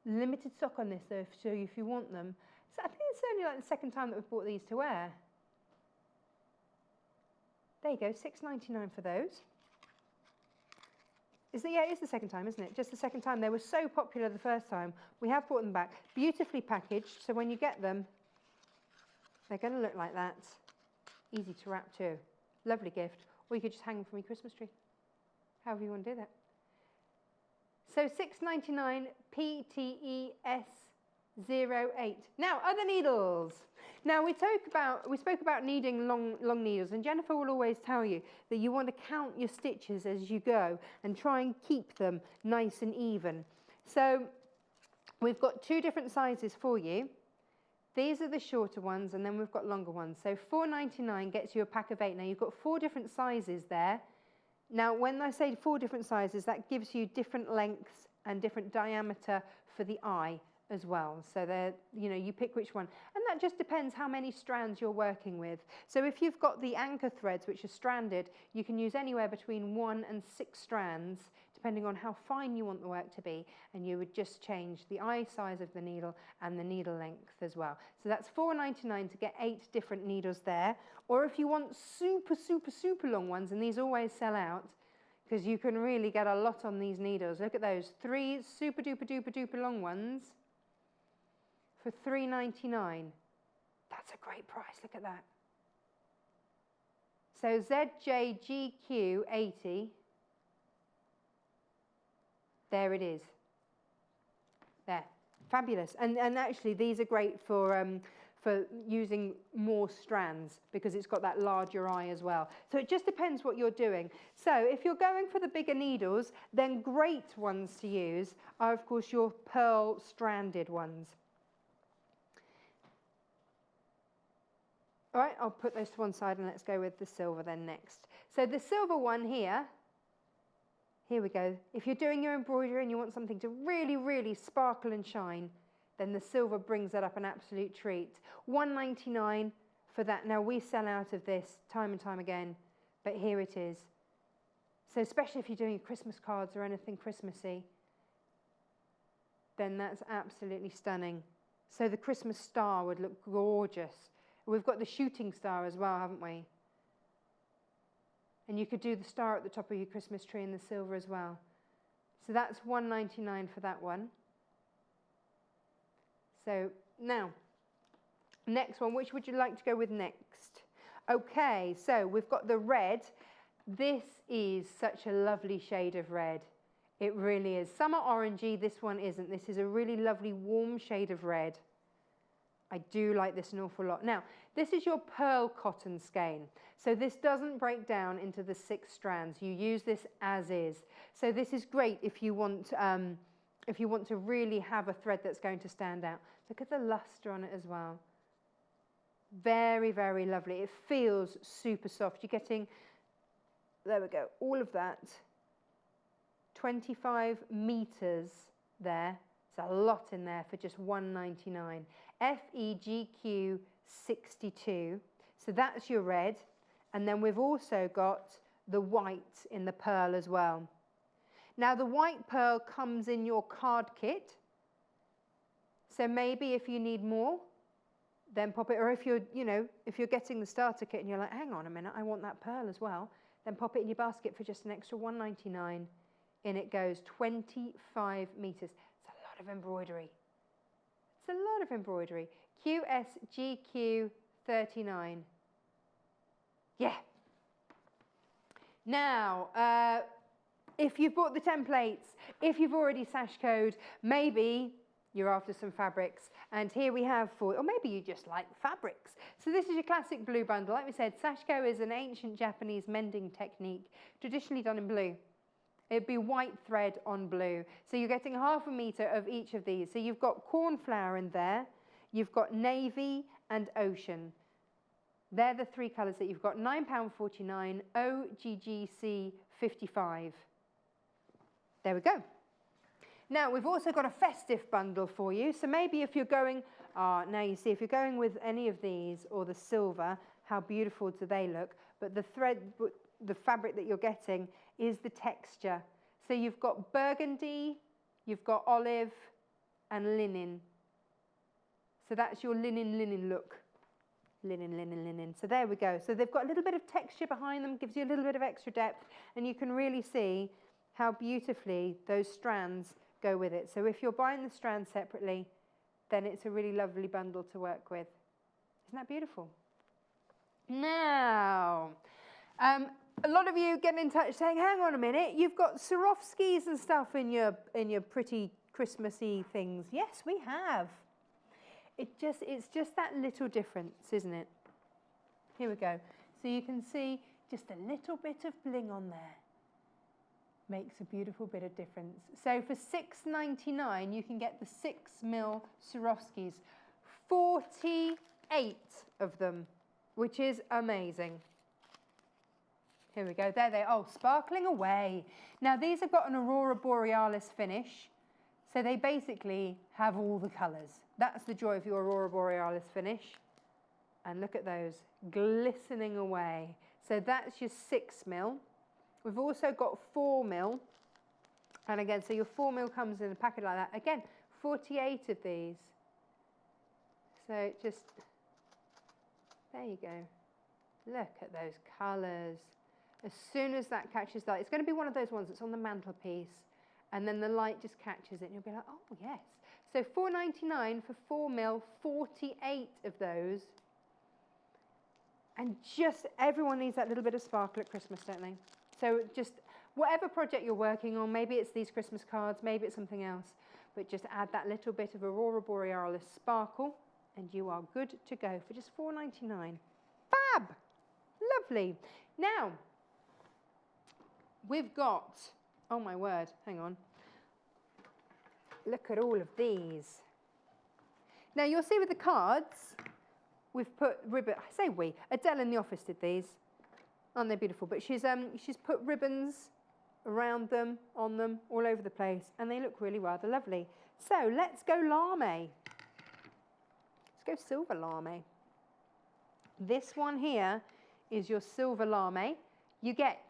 Limited stock on this, though, so if you want them. So I think it's only like the second time that we've bought these to wear. There you go, $6.99 for those. Yeah, it is the second time, isn't it? Just the second time. They were so popular the first time. We have brought them back. Beautifully packaged, so when you get them, they're going to look like that. Easy to wrap too. Lovely gift. Or you could just hang them from your Christmas tree. However you want to do that. So $6.99 PTES08. Now, other needles. Now, we spoke about needing long needles, and Jenniffer will always tell you that you want to count your stitches as you go and try and keep them nice and even. So we've got 2 different sizes for you. These are the shorter ones, and then we've got longer ones. So $4.99 gets you a pack of 8. Now, you've got 4 different sizes there. Now, when I say 4 different sizes, that gives you different lengths and different diameter for the eye as well. So you pick which one. And that just depends how many strands you're working with. So if you've got the anchor threads, which are stranded, you can use anywhere between 1 and 6 strands, depending on how fine you want the work to be. And you would just change the eye size of the needle and the needle length as well. So that's $4.99 to get 8 different needles there. Or if you want super, super, super long ones, and these always sell out, because you can really get a lot on these needles. Look at those, 3 super duper duper duper long ones for $3.99. That's a great price, look at that. So ZJGQ80, there it is. There, fabulous. And actually these are great for using more strands because it's got that larger eye as well. So it just depends what you're doing. So if you're going for the bigger needles, then great ones to use are, of course, your pearl stranded ones. All right, I'll put those to one side and let's go with the silver then next. So the silver one here we go. If you're doing your embroidery and you want something to really, really sparkle and shine, then the silver brings that up an absolute treat. $1.99 for that. Now, we sell out of this time and time again, but here it is. So especially if you're doing Christmas cards or anything Christmassy, then that's absolutely stunning. So the Christmas star would look gorgeous. We've got the shooting star as well, haven't we? And you could do the star at the top of your Christmas tree in the silver as well. So that's $1.99 for that one. So now, next one, which would you like to go with next? Okay, so we've got the red. This is such a lovely shade of red. It really is. Some are orangey, this one isn't. This is a really lovely warm shade of red. I do like this an awful lot. Now, this is your pearl cotton skein. So this doesn't break down into the 6 strands. You use this as is. So this is great if you want to really have a thread that's going to stand out. Look at the luster on it as well. Very, very lovely. It feels super soft. You're getting, there we go, all of that. 25 meters there. It's a lot in there for just $1.99. FEGQ 62. So that's your red. And then we've also got the white in the pearl as well. Now the white pearl comes in your card kit. So maybe if you need more, then pop it, or if you're, if you're getting the starter kit and you're like, hang on a minute, I want that pearl as well, then pop it in your basket for just an extra $1.99. In it goes 25 meters. It's a lot of embroidery. It's a lot of embroidery. QSGQ 39. Yeah. Now, if you've bought the templates, if you've already sashikoed, maybe you're after some fabrics. And here we have or maybe you just like fabrics. So this is your classic blue bundle. Like we said, sashiko is an ancient Japanese mending technique, traditionally done in blue. It'd be white thread on blue. So you're getting 1/2 meter of each of these. So you've got cornflower in there, you've got navy and ocean. They're the 3 colours that you've got. £9.49, OGGC 55. There we go. Now we've also got a festive bundle for you. So maybe if you're going, now you see if you're going with any of these or the silver, how beautiful do they look? But the thread, the fabric that you're getting is the texture. So you've got burgundy, you've got olive and linen. So that's your linen look. Linen. So there we go. So they've got a little bit of texture behind them, gives you a little bit of extra depth, and you can really see how beautifully those strands go with it. So if you're buying the strands separately, then it's a really lovely bundle to work with. Isn't that beautiful? Now, a lot of you get in touch saying, hang on a minute, you've got Swarovskis and stuff in your pretty Christmassy things. Yes, we have. It's just that little difference, isn't it? Here we go. So you can see just a little bit of bling on there. Makes a beautiful bit of difference. So for $6.99, you can get the 6mm Swarovskis. 48 of them, which is amazing. Here we go. There they are. Oh, sparkling away. Now, these have got an Aurora Borealis finish. So they basically have all the colours. That's the joy of your Aurora Borealis finish. And look at those, glistening away. So that's your 6mm. We've also got 4mm. And again, so your 4mm comes in a packet like that. Again, 48 of these. So just, there you go. Look at those colours. As soon as that catches light, it's going to be one of those ones that's on the mantelpiece. And then the light just catches it and you'll be like, oh yes. So $4.99 for 4mm, 48 of those. And just everyone needs that little bit of sparkle at Christmas, don't they? So just whatever project you're working on, maybe it's these Christmas cards, maybe it's something else, but just add that little bit of Aurora Borealis sparkle and you are good to go for just $4.99. Fab! Lovely. Now, we've got, oh my word, hang on. Look at all of these. Now you'll see with the cards, we've put ribbon, I say we, Adele in the office did these. Aren't they beautiful? But she's put ribbons around them, on them, all over the place, and they look really rather lovely. So let's go lame. Let's go silver lame. This one here is your silver lame. You get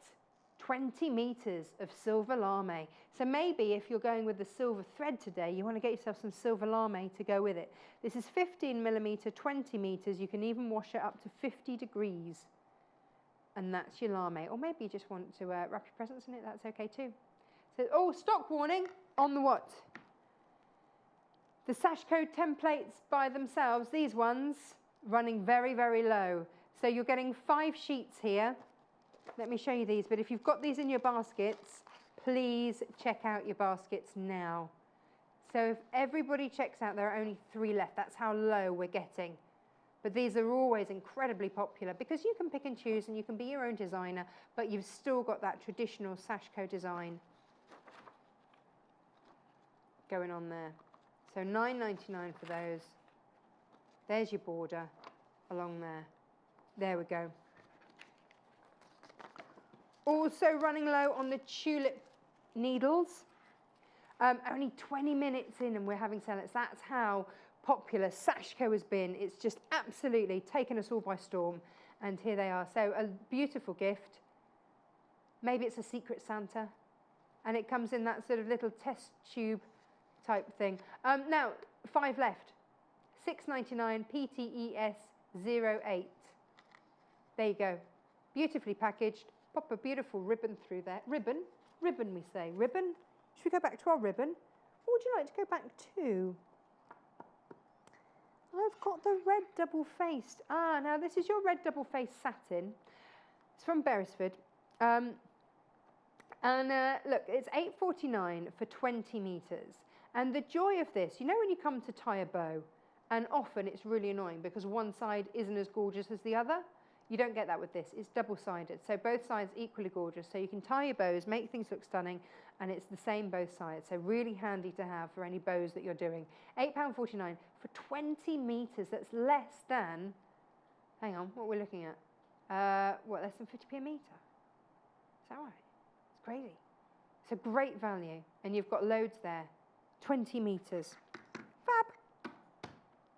20 meters of silver lame. So maybe if you're going with the silver thread today, you want to get yourself some silver lame to go with it. This is 15 millimeter, 20 meters. You can even wash it up to 50 degrees. And that's your lame. Or maybe you just want to wrap your presents in it. That's okay too. So, oh, stock warning on the what? The sashiko templates by themselves, these ones, running very, very low. So you're getting 5 sheets here. Let me show you these, but if you've got these in your baskets, please check out your baskets now. So if everybody checks out, there are only 3 left. That's how low we're getting. But these are always incredibly popular because you can pick and choose and you can be your own designer, but you've still got that traditional sashiko design going on there. So $9.99 for those. There's your border along there. There we go. Also running low on the tulip needles. Only 20 minutes in and we're having sales. That's how popular sashiko has been. It's just absolutely taken us all by storm. And here they are. So a beautiful gift. Maybe it's a secret Santa. And it comes in that sort of little test tube type thing. Now, 5 left. $6.99 PTES 08. There you go. Beautifully packaged. Pop a beautiful ribbon through there. Ribbon we say. Ribbon. Should we go back to our ribbon? What would you like to go back to? I've got the red double-faced. Ah, now this is your red double-faced satin. It's from Beresford. Look, it's $8.49 for 20 meters. And the joy of this, you know when you come to tie a bow, and often it's really annoying because one side isn't as gorgeous as the other? You don't get that with this. It's double-sided, so both sides equally gorgeous. So you can tie your bows, make things look stunning, and it's the same both sides. So really handy to have for any bows that you're doing. £8.49 for 20 meters. That's less than, hang on, what we're looking at? Less than 50p a meter? Is that right? It's crazy. It's a great value, and you've got loads there. 20 meters. Fab.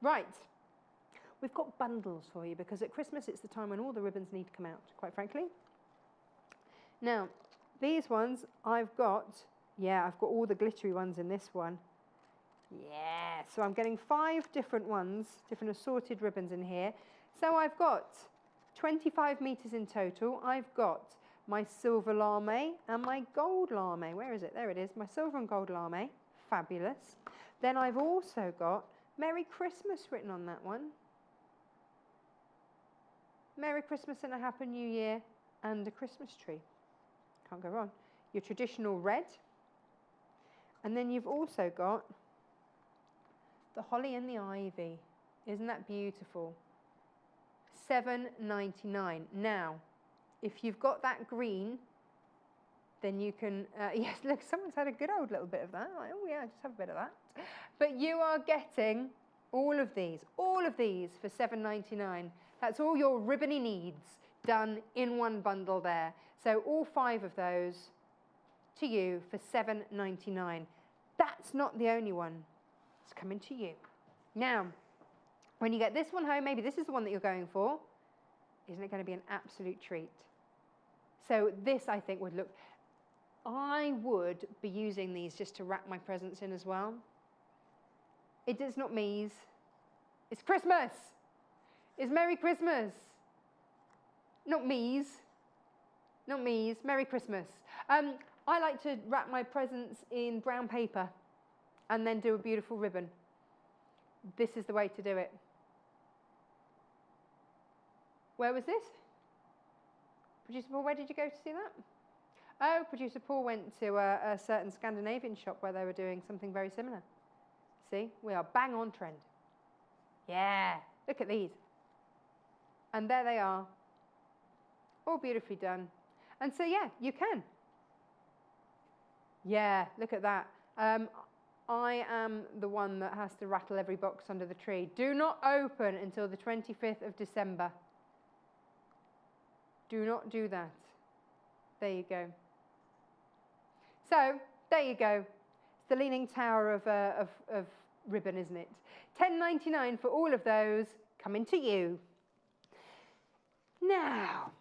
Right. We've got bundles for you because at Christmas it's the time when all the ribbons need to come out, quite frankly. Now, these ones I've got all the glittery ones in this one. Yeah, so I'm getting 5 different ones, different assorted ribbons in here. So I've got 25 meters in total. I've got my silver lame and my gold lame. Where is it? There it is, my silver and gold lame. Fabulous. Then I've also got Merry Christmas written on that one. Merry Christmas and a Happy New Year and a Christmas tree. Can't go wrong. Your traditional red. And then you've also got the holly and the ivy. Isn't that beautiful? $7.99. Now, if you've got that green, then you can, yes, look, someone's had a good old little bit of that. Like, oh yeah, just have a bit of that. But you are getting all of these for $7.99. That's all your ribbony needs done in one bundle there. So all 5 of those to you for $7.99. That's not the only one. It's coming to you. Now, when you get this one home, maybe this is the one that you're going for. Isn't it going to be an absolute treat? So this, I think, would look... I would be using these just to wrap my presents in as well. It is not me's. It's Christmas. It's Merry Christmas. Not me's. Not me's. Merry Christmas. I like to wrap my presents in brown paper and then do a beautiful ribbon. This is the way to do it. Where was this? Producer Paul, where did you go to see that? Oh, Producer Paul went to a certain Scandinavian shop where they were doing something very similar. See, we are bang on trend. Yeah, look at these. And there they are, all beautifully done. And so, yeah, you can. Yeah, look at that. I am the one that has to rattle every box under the tree. Do not open until the 25th of December. Do not do that. There you go. So, there you go. It's the Leaning Tower of ribbon, isn't it? $10.99 for all of those, coming to you. Now,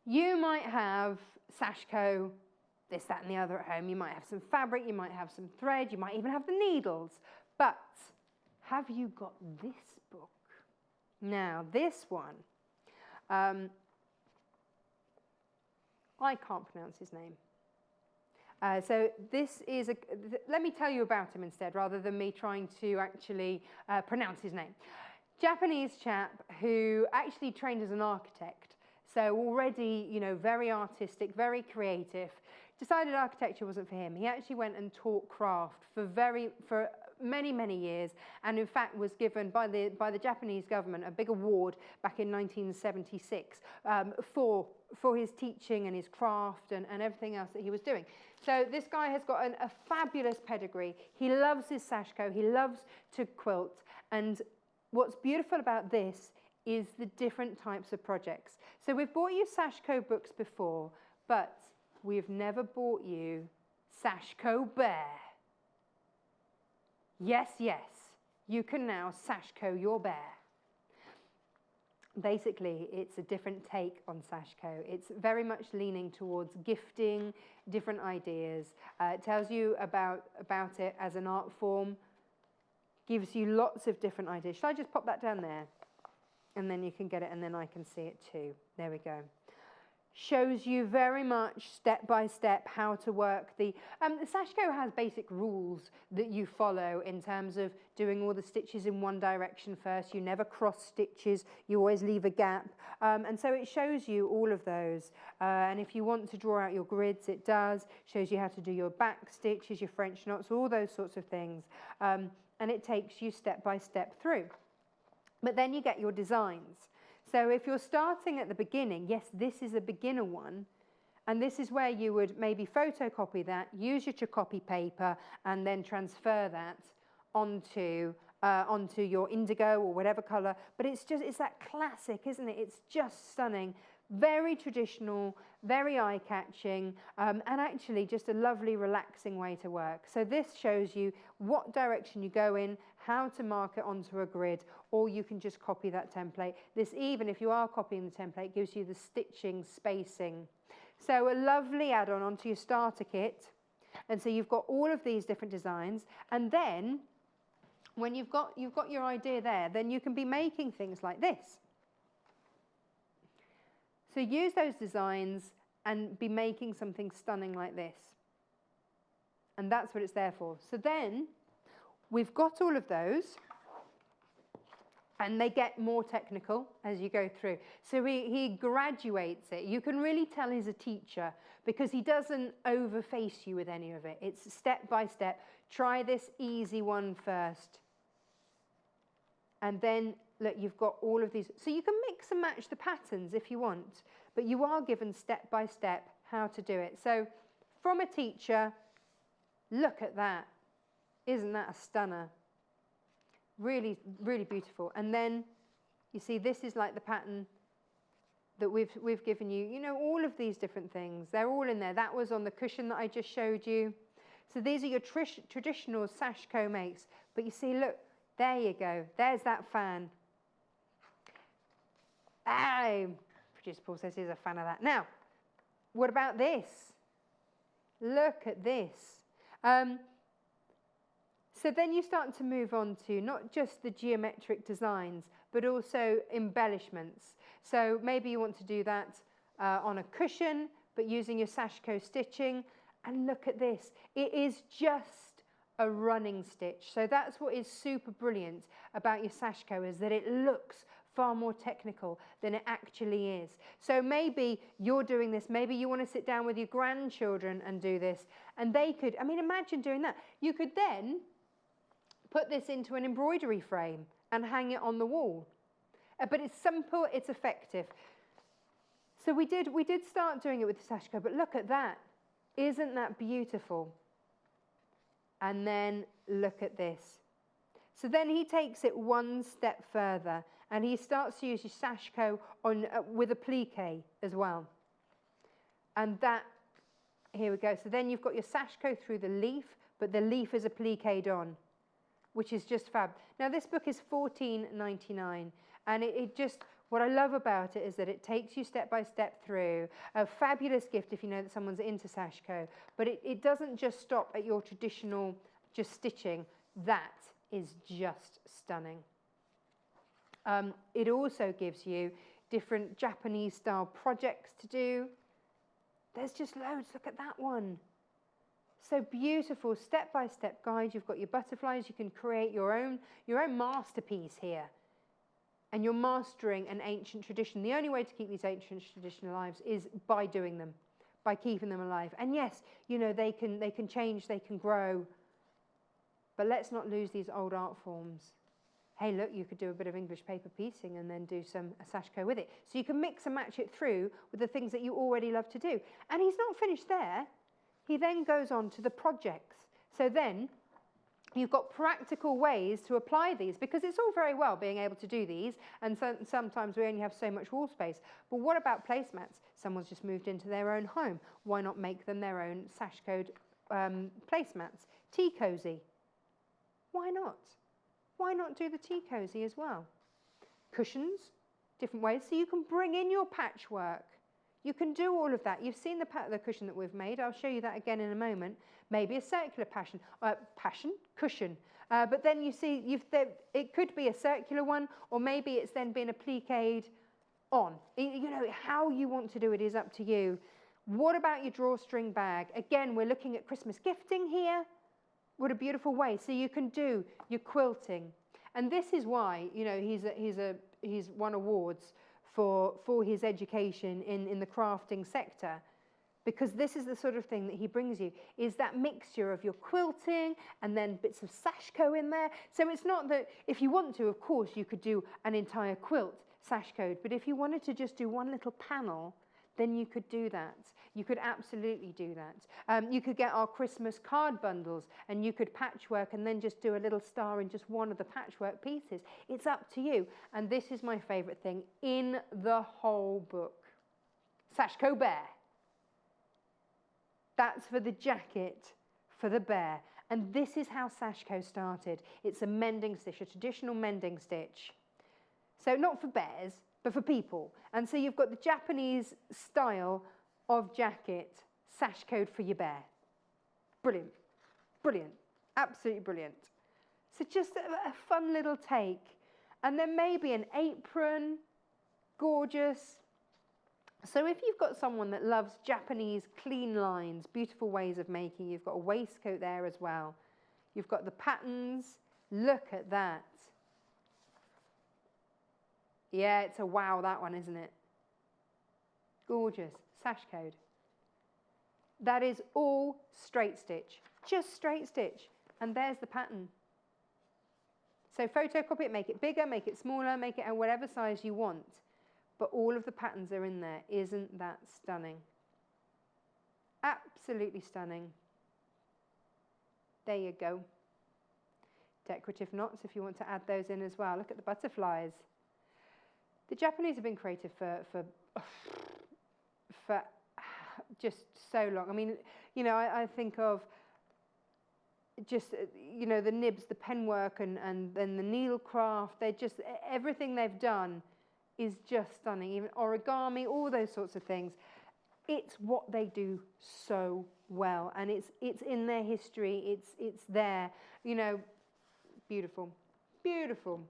you might have sashiko, this, that, and the other at home. You might have some fabric, you might have some thread, you might even have the needles. But have you got this book? Now, this one, I can't pronounce his name. So this is let me tell you about him instead, rather than me trying to actually pronounce his name. Japanese chap who actually trained as an architect. So already, you know, very artistic, very creative. Decided architecture wasn't for him. He actually went and taught craft for many, many years, and in fact was given by the Japanese government a big award back in 1976 for his teaching and his craft and everything else that he was doing. So this guy has got a fabulous pedigree. He loves his sashiko. He loves to quilt. And what's beautiful about this is the different types of projects. So we've bought you sashiko books before, but we've never bought you sashiko bear. Yes, yes, you can now sashiko your bear. Basically, it's a different take on sashiko. It's very much leaning towards gifting, different ideas. It tells you about it as an art form, gives you lots of different ideas. Should I just pop that down there? And then you can get it, and then I can see it too. There we go. Shows you very much step by step how to work the sashiko has basic rules that you follow in terms of doing all the stitches in one direction first. You never cross stitches, you always leave a gap, and so it shows you all of those, and if you want to draw out your grids, it does. Shows you how to do your back stitches, your French knots, all those sorts of things, and it takes you step by step through. But then you get your designs. So if you're starting at the beginning, yes, this is a beginner one, and this is where you would maybe photocopy that, use your copy paper, and then transfer that onto your indigo or whatever color. But it's that classic, isn't it? It's just stunning, very traditional, very eye-catching, and actually just a lovely, relaxing way to work. So this shows you what direction you go in, how to mark it onto a grid, or you can just copy that template. This, even if you are copying the template, gives you the stitching spacing. So a lovely add-on onto your starter kit. And so you've got all of these different designs, and then when you've got your idea there, then you can be making things like this. So use those designs and be making something stunning like this. And that's what it's there for. So then we've got all of those, and they get more technical as you go through. So he graduates it. You can really tell he's a teacher because he doesn't overface you with any of it. It's step by step. Try this easy one first. And then, look, you've got all of these. So you can mix and match the patterns if you want, but you are given step by step how to do it. So from a teacher, look at that. Isn't that a stunner? Really, really beautiful. And then you see this is like the pattern that we've given you. You know, all of these different things, they're all in there. That was on the cushion that I just showed you. So these are your traditional sashiko makes. But you see, look, there you go. There's that fan. Producer Paul says he's a fan of that. Now, what about this? Look at this. So then you start to move on to not just the geometric designs, but also embellishments. So maybe you want to do that on a cushion, but using your sashiko stitching. And look at this. It is just a running stitch. So that's what is super brilliant about your sashiko, is that it looks far more technical than it actually is. So maybe you're doing this, maybe you want to sit down with your grandchildren and do this, and they could, I mean, imagine doing that. You could then put this into an embroidery frame and hang it on the wall. But it's simple, it's effective. So we did start doing it with the sashiko, but look at that. Isn't that beautiful? And then look at this. So then he takes it one step further, and he starts to use his sashiko on with a plique as well. And that, here we go. So then you've got your sashiko through the leaf, but the leaf is appliqued on, which is just fab. Now this book is $14.99, and it just What I love about it is that it takes you step by step through. A fabulous gift if you know that someone's into sashiko, but it doesn't just stop at your traditional just stitching. That is just stunning. It also gives you different Japanese style projects to do. There's just loads. Look at that one. So beautiful, step-by-step guide. You've got your butterflies. You can create your own masterpiece here. And you're mastering an ancient tradition. The only way to keep these ancient traditions alive is by doing them, by keeping them alive. And yes, you know, they can change, they can grow. But let's not lose these old art forms. Hey, look, you could do a bit of English paper piecing and then do some sashiko with it. So you can mix and match it through with the things that you already love to do. And he's not finished there. He then goes on to the projects. So then you've got practical ways to apply these, because it's all very well being able to do these, and sometimes we only have so much wall space. But what about placemats? Someone's just moved into their own home. Why not make them their own sashikoed placemats? Tea cozy. Why not? Why not do the tea cozy as well? Cushions, different ways. So you can bring in your patchwork. You can do all of that. You've seen the cushion that we've made. I'll show you that again in a moment. Maybe a circular cushion. But then you see, it could be a circular one, or maybe it's then been appliqued on. You know, how you want to do it is up to you. What about your drawstring bag? Again, we're looking at Christmas gifting here. What a beautiful way. So you can do your quilting. And this is why, you know, he's won awards for his education in the crafting sector, because this is the sort of thing that he brings you, is that mixture of your quilting and then bits of sashiko in there. So it's not that, if you want to, of course, you could do an entire quilt sashikoed, but if you wanted to just do one little panel, then you could do that. You could absolutely do that. You could get our Christmas card bundles and you could patchwork and then just do a little star in just one of the patchwork pieces. It's up to you. And this is my favourite thing in the whole book. Sashiko bear. That's for the jacket, for the bear. And this is how sashiko started. It's a mending stitch, a traditional mending stitch. So not for bears, but for people. And so you've got the Japanese style of jacket, sashikoed for your bear. Brilliant, brilliant, absolutely brilliant. So just a fun little take. And then maybe an apron, gorgeous. So if you've got someone that loves Japanese clean lines, beautiful ways of making, you've got a waistcoat there as well. You've got the patterns, look at that. Yeah, it's a wow, that one, isn't it? Gorgeous, sashikoed. That is all straight stitch, just straight stitch. And there's the pattern. So photocopy it, make it bigger, make it smaller, make it whatever size you want. But all of the patterns are in there. Isn't that stunning? Absolutely stunning. There you go. Decorative knots, if you want to add those in as well. Look at the butterflies. The Japanese have been creative for just so long. I mean, you know, I think of just, you know, the nibs, the penwork, and then the needlecraft. They're just, everything they've done is just stunning. Even origami, all those sorts of things. It's what they do so well, and it's in their history. It's there. You know, beautiful, beautiful.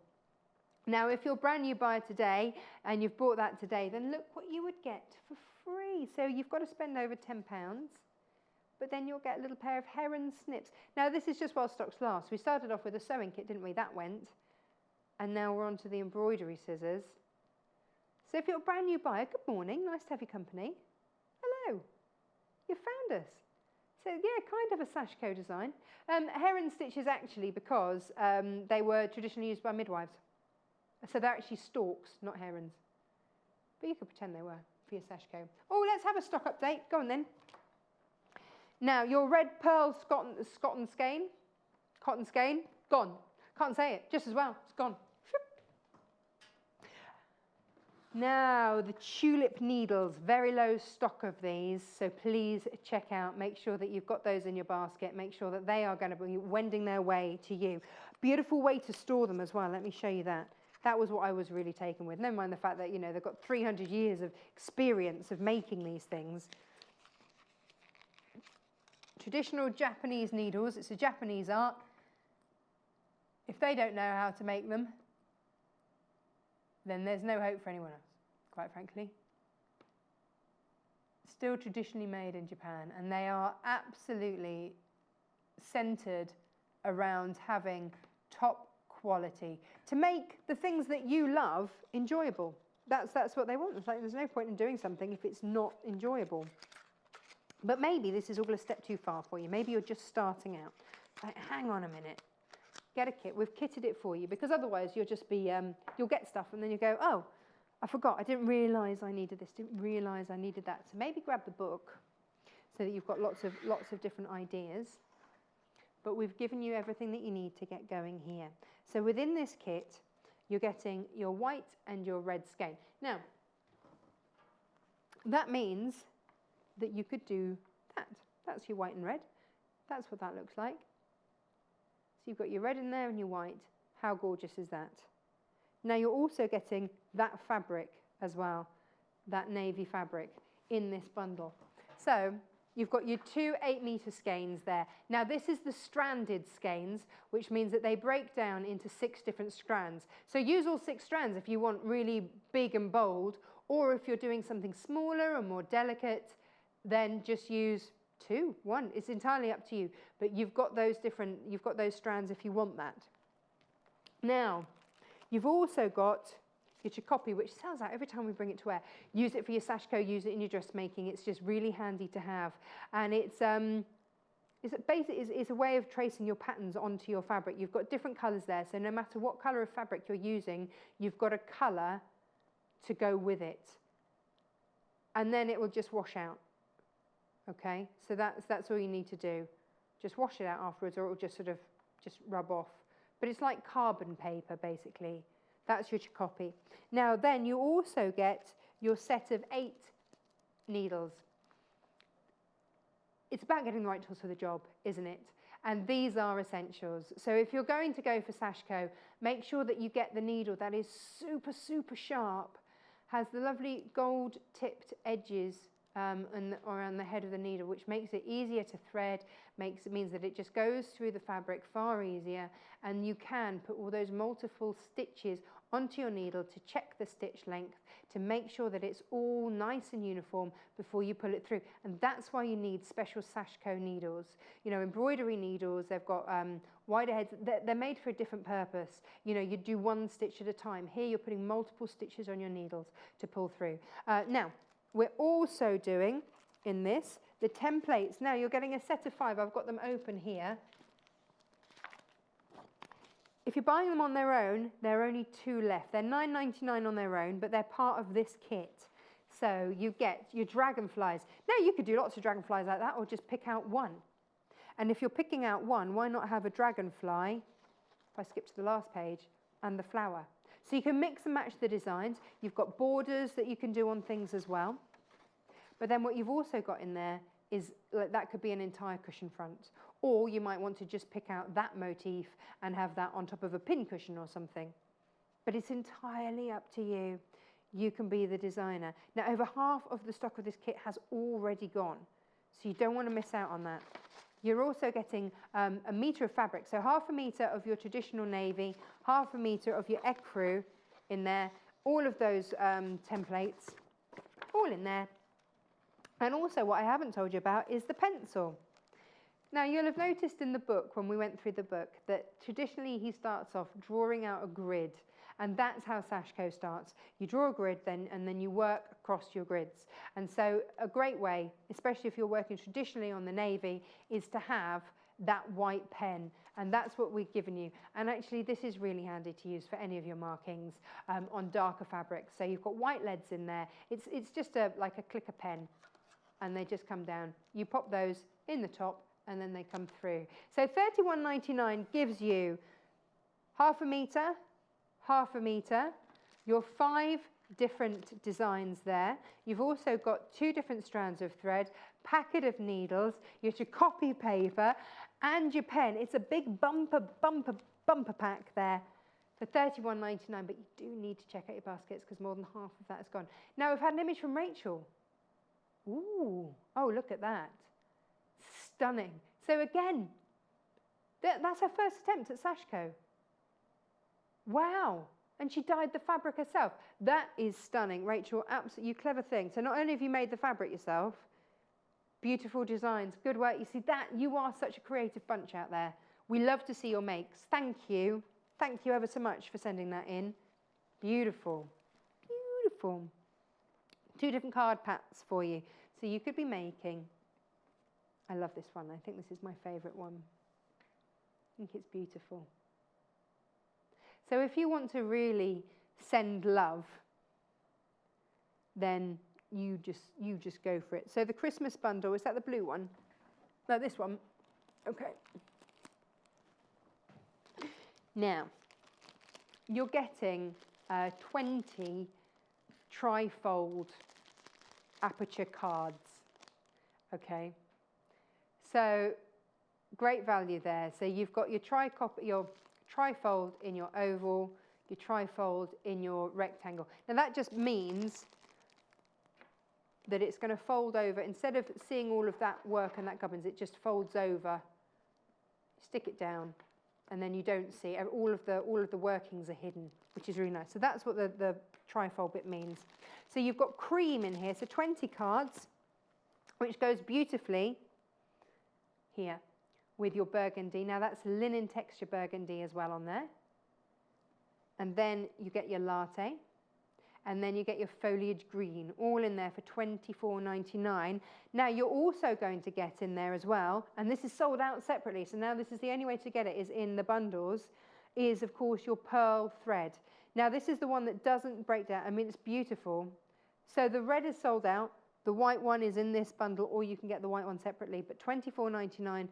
Now, if you're a brand new buyer today and you've bought that today, then look what you would get for free. So you've got to spend over £10, but then you'll get a little pair of heron snips. Now, this is just while stocks last. We started off with a sewing kit, didn't we? That went. And now we're on to the embroidery scissors. So if you're a brand new buyer, good morning. Nice to have your company. Hello. You found us. So, yeah, kind of a sashiko design. Heron stitches actually because they were traditionally used by midwives. So they're actually storks, not herons. But you could pretend they were for your sashiko. Oh, let's have a stock update. Go on then. Now, your red pearl cotton skein, gone. Can't say it, just as well, it's gone. Now, the tulip needles, very low stock of these, so please check out, make sure that you've got those in your basket, make sure that they are going to be wending their way to you. Beautiful way to store them as well, let me show you that. That was what I was really taken with. Never mind the fact that, you know, they've got 300 years of experience of making these things. Traditional Japanese needles, it's a Japanese art. If they don't know how to make them, then there's no hope for anyone else, quite frankly. Still traditionally made in Japan, and they are absolutely centered around having top quality to make the things that you love enjoyable. That's what they want. It's like there's no point in doing something if it's not enjoyable. But maybe this is all a step too far for you. Maybe you're just starting out. Like, hang on a minute. Get a kit. We've kitted it for you, because otherwise you'll just be, you'll get stuff and then you go, oh, I forgot. I didn't realise I needed this. Didn't realise I needed that. So maybe grab the book so that you've got lots of different ideas. But we've given you everything that you need to get going here. So within this kit, you're getting your white and your red skein. Now, that means that you could do that. That's your white and red. That's what that looks like. So you've got your red in there and your white. How gorgeous is that? Now you're also getting that fabric as well, that navy fabric in this bundle. So you've got your 2 8-meter skeins there. Now this is the stranded skeins, which means that they break down into 6 different strands. So use all 6 strands if you want really big and bold, or if you're doing something smaller and more delicate, then just use 2, 1. It's entirely up to you. But you've got those strands if you want that. Now, you've also got your chikopi, which sounds like every time we bring it to wear, use it for your sashiko, use it in your dressmaking. It's just really handy to have. And it's a way of tracing your patterns onto your fabric. You've got different colours there, so no matter what colour of fabric you're using, you've got a colour to go with it. And then it will just wash out. Okay, so that's all you need to do. Just wash it out afterwards, or it will just sort of just rub off. But it's like carbon paper, basically. That's your chikopi. Now then, you also get your set of 8 needles. It's about getting the right tools for the job, isn't it? And these are essentials. So if you're going to go for sashiko, make sure that you get the needle that is super, super sharp, has the lovely gold-tipped edges around the head of the needle, which makes it easier to thread, means that it just goes through the fabric far easier, and you can put all those multiple stitches onto your needle to check the stitch length, to make sure that it's all nice and uniform before you pull it through. And that's why you need special sashiko needles. You know, embroidery needles, they've got wider heads. They're made for a different purpose. You know, you do 1 stitch at a time. Here you're putting multiple stitches on your needles to pull through. Now, we're also doing, in this, the templates. Now, you're getting a set of 5. I've got them open here. If you're buying them on their own, there are only 2 left. They're $9.99 on their own, but they're part of this kit. So you get your dragonflies. Now, you could do lots of dragonflies like that, or just pick out 1. And if you're picking out 1, why not have a dragonfly, if I skip to the last page, and the flower? So you can mix and match the designs. You've got borders that you can do on things as well. But then what you've also got in there is, like, that could be an entire cushion front. Or you might want to just pick out that motif and have that on top of a pin cushion or something. But it's entirely up to you. You can be the designer. Now, over half of the stock of this kit has already gone. So you don't want to miss out on that. You're also getting 1 metre of fabric. So 1/2 metre of your traditional navy, 1/2 metre of your ecru in there. All of those templates, all in there. And also what I haven't told you about is the pencil. Now, you'll have noticed in the book, when we went through the book, that traditionally he starts off drawing out a grid. And that's how sashiko starts. You draw a grid and then you work across your grids. And so a great way, especially if you're working traditionally on the navy, is to have that white pen. And that's what we've given you. And actually, this is really handy to use for any of your markings on darker fabrics. So you've got white leads in there. It's just like a clicker pen. And they just come down. You pop those in the top, and then they come through. So $31.99 gives you 1/2 metre, 1/2 metre, your 5 different designs there. You've also got 2 different strands of thread, packet of needles, your copy paper, and your pen. It's a big bumper pack there. for £31.99, but you do need to check out your baskets because more than half of that is gone. Now we've had an image from Rachel. Ooh, oh, look at that. Stunning. So again, that's her first attempt at sashiko. Wow. And she dyed the fabric herself. That is stunning, Rachel. Absolutely, you clever thing. So not only have you made the fabric yourself, beautiful designs, good work. You see that, you are such a creative bunch out there. We love to see your makes. Thank you. Thank you ever so much for sending that in. Beautiful, beautiful. 2 different card packs for you. So you could be making, I love this one. I think this is my favorite one. I think it's beautiful. So if you want to really send love, then you just go for it. So the Christmas bundle, is that the blue one? No, this one. Okay. Now, you're getting 20 trifold aperture cards. Okay. So great value there. So you've got your trifold in your oval, your trifold in your rectangle. Now that just means that it's going to fold over. Instead of seeing all of that work and that gubbins, it just folds over. Stick it down, and then you don't see all of the workings are hidden, which is really nice. So that's what the trifold bit means. So you've got cream in here, so 20 cards, which goes beautifully here with your burgundy. Now that's linen texture burgundy as well on there. And then you get your latte. And then you get your foliage green, all in there for £24.99. Now you're also going to get in there as well, and this is sold out separately, so now this is the only way to get it is in the bundles, is of course your pearl thread. Now this is the one that doesn't break down. I mean, it's beautiful. So the red is sold out, the white one is in this bundle, or you can get the white one separately, but £24.99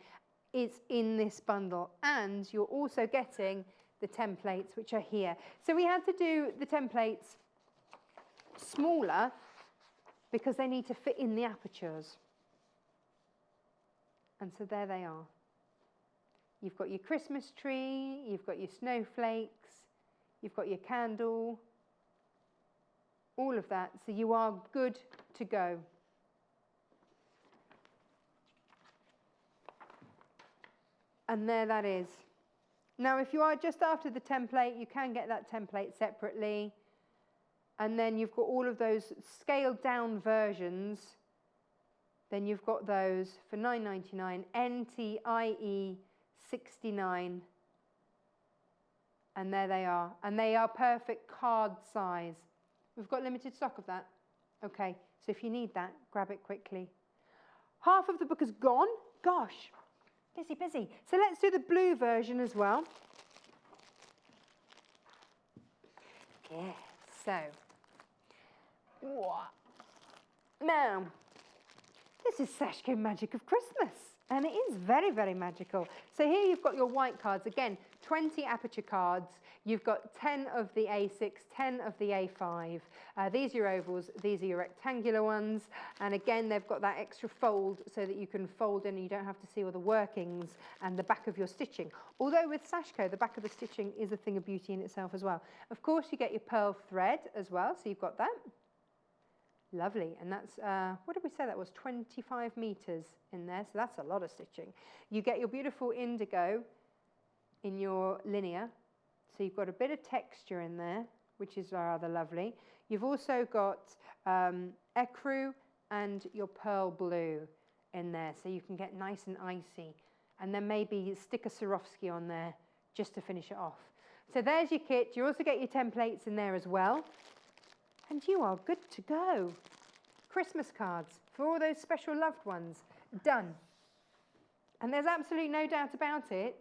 is in this bundle, and you're also getting the templates, which are here. So we had to do the templates smaller because they need to fit in the apertures. And so there they are. You've got your Christmas tree, you've got your snowflakes, you've got your candle, all of that. So you are good to go. And there that is. Now, if you are just after the template, you can get that template separately. And then you've got all of those scaled down versions. Then you've got those for £9.99, NTIE 69. And there they are. And they are perfect card size. We've got limited stock of that. Okay, so if you need that, grab it quickly. Half of the book is gone. Gosh, busy, busy. So let's do the blue version as well. Yeah, so. Now, this is Sashiko Magic of Christmas, and it is very, very magical. So here you've got your white cards. Again, 20 aperture cards. You've got 10 of the A6, 10 of the A5. These are your ovals, these are your rectangular ones. And again, they've got that extra fold so that you can fold in and you don't have to see all the workings and the back of your stitching. Although with Sashiko, the back of the stitching is a thing of beauty in itself as well. Of course, you get your pearl thread as well, so you've got that. Lovely, and that's, what did we say that was, 25 meters in there, so that's a lot of stitching. You get your beautiful indigo in your linear, so you've got a bit of texture in there, which is rather lovely. You've also got ecru and your pearl blue in there, so you can get nice and icy, and then maybe stick a Swarovski on there just to finish it off. So there's your kit. You also get your templates in there as well. And you are good to go. Christmas cards for all those special loved ones. Done. And there's absolutely no doubt about it.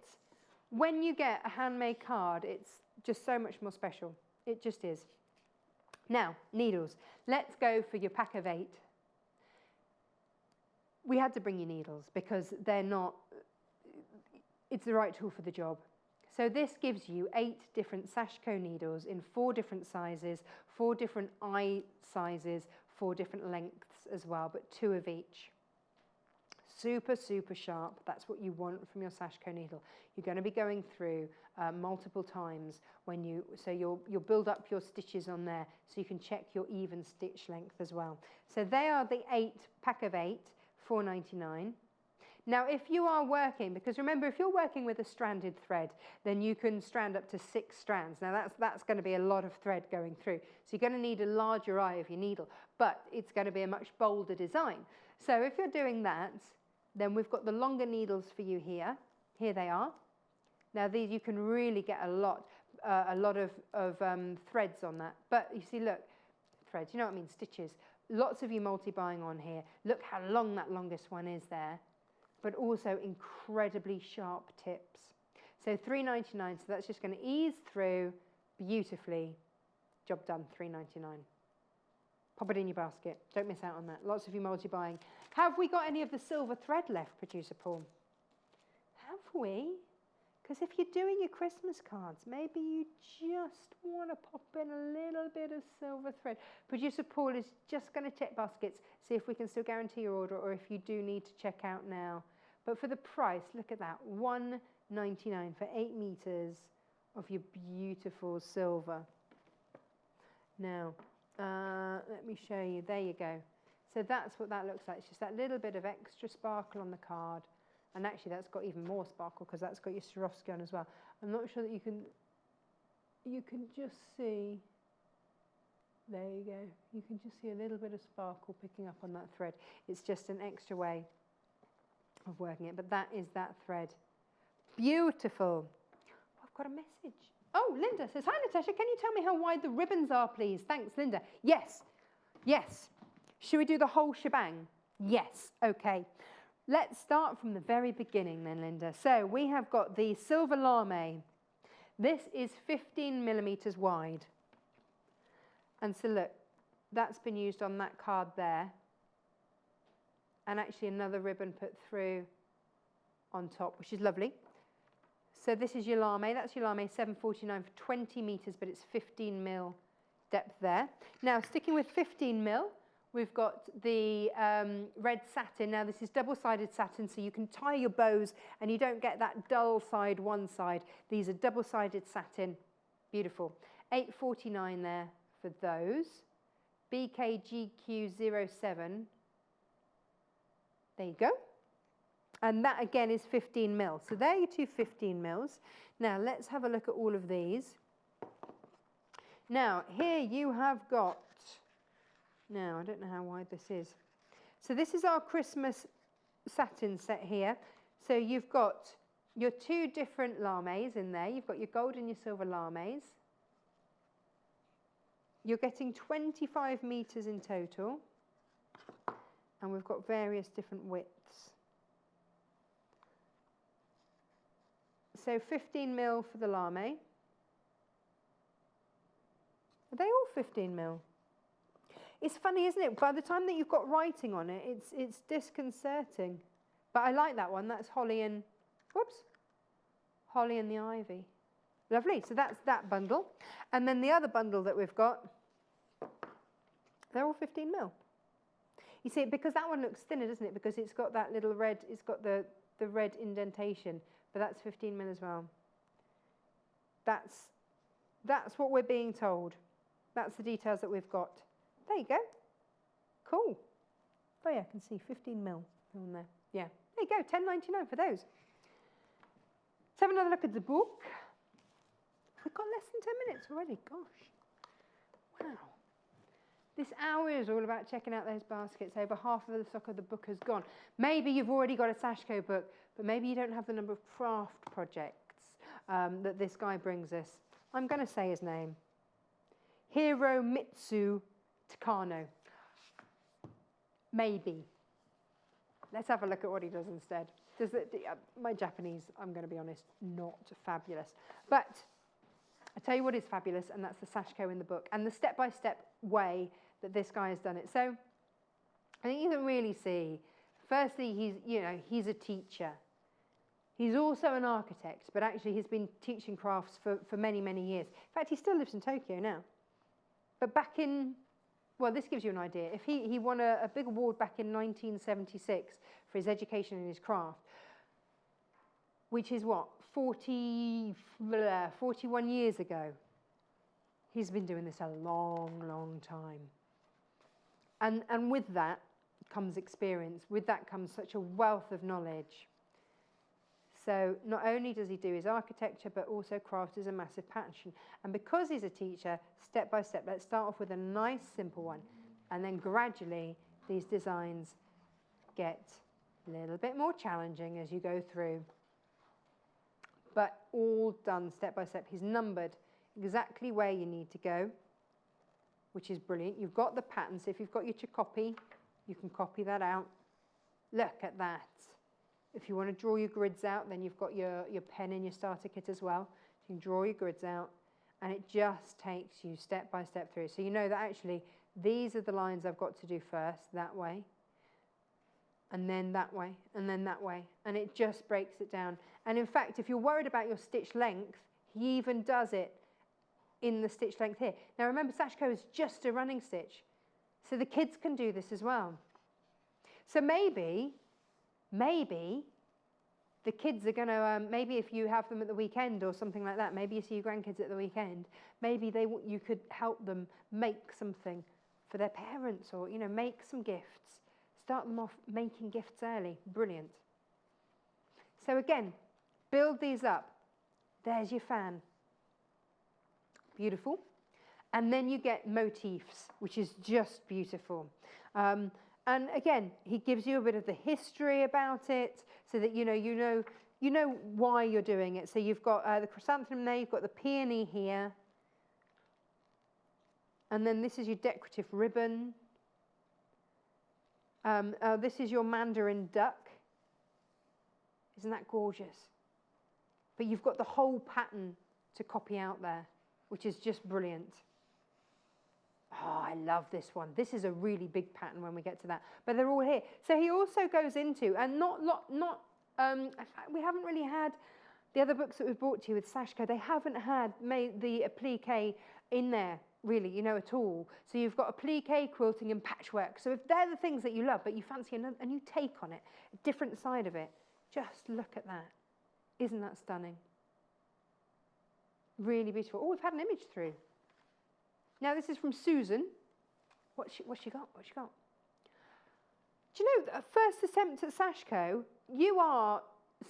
When you get a handmade card, it's just so much more special. It just is. Now, needles. Let's go for your pack of 8. We had to bring you needles because they're not, it's the right tool for the job. So this gives you 8 different Sashiko needles in 4 different sizes, 4 different eye sizes, 4 different lengths as well, but 2 of each. super, super sharp. That's what you want from your sashiko needle. You're going to be going through multiple times when so you'll build up your stitches on there so you can check your even stitch length as well. So they are the pack of 8, $4.99. Now, if you are working, because remember, if you're working with a stranded thread, then you can strand up to 6 strands. Now, that's going to be a lot of thread going through. So you're going to need a larger eye of your needle, but it's going to be a much bolder design. So if you're doing that, then we've got the longer needles for you here. Here they are. Now, these you can really get a lot of threads on that. But you see, look, threads, you know what I mean, stitches. Lots of you multi-buying on here. Look how long that longest one is there. But also incredibly sharp tips. So $3.99, so that's just going to ease through beautifully. Job done, $3.99. Pop it in your basket. Don't miss out on that. Lots of you multi-buying. Have we got any of the silver thread left, Producer Paul? Have we? Because if you're doing your Christmas cards, maybe you just want to pop in a little bit of silver thread. Producer Paul is just going to check baskets, see if we can still guarantee your order or if you do need to check out now. But for the price, look at that, $1.99 for 8 meters of your beautiful silver. Now, let me show you. There you go. So that's what that looks like. It's just that little bit of extra sparkle on the card. And actually, that's got even more sparkle because that's got your Swarovski on as well. I'm not sure that you can just see. There you go. You can just see a little bit of sparkle picking up on that thread. It's just an extra way of working it, but that is that thread. Beautiful. I've got a message. Oh, Linda says, hi Natasha, can you tell me how wide the ribbons are, please? Thanks, Linda. Yes, yes. Should we do the whole shebang? Yes, okay. Let's start from the very beginning then, Linda. So we have got the silver lame. This is 15 millimeters wide. And so look, that's been used on that card there. And actually another ribbon put through on top, which is lovely. So this is your lame. That's your lame, 749 for 20 meters, but it's 15 mil depth there. Now, sticking with 15 mil, we've got the red satin. Now, this is double-sided satin, so you can tie your bows and you don't get that dull side one side. These are double-sided satin. Beautiful. $8.49 there for those. BKGQ07. There you go. And that again is 15 mil. So there are your two 15 mils. Now let's have a look at all of these. Now here you have got, now I don't know how wide this is. So this is our Christmas satin set here. So you've got your two different lames in there. You've got your gold and your silver lames. You're getting 25 meters in total. And we've got various different widths. So 15 mil for the lame. Are they all 15 mil? It's funny, isn't it? By the time that you've got writing on it, it's disconcerting. But I like that one. That's holly and, whoops, holly and the ivy. Lovely. So that's that bundle. And then the other bundle that we've got, they're all 15 mil. You see, because that one looks thinner, doesn't it? Because it's got that little red, it's got the red indentation, but that's 15 mil as well. That's what we're being told. That's the details that we've got. There you go. Cool. Oh yeah, I can see 15 mil on there. Yeah, there you go, $10.99 for those. Let's have another look at the book. We've got less than 10 minutes already, gosh. Wow. This hour is all about checking out those baskets. Over half of the stock of the book has gone. Maybe you've already got a sashiko book, but maybe you don't have the number of craft projects that this guy brings us. I'm going to say his name. Hiromitsu Takano. Maybe. Let's have a look at what he does instead. My Japanese, I'm going to be honest, not fabulous. But I tell you what is fabulous, and that's the sashiko in the book, and the step-by-step way that this guy has done it. So I think you can really see, firstly, he's a teacher. He's also an architect, but actually he's been teaching crafts for many, many years. In fact, he still lives in Tokyo now. But back in, well, this gives you an idea. If he won a big award back in 1976 for his education and his craft, which is what, 41 years ago. He's been doing this a long, long time. And with that comes experience. With that comes such a wealth of knowledge. So not only does he do his architecture, but also craft is a massive passion. And because he's a teacher, step by step, let's start off with a nice, simple one. And then gradually, these designs get a little bit more challenging as you go through. But all done step by step. He's numbered exactly where you need to go, which is brilliant. You've got the pattern, so if you've got your to copy, you can copy that out. Look at that. If you want to draw your grids out, then you've got your pen in your starter kit as well. You can draw your grids out, and it just takes you step by step through. So you know that actually these are the lines I've got to do first, that way, and then that way, and then that way. And it just breaks it down. And in fact, if you're worried about your stitch length, he even does it in the stitch length here. Now remember, sashiko is just a running stitch. So the kids can do this as well. So maybe the kids are going to, maybe if you have them at the weekend or something like that, maybe you see your grandkids at the weekend, maybe you could help them make something for their parents, or, you know, make some gifts. Start them off making gifts early. Brilliant. So again, build these up. There's your fan. Beautiful. And then you get motifs, which is just beautiful. And again, he gives you a bit of the history about it, so that you know why you're doing it. So you've got the chrysanthemum there, you've got the peony here, and then this is your decorative ribbon. This is your mandarin duck. Isn't that gorgeous? But you've got the whole pattern to copy out there, which is just brilliant. Oh, I love this one. This is a really big pattern when we get to that. But they're all here. So he also goes into, and in fact, we haven't really had the other books that we've brought to you with sashiko. They haven't had made the applique in there, really, you know, at all. So you've got applique, quilting, and patchwork. So if they're the things that you love, but you fancy a new take on it, a different side of it, just look at that. Isn't that stunning? Really beautiful. Oh, we've had an image through. Now this is from Susan. What's she got? What's she got? Do you know, first attempt at sashiko, you are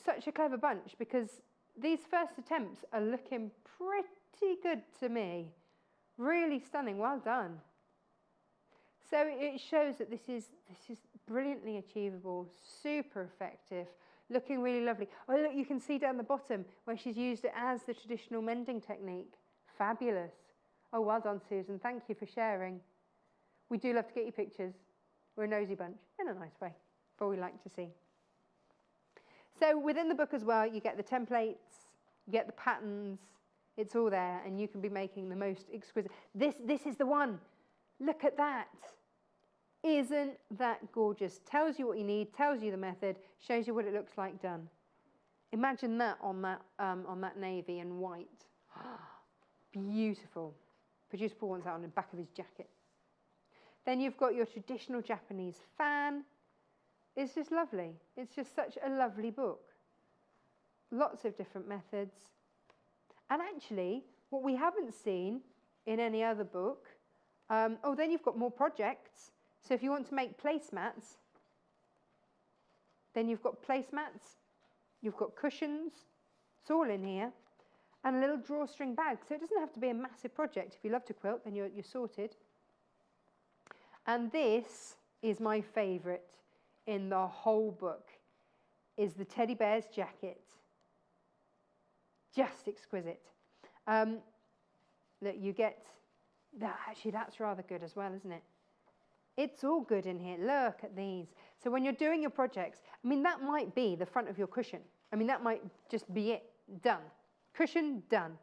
such a clever bunch, because these first attempts are looking pretty good to me. Really stunning. Well done. So it shows that this is brilliantly achievable, super effective, looking really lovely. Oh, look, you can see down the bottom where she's used it as the traditional mending technique. Fabulous. Oh, well done, Susan. Thank you for sharing. We do love to get you pictures. We're a nosy bunch, in a nice way, but we like to see. So within the book as well, you get the templates, you get the patterns. It's all there, and you can be making the most exquisite. This is the one. Look at that. Isn't that gorgeous? Tells you what you need, tells you the method, shows you what it looks like done. Imagine that on that navy and white. Beautiful. Producer Paul wants that on the back of his jacket. Then you've got your traditional Japanese fan. It's just lovely. It's just such a lovely book. Lots of different methods. And actually, what we haven't seen in any other book, then you've got more projects. So if you want to make placemats, then you've got placemats, you've got cushions, it's all in here, and a little drawstring bag. So it doesn't have to be a massive project. If you love to quilt, then you're sorted. And this is my favourite in the whole book, is the teddy bear's jacket. Just exquisite. Look, you get that. Actually, that's rather good as well, isn't it? It's all good in here. Look at these. So when you're doing your projects, I mean, that might be the front of your cushion. I mean, that might just be it. Done. Cushion, done.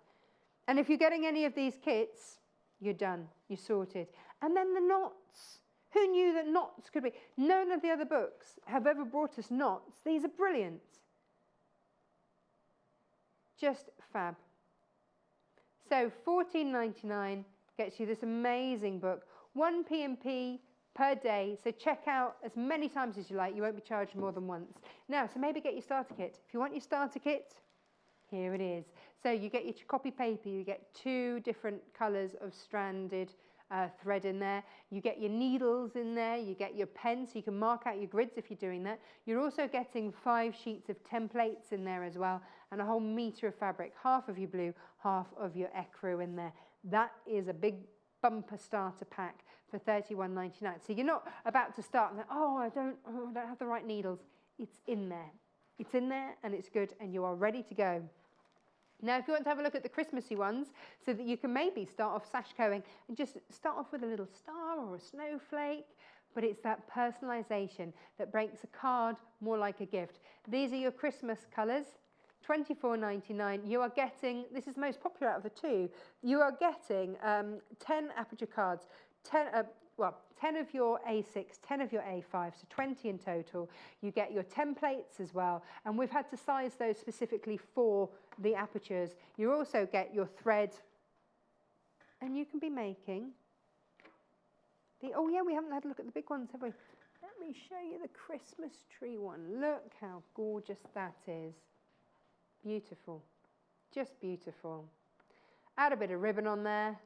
And if you're getting any of these kits, you're done. You're sorted. And then the knots. Who knew that knots could be? None of the other books have ever brought us knots. These are brilliant. Just fab. So $14.99 gets you this amazing book. 1 P&P per day. So check out as many times as you like. You won't be charged more than once. Now, so maybe get your starter kit. If you want your starter kit, here it is. So you get your copy paper, you get 2 different colours of stranded thread in there. You get your needles in there, you get your pen so you can mark out your grids if you're doing that. You're also getting 5 sheets of templates in there as well, and a whole metre of fabric, half of your blue, half of your ecru in there. That is a big bumper starter pack for $31.99. So you're not about to start and think, oh, I don't have the right needles. It's in there. It's in there and it's good and you are ready to go. Now, if you want to have a look at the Christmassy ones, so that you can maybe start off sashikoing and just start off with a little star or a snowflake, but it's that personalisation that makes a card more like a gift. These are your Christmas colours, $24.99. You are getting, this is the most popular out of the 2, you are getting 10 aperture cards, 10 of your A6, 10 of your A5, so 20 in total. You get your templates as well, and we've had to size those specifically for the apertures. You also get your thread, and you can be making the, oh yeah, we haven't had a look at the big ones, have we? Let me show you the Christmas tree one. Look how gorgeous that is. Beautiful, just beautiful. Add a bit of ribbon on there,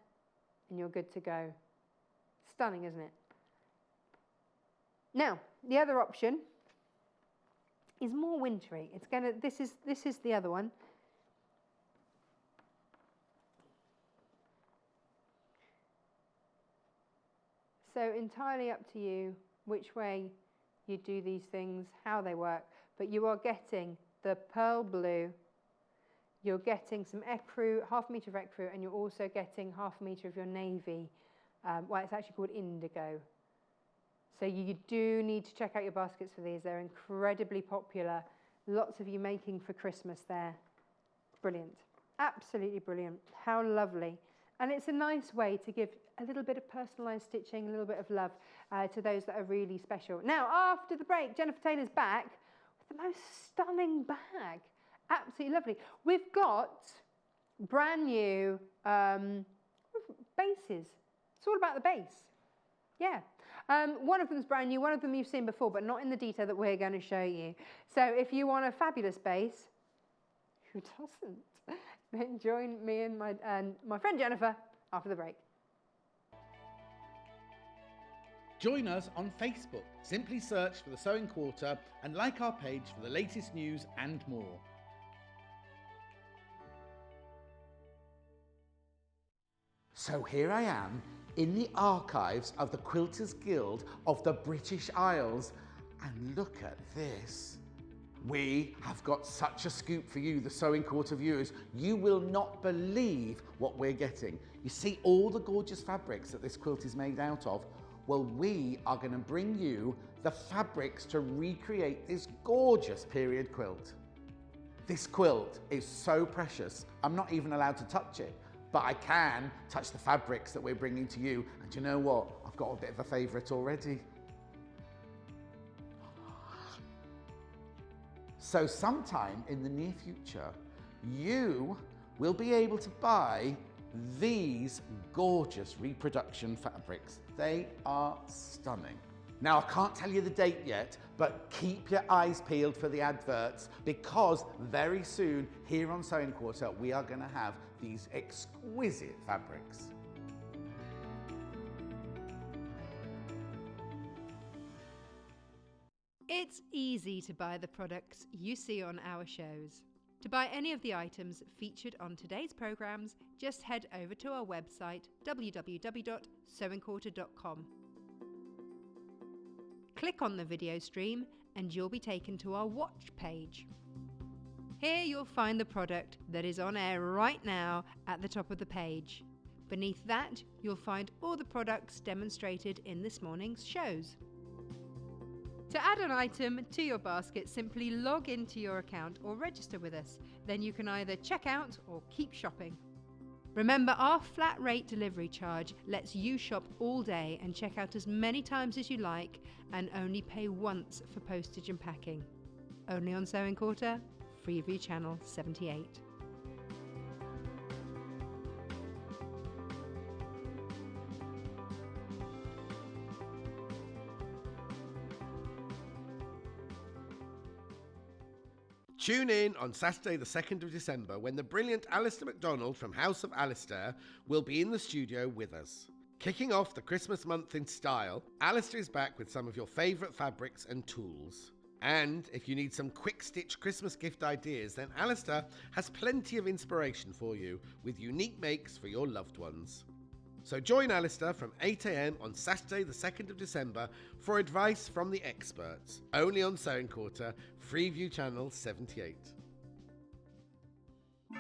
and you're good to go. Stunning, isn't it? Now, the other option is more wintry. It's gonna. This is the other one. So entirely up to you which way you do these things, how they work. But you are getting the pearl blue. You're getting some ecru, half a metre of ecru, and you're also getting half a metre of your navy. Well, it's actually called indigo. So you do need to check out your baskets for these. They're incredibly popular. Lots of you making for Christmas there. Brilliant. Absolutely brilliant. How lovely. And it's a nice way to give a little bit of personalised stitching, a little bit of love to those that are really special. Now, after the break, Jenniffer Taylor's back with the most stunning bag. Absolutely lovely. We've got brand new bases. It's all about the base. Yeah. One of them's brand new, one of them you've seen before, but not in the detail that we're going to show you. So if you want a fabulous base, who doesn't? Then join me and my friend Jenniffer after the break. Join us on Facebook. Simply search for The Sewing Quarter and like our page for the latest news and more. So here I am in the archives of the Quilters Guild of the British Isles, and look at this. We have got such a scoop for you, the Sewing Quarter viewers. You will not believe what we're getting. You see all the gorgeous fabrics that this quilt is made out of? Well, we are going to bring you the fabrics to recreate this gorgeous period quilt. This quilt is so precious, I'm not even allowed to touch it. But I can touch the fabrics that we're bringing to you. And you know what? I've got a bit of a favourite already. So sometime in the near future, you will be able to buy these gorgeous reproduction fabrics. They are stunning. Now, I can't tell you the date yet, but keep your eyes peeled for the adverts, because very soon here on Sewing Quarter, we are going to have these exquisite fabrics. It's easy to buy the products you see on our shows. To buy any of the items featured on today's programmes, just head over to our website www.sewingquarter.com. Click on the video stream and you'll be taken to our watch page. Here you'll find the product that is on air right now at the top of the page. Beneath that, you'll find all the products demonstrated in this morning's shows. To add an item to your basket, simply log into your account or register with us. Then you can either check out or keep shopping. Remember, our flat rate delivery charge lets you shop all day and check out as many times as you like, and only pay once for postage and packing. Only on Sewing Quarter, Freeview Channel 78. Tune in on Saturday the 2nd of December when the brilliant Alistair MacDonald from House of Alistair will be in the studio with us. Kicking off the Christmas month in style, Alistair is back with some of your favourite fabrics and tools. And if you need some quick-stitch Christmas gift ideas, then Alistair has plenty of inspiration for you with unique makes for your loved ones. So join Alistair from 8 a.m. on Saturday the 2nd of December for advice from the experts, only on Sewing Quarter, Freeview Channel 78. I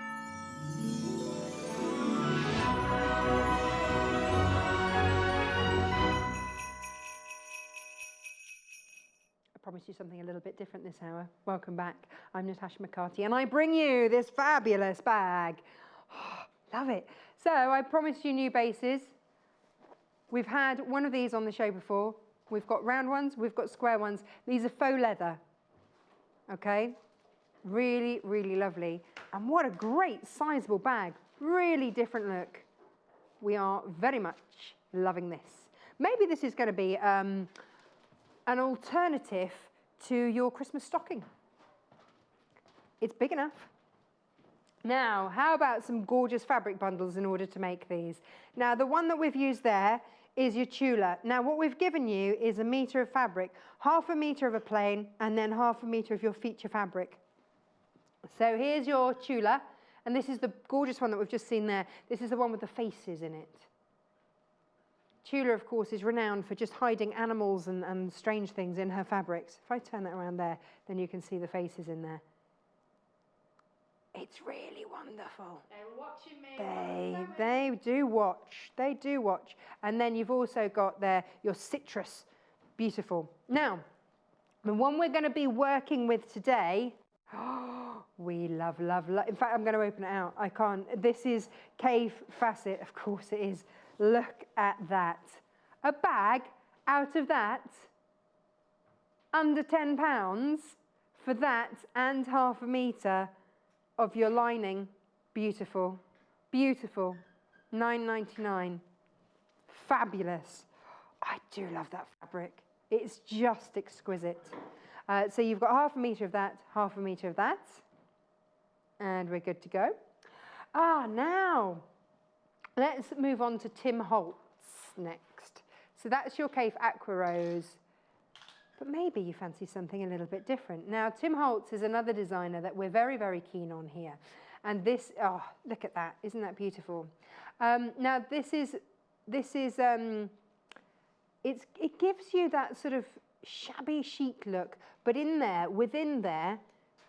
promised you something a little bit different this hour. Welcome back. I'm Natasha McCarthy and I bring you this fabulous bag. Love it. So I promised you new bases. We've had one of these on the show before. We've got round ones, we've got square ones. These are faux leather. Okay? Really, really lovely. And what a great sizable bag. Really different look. We are very much loving this. Maybe this is going to be an alternative to your Christmas stocking. It's big enough. Now, how about some gorgeous fabric bundles in order to make these? Now, the one that we've used there is your tula. Now, what we've given you is 1 metre of fabric, 1/2 metre of a plain, and then 1/2 metre of your feature fabric. So here's your tula, and this is the gorgeous one that we've just seen there. This is the one with the faces in it. Tula, of course, is renowned for just hiding animals and strange things in her fabrics. If I turn that around there, then you can see the faces in there. It's really wonderful. They're watching me. They do watch. They do watch. And then you've also got there your citrus. Beautiful. Now, the one we're going to be working with today, we love, love, love. In fact, I'm going to open it out. I can't. This is Cave Facet. Of course it is. Look at that. A bag out of that, under £10 for that and 1/2 metre of your lining. Beautiful, beautiful. £9.99. Fabulous. I do love that fabric. It's just exquisite. So you've got 1/2 metre of that, 1/2 metre of that, and we're good to go. Now let's move on to Tim Holtz next. So that's your Cave Aqua Rose. But maybe you fancy something a little bit different. Now, Tim Holtz is another designer that we're very, very keen on here. And this, look at that. Isn't that beautiful? Now, it gives you that sort of shabby chic look. But within there,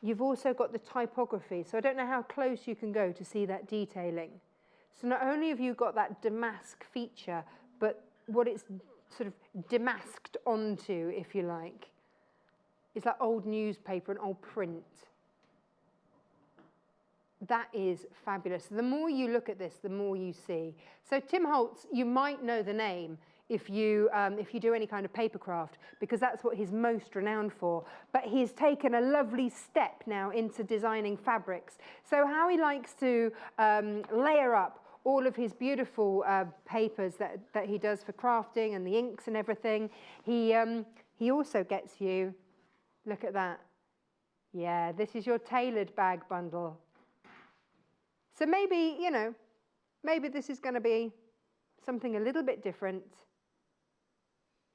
you've also got the typography. So I don't know how close you can go to see that detailing. So not only have you got that damask feature, but what it's sort of damasked onto, if you like. It's like old newspaper and old print. That is fabulous. The more you look at this, the more you see. So Tim Holtz, you might know the name if you do any kind of paper craft, because that's what he's most renowned for. But he's taken a lovely step now into designing fabrics. So how he likes to layer up all of his beautiful papers that he does for crafting and the inks and everything. He also gets you, look at that. Yeah, this is your tailored bag bundle. So maybe, maybe this is going to be something a little bit different.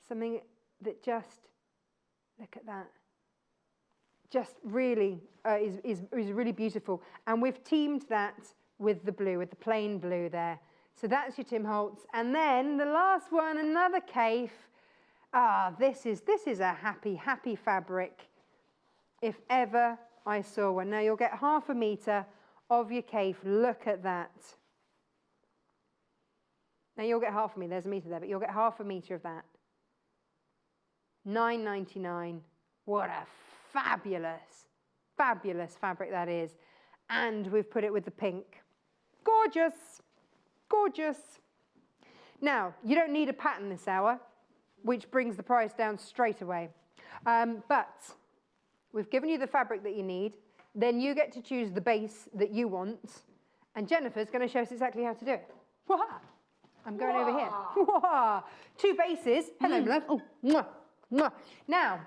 Something that just, look at that. Just really is really beautiful. And we've teamed that with the blue, with the plain blue there. So that's your Tim Holtz. And then the last one, another Cave. This is a happy, happy fabric, if ever I saw one. Now you'll get 1/2 metre of your Cave. Look at that. Now you'll get 1/2 metre, there's a metre there, but you'll get 1/2 metre of that. £9.99. What a fabulous, fabulous fabric that is. And we've put it with the pink. Gorgeous, gorgeous. Now, you don't need a pattern this hour, which brings the price down straight away. But we've given you the fabric that you need. Then you get to choose the base that you want. And Jennifer's going to show us exactly how to do it. Wah! I'm going over here. Wah! 2 bases. Hello, my love. Oh, mwah, mwah. Now,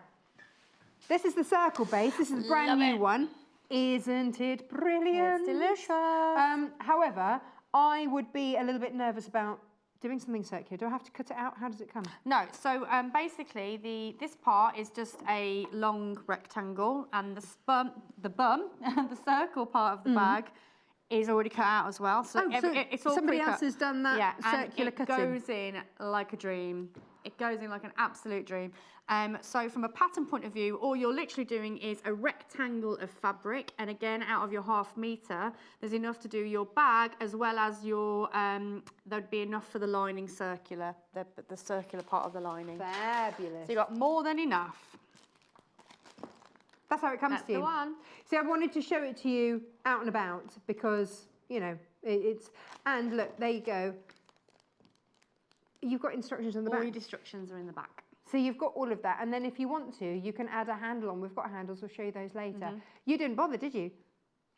this is the circle base. This is the brand new one. Isn't it brilliant? It's delicious. However, I would be a little bit nervous about doing something circular. Do I have to cut it out? How does it come? No, so basically this part is just a long rectangle, and the bum, and the circle part of the bag is already cut out as well. So, it's all somebody pre-cut. else has done that circular and it cutting. goes in like a dream. It goes in like an absolute dream. So from a pattern point of view, all you're literally doing is a rectangle of fabric, and again, out of your 1/2 metre, there's enough to do your bag as well as your, there'd be enough for the lining circular, the circular part of the lining. Fabulous. So you've got more than enough. That's how it comes That's to you. the one. See, I wanted to show it to you out and about because, you know, it's... And look, there you go. You've got instructions on the All back. your instructions are in the back. So you've got all of that. And then if you want to, you can add a handle on. We've got handles. We'll show you those later. You didn't bother, did you?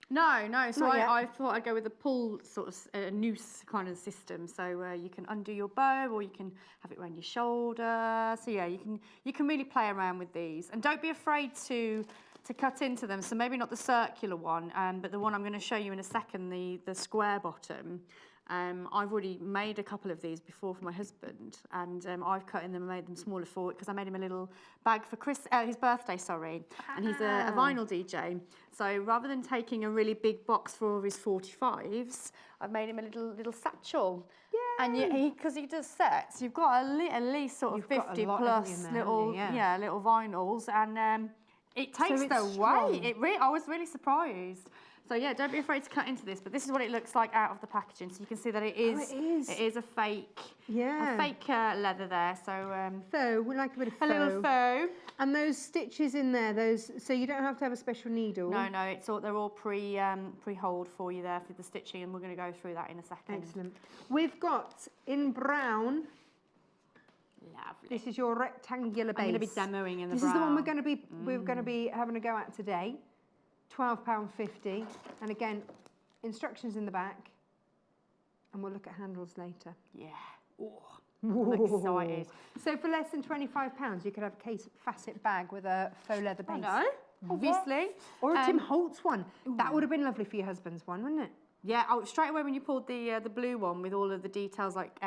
No. So Not yet. I thought I'd go with a pull sort of a noose kind of system. So you can undo your bow, or you can have it around your shoulder. So yeah, you can really play around with these, and don't be afraid to cut into them. So maybe not the circular one, but the one I'm going to show you in a second, the square bottom. I've already made a couple of these before for my husband, and I've cut in them and made them smaller for it because I made him a little bag for his birthday, sorry. And he's a vinyl DJ. So rather than taking a really big box for all his 45s, I've made him a little satchel. Yeah. And because he does sets, you've got at least sort of 50 plus little little vinyls, and it takes the weight. I was really surprised. So yeah, don't be afraid to cut into this, but this is what it looks like out of the packaging. So you can see that it is a fake, leather there. So faux, we like a bit of faux. a little faux. And those stitches in there, so you don't have to have a special needle. No, they're all pre-holed for you there for the stitching, and we're going to go through that in a second. Excellent. We've got in brown. Lovely. This is your rectangular base. I'm going to be demoing in the This brown. is the one we're going to be having a go at today. £12.50, and again, instructions in the back, and we'll look at handles later. Yeah. I'm excited. So for less than £25, you could have a case facet bag with a faux leather base. I know, obviously. Or a Tim Holtz one. That would have been lovely for your husband's one, wouldn't it? Yeah, straight away when you pulled the blue one with all of the details like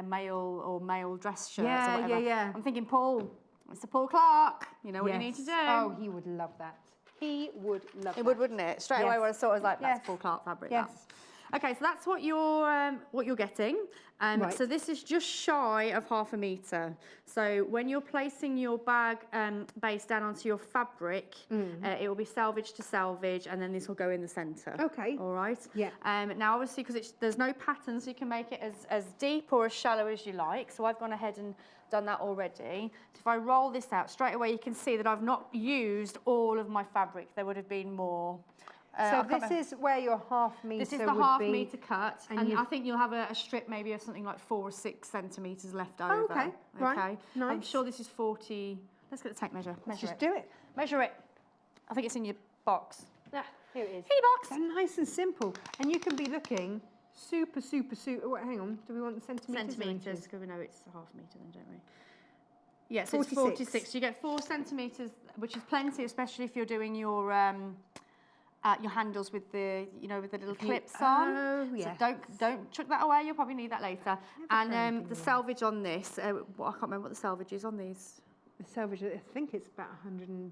male dress shirts or whatever. Yeah. I'm thinking, Paul, it's a Paul Clark. You know what you need to do. Oh, he would love that. He would love that. It would, wouldn't it? Straight away when I saw it, I was like, that's Paul Clark fabric. Yes. Okay, so that's what you're getting. Right. So this is just shy of 1/2 metre. So when you're placing your bag base down onto your fabric, it will be selvage to selvage, and then this will go in the centre. Okay. All right. Yeah. Now, obviously, because there's no pattern, so you can make it as deep or as shallow as you like. So I've gone ahead and done that already. So if I roll this out straight away, you can see that I've not used all of my fabric. There would have been more. So this is where your 1/2 metre This is the would 1/2 be. metre cut, and I think you'll have a strip maybe of something like 4 or 6 centimetres left over. Oh, okay. Right. Okay. Nice. I'm sure this is 40. Let's get the tape measure. Let's just do it. Measure it. I think it's in your box. Ah, here it is. Hey, box. They're nice and simple, and you can be looking super. Oh, hang on. Do we want centimetres? Centimetres, because we know it's 1/2 metre then, don't we? Yes, yeah, so 46. it's 46. You get 4 centimetres, which is plenty, especially if you're doing your handles with the little clips on. Oh, yes. So don't chuck that away. You'll probably need that later. And the selvage on this, I can't remember what the selvage is on these. The selvage, I think it's about 110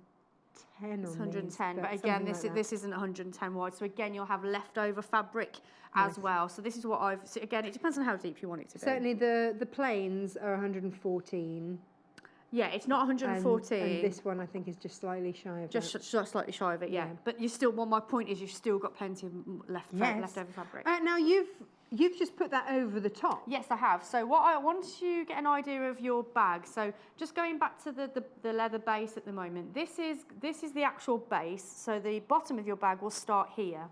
It's on 110, these, but again, this isn't 110 wide. So again, you'll have leftover fabric as well. So this is what again, it depends on how deep you want it to be. Certainly the plains are 114. Yeah, it's not 114. And this one I think is just slightly shy of just that. slightly shy of it, yeah. Yeah. But you still, my point is you've still got plenty of leftover fabric. Now you've just put that over the top. Yes, I have. So what I want you to get an idea of your bag. So just going back to the leather base at the moment. This is the actual base. So the bottom of your bag will start here.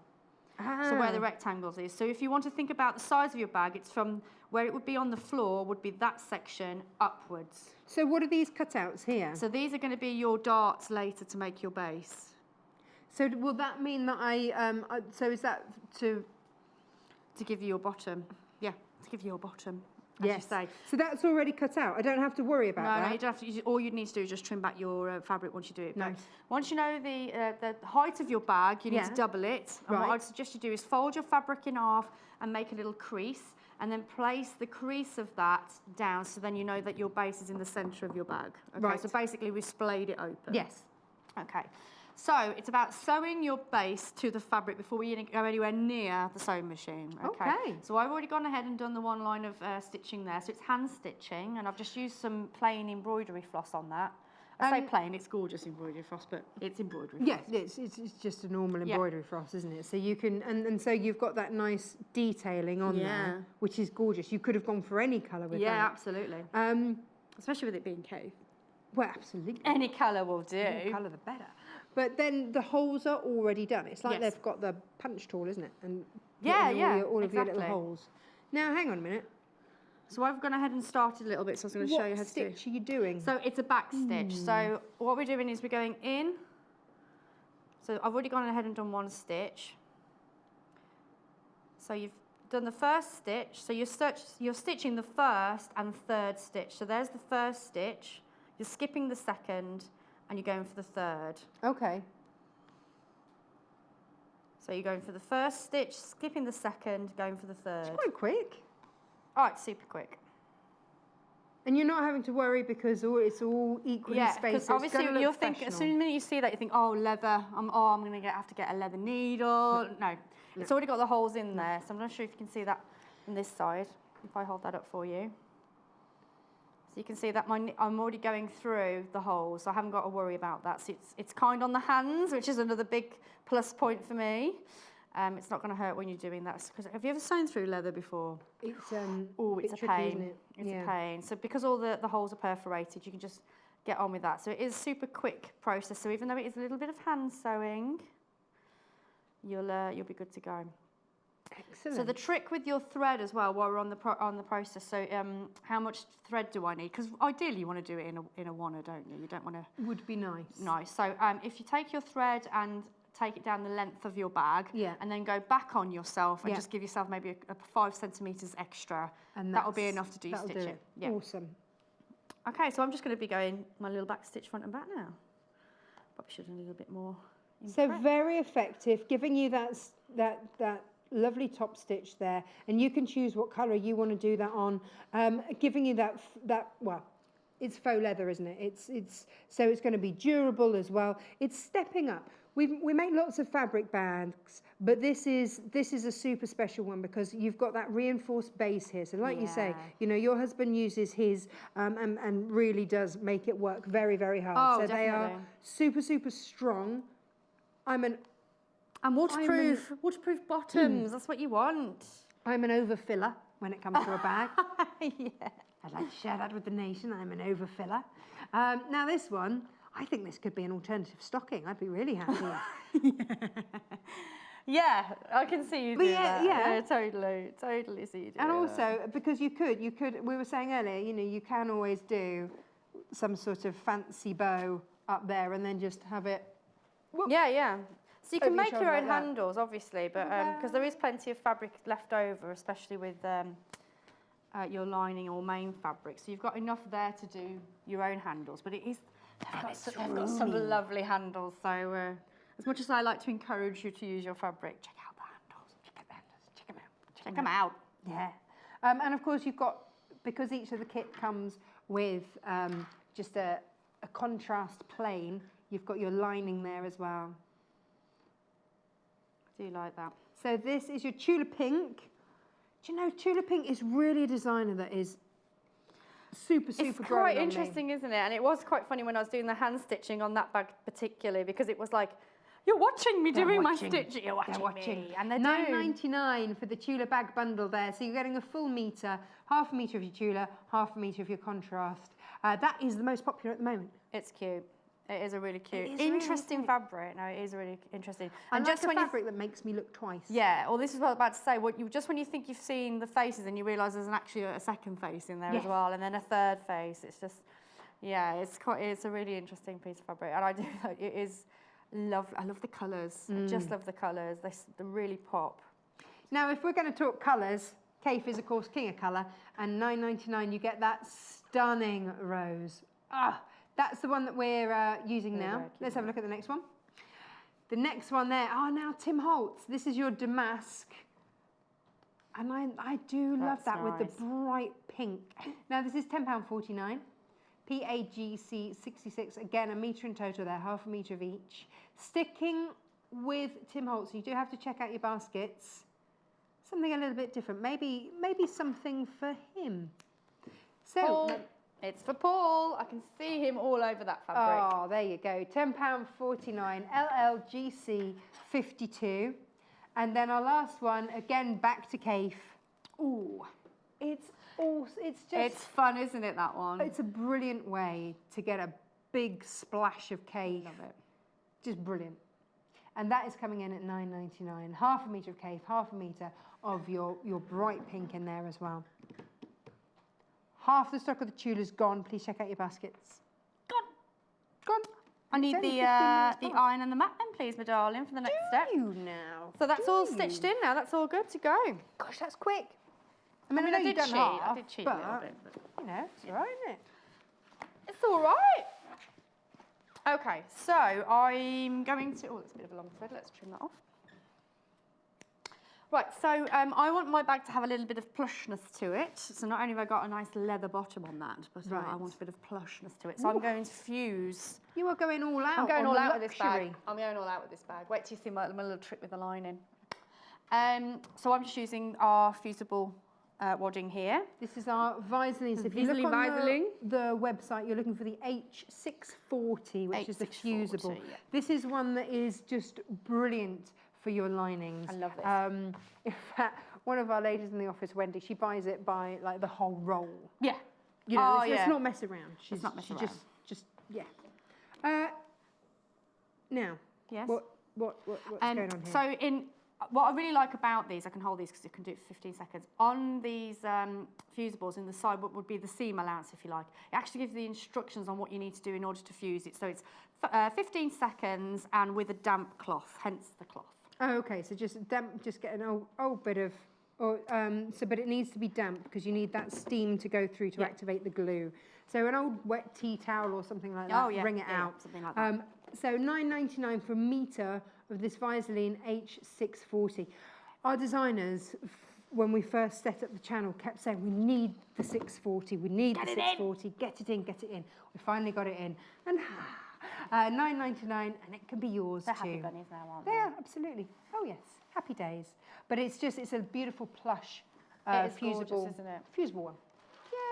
So where the rectangles is. So if you want to think about the size of your bag, it's from where it would be on the floor would be that section upwards. So what are these cutouts here? So these are going to be your darts later to make your base. So will that mean that so is that to give you your bottom? Yeah, to give you your bottom. as you say. So that's already cut out. I don't have to worry about that. No, you don't have to. All you need to do is just trim back your fabric once you do it. But Nice. once you know the height of your bag, you need to double it. And what Right. I'd suggest you do is fold your fabric in half and make a little crease, and then place the crease of that down, so then you know that your base is in the centre of your bag. Okay, Right. so basically we've splayed it open. Yes. Okay. So it's about sewing your base to the fabric before we go anywhere near the sewing machine. Okay. So I've already gone ahead and done the one line of stitching there. So it's hand stitching, and I've just used some plain embroidery floss on that. I say plain, it's gorgeous embroidery floss, but it's embroidery floss. Yes, it's just a normal embroidery floss, isn't it? So you can, and so you've got that nice detailing on there, which is gorgeous. You could have gone for any colour with that. Yeah, absolutely. Especially with it being cave. Well, absolutely. Any colour will do. The more colour, the better. But then the holes are already done. It's like they've got the punch tool, isn't it? And all of your little holes. Now, hang on a minute. So I've gone ahead and started a little bit, so I was going to show you how to do it. What stitch are you doing? So it's a back stitch. So what we're doing is we're going in. So I've already gone ahead and done one stitch. So you've done the first stitch. So you're stitching the first and third stitch. So there's the first stitch. You're skipping the second, and you're going for the third. Okay. So you're going for the first stitch, skipping the second, going for the third. It's quite quick. Oh, it's super quick. And you're not having to worry because it's all equally spaced. Yeah, because obviously you'll think, as soon as you see that, you think, oh, leather, I'm going to have to get a leather needle. No, it's already got the holes in there. So I'm not sure if you can see that on this side, if I hold that up for you. So you can see that I'm already going through the holes, so I haven't got to worry about that. So it's kind on the hands, which is another big plus point for me. It's not going to hurt when you're doing that. Have you ever sewn through leather before? It's it's a tricky, pain. isn't it? It's a pain. So because all the holes are perforated, you can just get on with that. So it is a super quick process. So even though it is a little bit of hand sewing, you'll be good to go. Excellent. So the trick with your thread as well, while we're on the process. So how much thread do I need? Because ideally you want to do it in a wanner, don't you? You don't want to. Would be nice. Nice. So if you take your thread and take it down the length of your bag, and then go back on yourself and just give yourself maybe a 5 centimetres extra, and that will be enough to stitch it. Yeah. Awesome. Okay, so I'm just going to be going my little back stitch front and back now. Probably should have a little bit more. So very effective, giving you that lovely top stitch there, and you can choose what colour you want to do that on, giving you that well, it's faux leather, isn't it? So it's going to be durable as well. It's stepping up. We make lots of fabric bags, but this is a super special one because you've got that reinforced base here. So like you say, you know, your husband uses his and really does make it work very, very hard. Oh, so definitely. they are super, super strong. And waterproof bottoms. That's what you want. I'm an overfiller when it comes to a bag. I'd like to share that with the nation. I'm an overfiller. Now this one, I think this could be an alternative stocking. I'd be really happy. Yeah, I can see you do that. Yeah, totally see you do And that. also, because you could, we were saying earlier, you know, you can always do some sort of fancy bow up there and then just have it. Whoop. Yeah. So you can Over your make your shoulder own like that. handles, obviously, but because there is plenty of fabric left over, especially with your lining or main fabric. So you've got enough there to do your own handles, but they've got some lovely handles. So as much as I like to encourage you to use your fabric, check out the handles. Check them out. Yeah. And of course, you've got, because each of the kit comes with just a contrast plain, you've got your lining there as well. I do like that. So this is your Tula Pink. Do you know, Tula Pink is really a designer that is super It's grown quite on interesting, isn't it? And it was quite funny when I was doing the hand stitching on that bag particularly, because it was like, you're watching me doing my stitching. You're watching me. And they're $9.99 for the Tula bag bundle there. So you're getting a full metre, half a metre of your Tula, half a metre of your contrast. That is the most popular at the moment. It's cute. It is a really cute, It is interesting really fabric. No, it is really interesting. And just like when a fabric that makes me look twice. Yeah, well, this is what I was about to say. Just when you think you've seen the faces and you realise there's actually a second face in there as well, and then a third face. It's just, yeah, it's a really interesting piece of fabric, and I do. It is lovely. I love the colours. I just love the colours. They really pop. Now, if we're going to talk colours, Kaif is, of course, king of colour, and $9.99 you get that stunning rose. Ah, that's the one that we're using now. Let's have a look at the next one. The next one there, now Tim Holtz. This is your damask. And I do love that with the bright pink. Now this is £10.49. PAGC 66, again, a metre in total there, half a metre of each. Sticking with Tim Holtz, you do have to check out your baskets. Something a little bit different, maybe something for him. So, Paul, it's for Paul. I can see him all over that fabric. Oh, there you go, £10.49, LLGC 52. And then our last one, again, back to Kaif. Ooh, it's fun, isn't it, that one? It's a brilliant way to get a big splash of Kaif. Love it. Just brilliant. And that is coming in at $9.99. Half a metre of Kaif, half a metre of your bright pink in there as well. Half the stock of the Tula's gone. Please check out your baskets. Gone. I need the iron and the mat then, please, my darling, for the next step. You now. So that's all stitched in now. That's all good to go. Gosh, that's quick. I I know you've done half, I did cheat a little bit. But you know, it's all right, isn't it? it's all right. Okay, so I'm going to... Oh, it's a bit of a long thread. Let's trim that off. Right, so I want my bag to have a little bit of plushness to it. So not only have I got a nice leather bottom on that, but I want a bit of plushness to it. So I'm going to fuse. You are going all out. I'm going all out with luxury. this bag. I'm going all out with this bag. Wait till you see my little trick with the lining. So I'm just using our fusible wadding here. This is our Viseline. So if you look on the website, you're looking for the H640, which is the fusible. Yeah. This is one that is just brilliant for your linings. I love this. In fact, one of our ladies in the office, Wendy, she buys it by like the whole roll. Yeah. You know, let's not mess around. Let's not mess around. Just yeah. Now, Yes. what's going on here? So what I really like about these, I can hold these because you can do it for 15 seconds. On these fusibles in the side, what would be the seam allowance, if you like, it actually gives the instructions on what you need to do in order to fuse it. So it's 15 seconds and with a damp cloth, hence the cloth. Oh, okay. So just get an old bit of, but it needs to be damp because you need that steam to go through to activate the glue. So an old wet tea towel or something like that. Wring it out. Something like that. So $9.99 for a metre of this Viseline H640. Our designers, when we first set up the channel, kept saying, we need the 640, we need the 640, get it in. We finally got it in. And $9.99, and it can be yours They're too. happy bunnies now, aren't they? Yeah, absolutely. Oh yes, happy days. But it's a beautiful plush, it is fusible, gorgeous, isn't it? fusible one.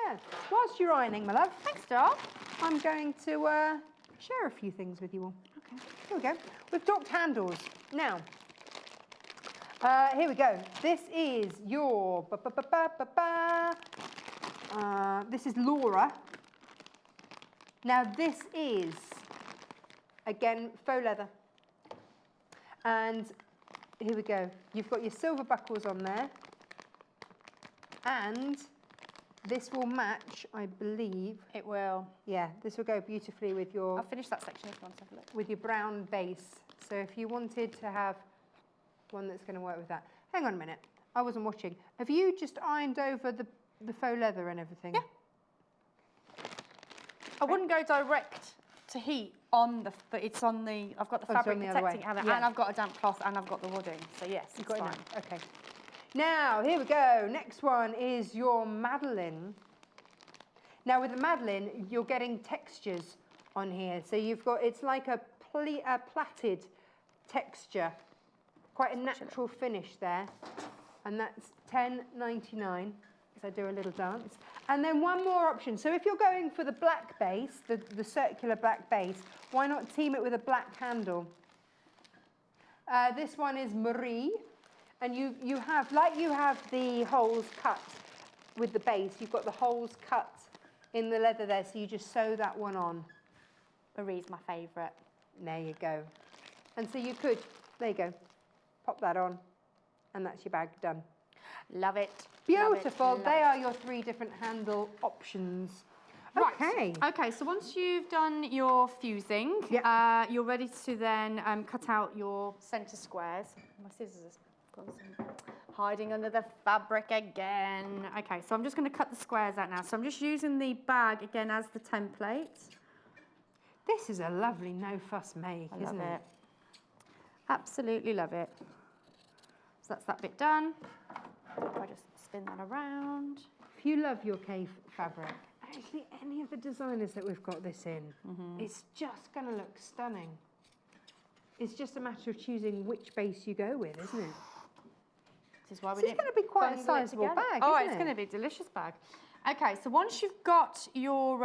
Yeah. Whilst you're ironing, my love, Thanks, doll. I'm going to share a few things with you all. Okay. Here we go. We've talked handles. Now, here we go. This is your, this is Laura. Now this is, again, faux leather. And here we go. You've got your silver buckles on there. And this will match, I believe. It will. Yeah, this will go beautifully with your... I'll finish that section if you want to have a look. With your brown base. So if you wanted to have one that's going to work with that. Hang on a minute. I wasn't watching. Have you just ironed over the faux leather and everything? Yeah. I wouldn't go direct to heat on the, but it's on the, I've got the fabric protecting it, and I've got a damp cloth, and I've got the wadding. So yes, You've it's got fine. it. Okay. Now, here we go. Next one is your Madeline. Now with the Madeline, you're getting textures on here. So you've got, it's like a plaited texture. Quite a natural finish there. And that's $10.99, as I do a little dance. And then one more option. So if you're going for the black base, the circular black base, why not team it with a black handle? This one is Marie. And you have, like you have the holes cut with the base, you've got the holes cut in the leather there, so you just sew that one on. Marie's my favourite. There you go. And so you could, there you go, pop that on, and that's your bag done. Love it. Beautiful. Love it. They are your 3 different handle options. Okay. Right. Okay, so once you've done your fusing, you're ready to then cut out your centre squares. My scissors Hiding under the fabric again. Okay, so I'm just going to cut the squares out now. So I'm just using the bag again as the template. This is a lovely no-fuss make, isn't it? Absolutely love it. So that's that bit done. If I just spin that around. If you love your cave fabric, actually any of the designers that we've got this in, it's just going to look stunning. It's just a matter of choosing which base you go with, isn't it? This is why It's going to be quite a sizable bag, oh, isn't it's it? going to be a delicious bag. Okay, so once you've got your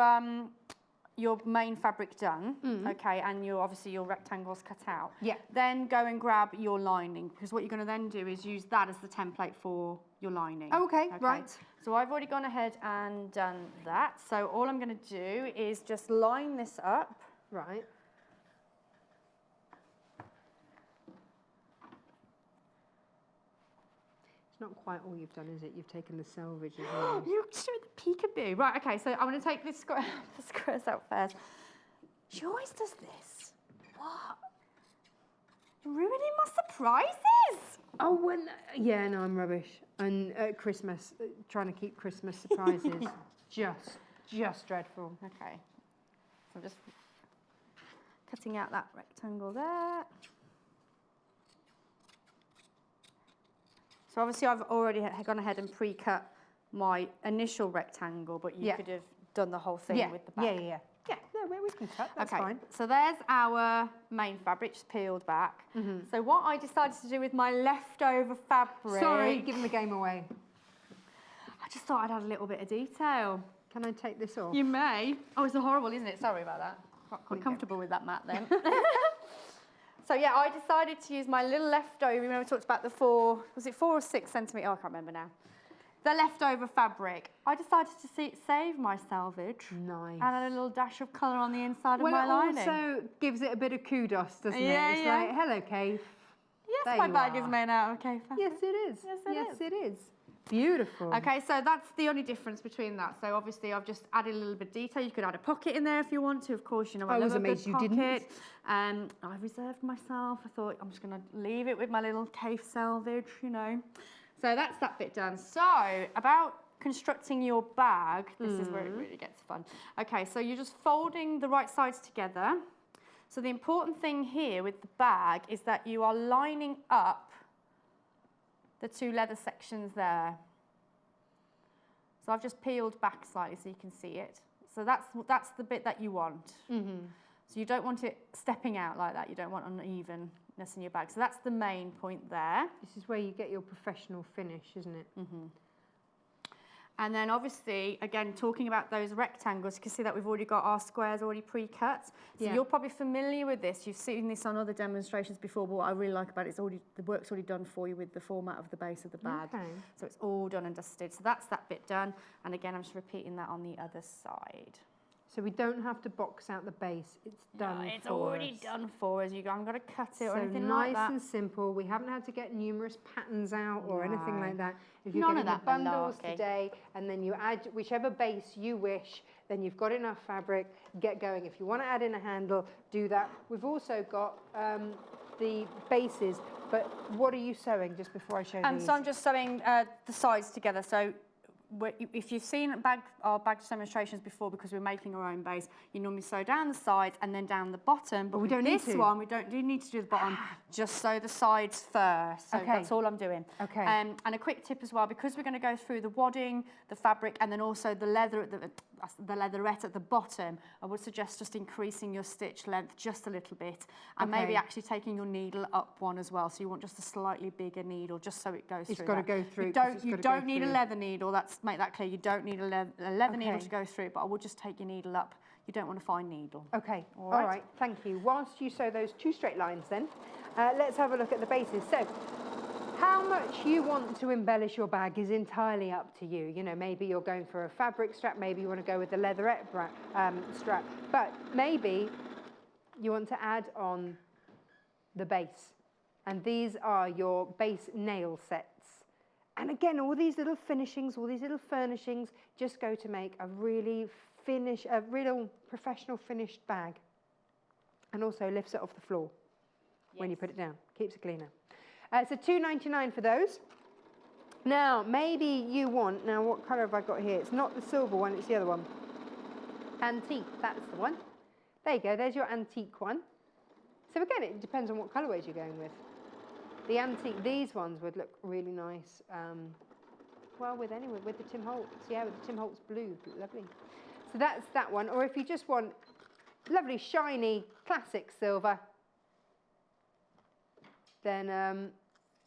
main fabric done, okay, and obviously your rectangles cut out, then go and grab your lining, because what you're going to then do is use that as the template for your lining. Okay, right. So I've already gone ahead and done that. So all I'm going to do is just line this up. Right. Not quite all you've done, is it? You've taken the selvage as well. You're showing the peekaboo. Right, okay, so I'm going to take this the squares out first. She always does this. What? You're ruining my surprises. Oh, yeah, no, I'm rubbish. And at Christmas, trying to keep Christmas surprises, just dreadful. Okay, so I'm just cutting out that rectangle there. So obviously I've already gone ahead and pre-cut my initial rectangle, but you could have done the whole thing with the back. Yeah, no, we can cut, that's okay, fine. so there's our main fabric, just peeled back. So what I decided to do with my leftover fabric... Sorry, giving the game away. I just thought I'd add a little bit of detail. Can I take this off? You may. Oh, it's horrible, isn't it? Sorry about that. Quite comfortable with that mat then. So yeah, I decided to use my little leftover, remember we talked about the 4 or 6 centimetre, oh, I can't remember now. The leftover fabric. I decided to save my selvage. Nice. And add a little dash of colour on the inside of my lining. Well, it also gives it a bit of kudos, doesn't it? Yeah, It's like, hello, cave. Yes, There my you bag are. is made out of cave fabric. Yes, it is. Yes, it is. Beautiful. Okay, so that's the only difference between that. So obviously I've just added a little bit of detail. You could add a pocket in there if you want to. Of course, you know, I was love a good amazed you pocket. didn't. I reserved myself. I thought I'm just going to leave it with my little cave selvage, you know. So that's that bit done. So about constructing your bag, this is where it really gets fun. Okay, so you're just folding the right sides together. So the important thing here with the bag is that you are lining up the 2 leather sections there. So I've just peeled back slightly so you can see it. So that's the bit that you want. So you don't want it stepping out like that. You don't want unevenness in your bag. So that's the main point there. This is where you get your professional finish, isn't it? And then obviously, again, talking about those rectangles, you can see that we've already got our squares already pre-cut. So you're probably familiar with this. You've seen this on other demonstrations before, but what I really like about it is the work's already done for you with the format of the base of the bag. Okay. So it's all done and dusted. So that's that bit done. And again, I'm just repeating that on the other side. So we don't have to box out the base. It's done for us. It's already done for us. You haven't got to cut it or anything nice like that. and simple. We haven't had to get numerous patterns out or anything like that. If you're None of getting the that bundles malarkey. today and then you add whichever base you wish, then you've got enough fabric, get going. If you want to add in a handle, do that. We've also got the bases, but what are you sewing just before I show these? So I'm just sewing the sides together. So if you've seen our bag demonstrations before, because we're making our own base, you normally sew down the sides and then down the bottom. But we don't need this to. one, we do need to do the bottom. Just sew the sides first. So that's all I'm doing. Okay. And a quick tip as well, because we're going to go through the wadding, the fabric, and then also the leather at the leatherette at the bottom, I would suggest just increasing your stitch length just a little bit, and maybe actually taking your needle up one as well. So you want just a slightly bigger needle, just so it goes through. It's got to go through. You don't need a leather needle. Make that clear. You don't need a leather needle to go through, but I would just take your needle up. You don't want a fine needle. Okay, all right, thank you. Whilst you sew those 2 straight lines then, let's have a look at the bases. So, how much you want to embellish your bag is entirely up to you. You know, maybe you're going for a fabric strap, maybe you want to go with the leatherette strap, but maybe you want to add on the base. And these are your base nail sets. And again, all these little finishings, all these little furnishings just go to make a real professional finished bag. And also lifts it off the floor when you put it down, keeps it cleaner. So $2.99 for those. Now, maybe you want, now what colour have I got here? It's not the silver one, it's the other one. Antique, that's the one. There you go, there's your antique one. So again, it depends on what colourways you're going with. The antique, these ones would look really nice. Well, with the Tim Holtz, yeah, with the Tim Holtz blue, lovely. So that's that one. Or if you just want lovely, shiny, classic silver, then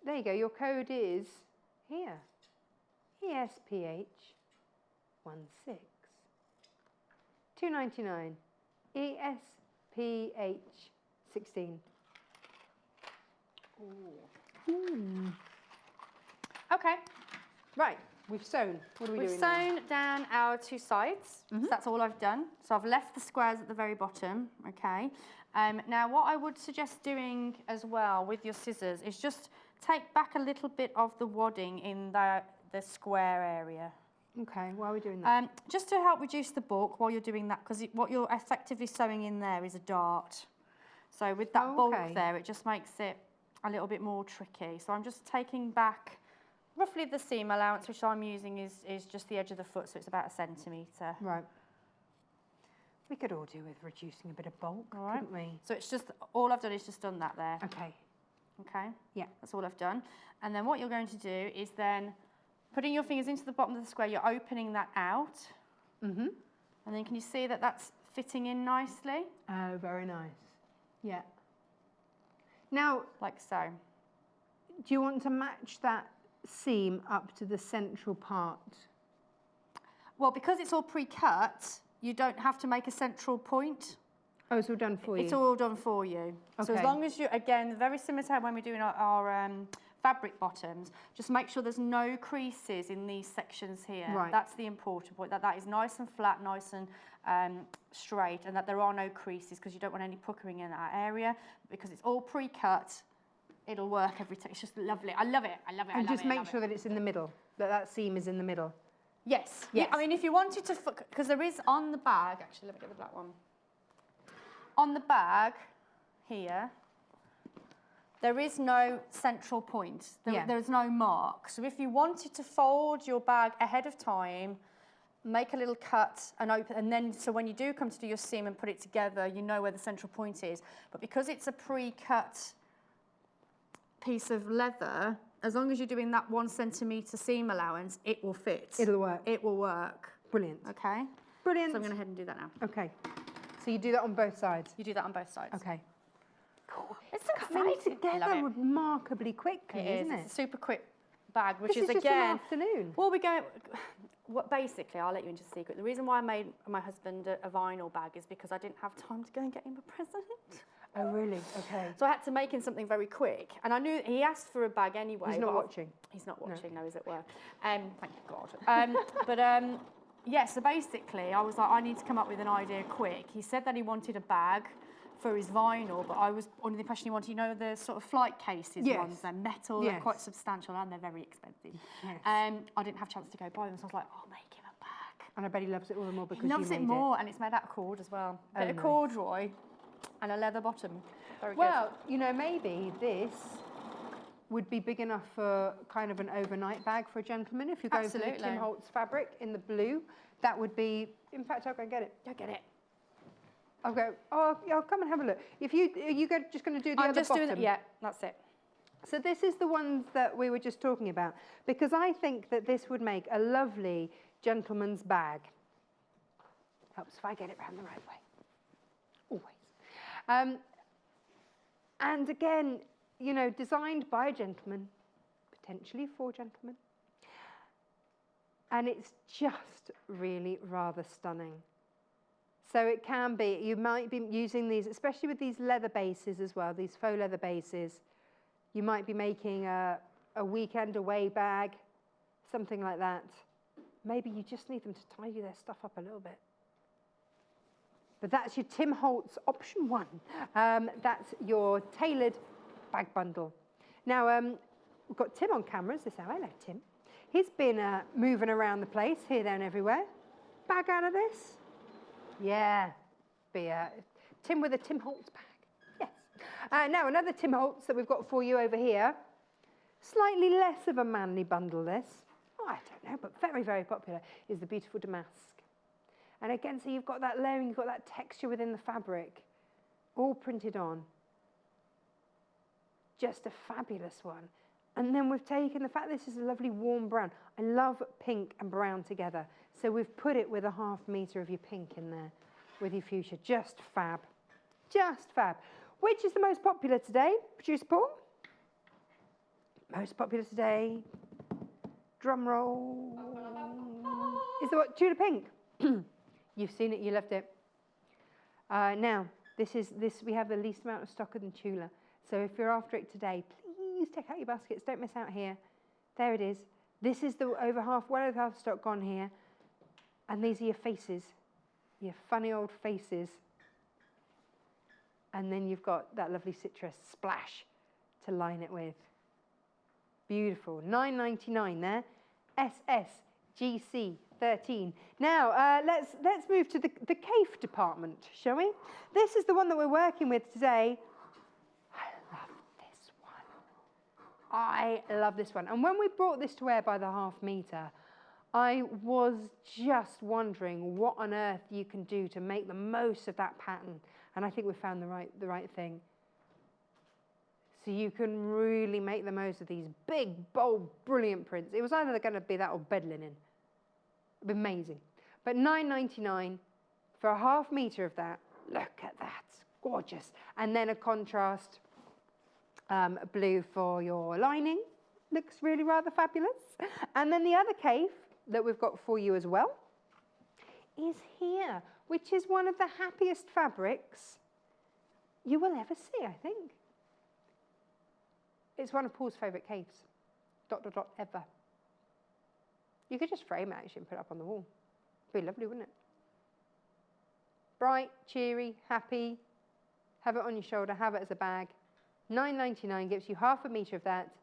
there you go. Your code is here, ESPH 16. $2.99, ESPH 16. Okay. Right, we've sewn. What are we doing We've now? sewn down our two sides. So that's all I've done. So I've left the squares at the very bottom, okay? Now what I would suggest doing as well with your scissors is just take back a little bit of the wadding in the square area. Okay, why are we doing that? Just to help reduce the bulk while you're doing that, because what you're effectively sewing in there is a dart. So with that bulk there, it just makes it a little bit more tricky. So I'm just taking back roughly the seam allowance, which I'm using is just the edge of the foot, so it's about 1 centimetre. Right. We could all do with reducing a bit of bulk, couldn't we? So it's just, all I've done is just done that there. Okay. Okay? Yeah. That's all I've done. And then what you're going to do is then, putting your fingers into the bottom of the square, you're opening that out. And then can you see that that's fitting in nicely? Oh, very nice. Yeah. Now, Like so. do you want to match that seam up to the central part? Well, because it's all pre-cut, you don't have to make a central point. Oh, it's all done for you? It's all done for you. So as Okay. long as you, again, very similar to when we're doing our fabric bottoms, just make sure there's no creases in these sections here. Right. That's the important point, that is nice and flat, nice and straight, and that there are no creases, because you don't want any puckering in that area. Because it's all pre-cut, it'll work every time. It's just lovely. I love it. I love it. And just make sure that it's in the middle, that seam is in the middle. Yes. Yes. I mean, if you wanted to, because there is on the bag, actually, let me get the black one. On the bag here, there is no central point. There is no mark. So if you wanted to fold your bag ahead of time, make a little cut and open, and then so when you do come to do your seam and put it together, you know where the central point is. But because it's a pre-cut piece of leather, as long as you're doing that 1 centimetre seam allowance, it will fit. It'll work. It will work. Brilliant. Okay? Brilliant. So I'm going to head and do that now. Okay. So you do that on both sides? You do that on both sides. Okay. Cool. It's Coming exciting. I love together it. remarkably quickly, isn't it? It's a super quick bag, which This is is just again. an afternoon. Well, we go. What basically, I'll let you into the secret. The reason why I made my husband a vinyl bag is because I didn't have time to go and get him a present. Oh, really? Okay. So I had to make him something very quick, and I knew he asked for a bag anyway. He's not watching. He's not watching. No, he's at work. Thank God. Yeah. So basically, I was like, I need to come up with an idea quick. He said that he wanted a bag for his vinyl, but I was under the impression he wanted, you know, the sort of flight cases ones. They're metal, they're quite substantial, and they're very expensive. Yes. I didn't have a chance to go buy them, so I was like, I'll make him a bag. And I bet he loves it all the more because He loves you it made more, and it's made out of cord as well. Oh, Bit of nice. corduroy and a leather bottom. Very Well, you know, maybe this would be big enough for kind of an overnight bag for a gentleman. If you're going for the Absolutely. Tim Holtz fabric in the blue, that would be, in fact, I'll go get it. good. Go get it. I'll go, oh, yeah, I'll come and have a look. If you, are you just going to do the I'm other just bottom? doing it. Yeah, that's it. So this is the ones that we were just talking about, because I think that this would make a lovely gentleman's bag. Helps if I get it round the right way. Always. And again, you know, designed by a gentleman, potentially for gentlemen. And it's just really rather stunning. So it can be, you might be using these, especially with these leather bases as well, these faux leather bases. You might be making a weekend away bag, something like that. Maybe you just need them to tidy their stuff up a little bit. But that's your Tim Holtz option 1. That's your tailored bag bundle. Now, we've got Tim on camera. Is this how? Hello, Tim. He's been moving around the place, here, there, and everywhere. Bag out of this? Yeah. Be Tim with a Tim Holtz bag. Yes. Now, another Tim Holtz that we've got for you over here. Slightly less of a manly bundle, this. Oh, I don't know, but very, very popular is the beautiful damask. And again, so you've got that layering, you've got that texture within the fabric, all printed on. Just a fabulous one. And then we've taken the fact this is a lovely warm brown. I love pink and brown together. So we've put it with a 1/2 metre of your pink in there with your fuchsia. Just fab. Just fab. Which is the most popular today, Producer Paul? Most popular today. Drum roll. Is the what? Tudor pink. You've seen it, you loved it. Now, we have the least amount of stock than Tula. So if you're after it today, please take out your baskets. Don't miss out here. There it is. This is the well over half stock gone here. And these are your faces, your funny old faces. And then you've got that lovely citrus splash to line it with. Beautiful. $9.99 there. SSGC 13. Now, let's move to the CAFE department, shall we? This is the one that we're working with today. I love this one. And when we brought this to wear by the 1/2 metre, I was just wondering what on earth you can do to make the most of that pattern. And I think we found the right thing. So you can really make the most of these big, bold, brilliant prints. It was either going to be that or bed linen. It'd be amazing. But $9.99 for a 1/2 metre of that. Look at that. Gorgeous. And then a contrast blue for your lining. Looks really rather fabulous. And then the other CAFE that we've got for you as well is here, which is one of the happiest fabrics you will ever see, I think. It's one of Paul's favourite CAFEs. ... ever. You could just frame it actually and put it up on the wall. It'd be lovely, wouldn't it? Bright, cheery, happy. Have it on your shoulder, have it as a bag. $9.99 gives you 1/2 metre of that,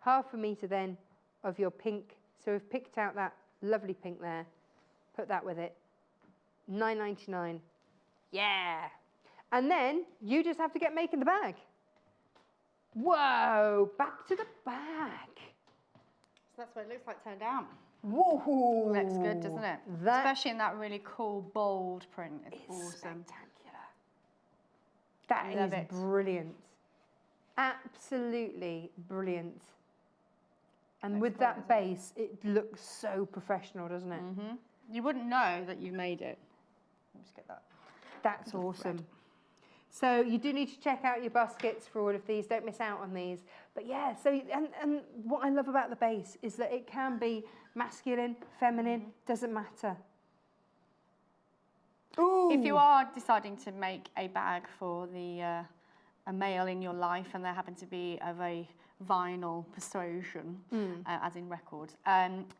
1/2 metre then of your pink. So we've picked out that lovely pink there, put that with it. $9.99. Yeah. And then you just have to get making the bag. Whoa, back to the bag. So that's what it looks like turned out. Whoa. Looks good, doesn't it? Especially in that really cool, bold print. It's awesome. Spectacular. That is brilliant. Absolutely brilliant. And with that base, it looks so professional, doesn't it? Mm-hmm. You wouldn't know that you made it. Let me just get that. That's awesome. So you do need to check out your baskets for all of these. Don't miss out on these. But yeah, so and what I love about the base is that it can be masculine, feminine, doesn't matter. Ooh. If you are deciding to make a bag for a male in your life and there happen to be of a vinyl persuasion, as in records,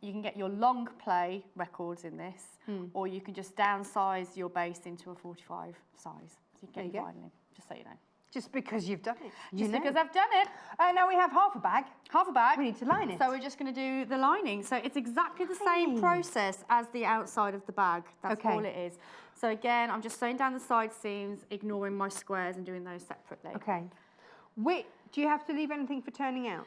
you can get your long play records in this, or you can just downsize your base into a 45 size. So you can get your vinyl in, just so you know. Just because you've done it. Just because I've done it. Now we have half a bag. Half a bag. We need to line it. So we're just going to do the lining. So it's exactly the same process as the outside of the bag. That's all it is. So again, I'm just sewing down the side seams, ignoring my squares and doing those separately. Okay. Do you have to leave anything for turning out?